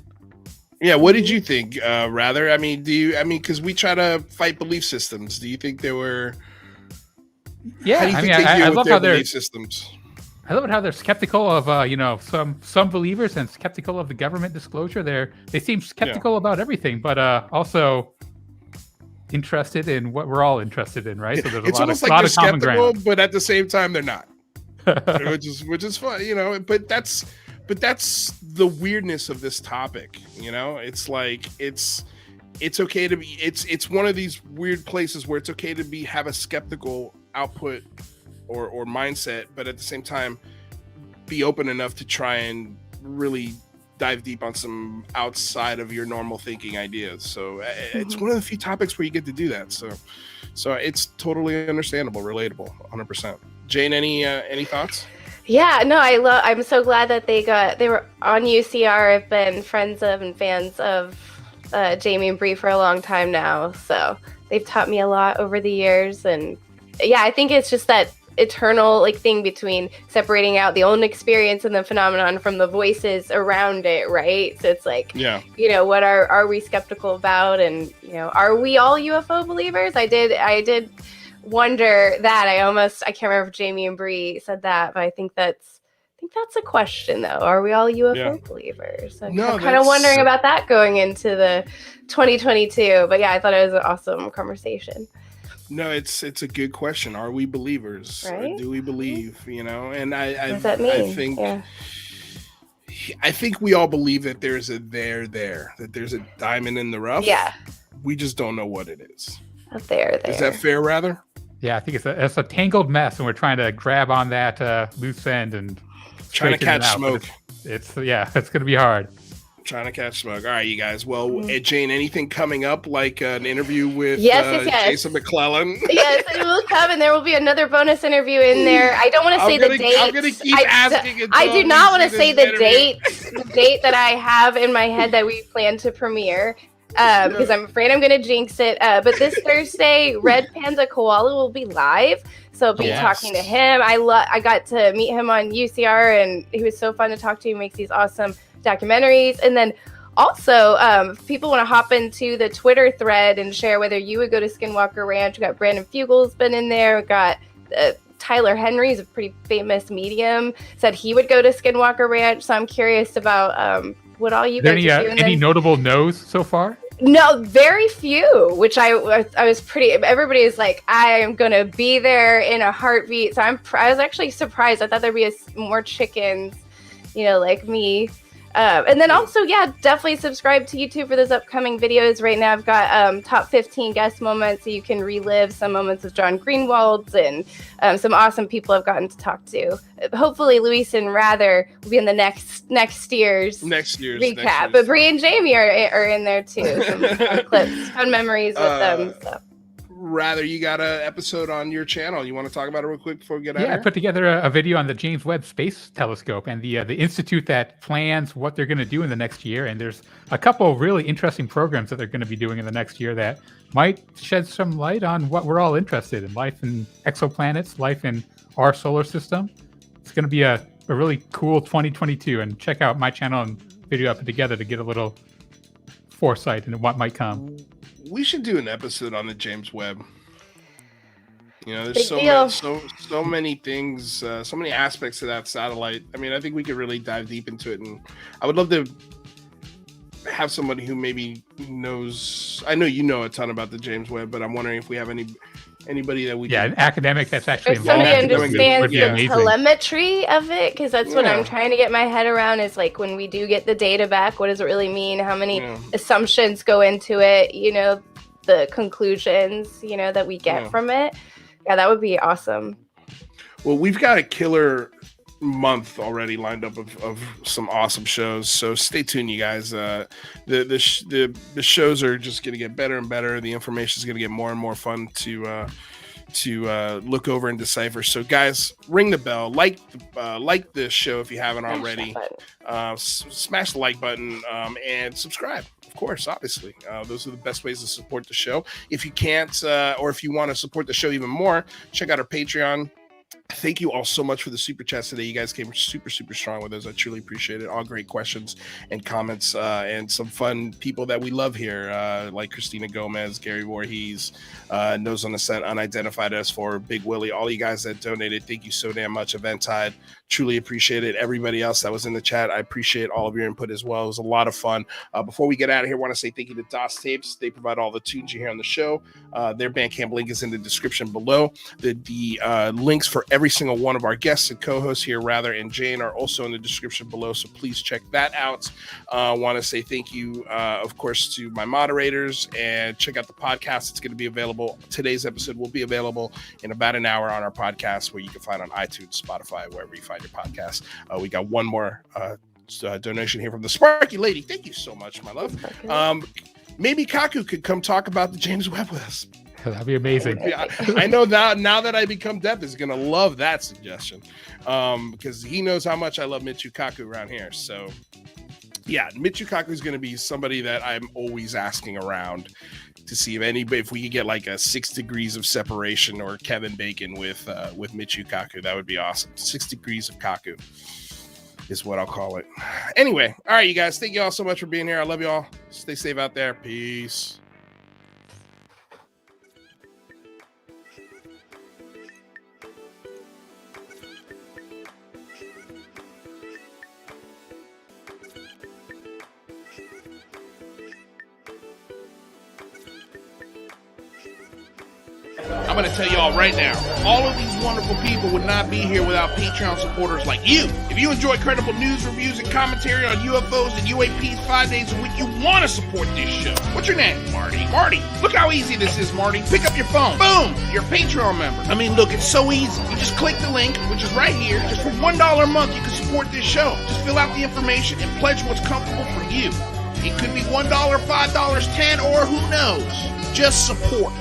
Yeah, what did you think? Rather, I mean, because we try to fight belief systems. Do you think there were? Yeah, How do you I think mean, they I deal with love their how they're. belief systems? I love how they're skeptical of some believers and skeptical of the government disclosure. They seem skeptical about everything, but also interested in what we're all interested in, right? So there's It's a lot almost of, like lot they're of common skeptical, ground. but at the same time they're not, which is fun, But that's the weirdness of this topic, It's like it's okay to be. It's one of these weird places where it's okay to have a skeptical output or mindset, but at the same time be open enough to try and really dive deep on some outside of your normal thinking ideas. So it's one of the few topics where you get to do that. So it's totally understandable, relatable, 100%. Jane, any thoughts? Yeah, no, I'm so glad that they were on U.C.R. I've been friends of and fans of Jaimie and Bri for a long time now. So they've taught me a lot over the years. And yeah, I think it's just that eternal thing between separating out the own experience and the phenomenon from the voices around it, right? So it's what are we skeptical about, and are we all UFO believers? I did wonder that. I can't remember if Jaimie and Bri said that, but I think that's a question though. Are we all UFO believers? I'm kind of wondering about that going into the 2022. But yeah, I thought it was an awesome conversation. No, it's a good question. Are we believers? Right? Or do we believe? And What does that mean? I think we all believe that there's a there, that there's a diamond in the rough. Yeah. We just don't know what it is. There. Is that fair, rather? Yeah, I think it's a tangled mess, and we're trying to grab on that loose end and Trying to straighten it catch out, but smoke. It's going to be hard. Trying to catch smoke. All right, you guys. Well, Jane, anything coming up, like an interview with Yes. Jason McClellan? Yes, it will come, and there will be another bonus interview in there. I don't want to say the date. I'm gonna keep asking. I do not want to say the interview. date that I have in my head that we plan to premiere. Because I'm afraid I'm going to jinx it. But this Thursday, Red Panda Koala will be live. So I'll be talking to him. I got to meet him on U.C.R. and he was so fun to talk to. He makes these awesome documentaries. And then also, if people want to hop into the Twitter thread and share whether you would go to Skinwalker Ranch. We got Brandon Fugel's been in there. We got Tyler Henry's a pretty famous medium. Said he would go to Skinwalker Ranch. So I'm curious about what all you guys are doing. Any notable no's so far? No, very few, which I was pretty, everybody is like, I am going to be there in a heartbeat. So I was actually surprised. I thought there'd be more chickens, like me. And then also, definitely subscribe to YouTube for those upcoming videos. Right now, I've got top 15 guest moments, so you can relive some moments of John Greenwald's and some awesome people I've gotten to talk to. Hopefully, Luis and Rather will be in the next year's recap. But Bri and Jaimie are in there too. Some fun clips, fun memories with them. So. Rather, you got an episode on your channel. You want to talk about it real quick before we get out of here? I put together a video on the James Webb Space Telescope and the institute that plans what they're going to do in the next year. And there's a couple of really interesting programs that they're going to be doing in the next year that might shed some light on what we're all interested in: life in exoplanets, life in our solar system. It's going to be a really cool 2022. And check out my channel and video I put together to get a little foresight into what might come. We should do an episode on the James Webb. There's so many things, so many aspects to that satellite. I mean, I think we could really dive deep into it, and I would love to have somebody who maybe knows. I know you know a ton about the James Webb, but I'm wondering if we have anybody that we an academic that's actually if somebody understands the amazing. telemetry of it, because that's what I'm trying to get my head around, is like when we do get the data back, what does it really mean? How many assumptions go into it? You know, the conclusions, you know, that we get from it. Yeah, that would be awesome. Well, we've got a killer month already lined up of some awesome shows, so stay tuned, you guys. The shows are just going to get better and better. The information is going to get more and more fun to look over and decipher. So guys, ring the bell, like the show if you haven't already, smash the like button, and subscribe, of course, obviously. Those are the best ways to support the show. If you can't, or if you want to support the show even more, check out our Patreon. Thank you all so much for the super chats today. You guys came super strong with us. I truly appreciate it. All great questions and comments, and some fun people that we love here, like Christina Gomez, Gary Voorhees, Nose on the Scent, Unidentified S4, Big Willie, all you guys that donated. Thank you so damn much. Eventide, truly appreciate it. Everybody else that was in the chat, I appreciate all of your input as well. It was a lot of fun. Before we get out of here, I want to say thank you to DOS Tapes. They provide all the tunes you hear on the show. Their Bandcamp link is in the description below. The links for every single one of our guests and co-hosts here, and Jane, are also in the description below, so please check that out. Want to say thank you, of course, to my moderators, and check out the podcast. It's going to be available. Today's episode will be available in about an hour on our podcast, where you can find on iTunes, Spotify, wherever you find your podcast. We got one more donation here from the Sparky Lady. Thank you so much, my love. Maybe Kaku could come talk about the James Webb with us. That'd be amazing. I know now that I become deaf is going to love that suggestion, because he knows how much I love Michio Kaku around here. So yeah, Michio Kaku is going to be somebody that I'm always asking around to see if we could get like a 6 degrees of separation or Kevin Bacon with Michio Kaku. That would be awesome. 6 degrees of Kaku is what I'll call it. Anyway, all right, you guys, thank you all so much for being here. I love you all. Stay safe out there. Peace. I'm going to tell y'all right now, all of these wonderful people would not be here without Patreon supporters like you. If you enjoy credible news, reviews, and commentary on U.F.O.s and U.A.P.s 5 days a week, you want to support this show. What's your name? Marty. Marty, look how easy this is, Marty. Pick up your phone. Boom! You're a Patreon member. I mean, look, it's so easy. You just click the link, which is right here. Just for $1 a month, you can support this show. Just fill out the information and pledge what's comfortable for you. It could be $1, $5, $10, or who knows. Just support.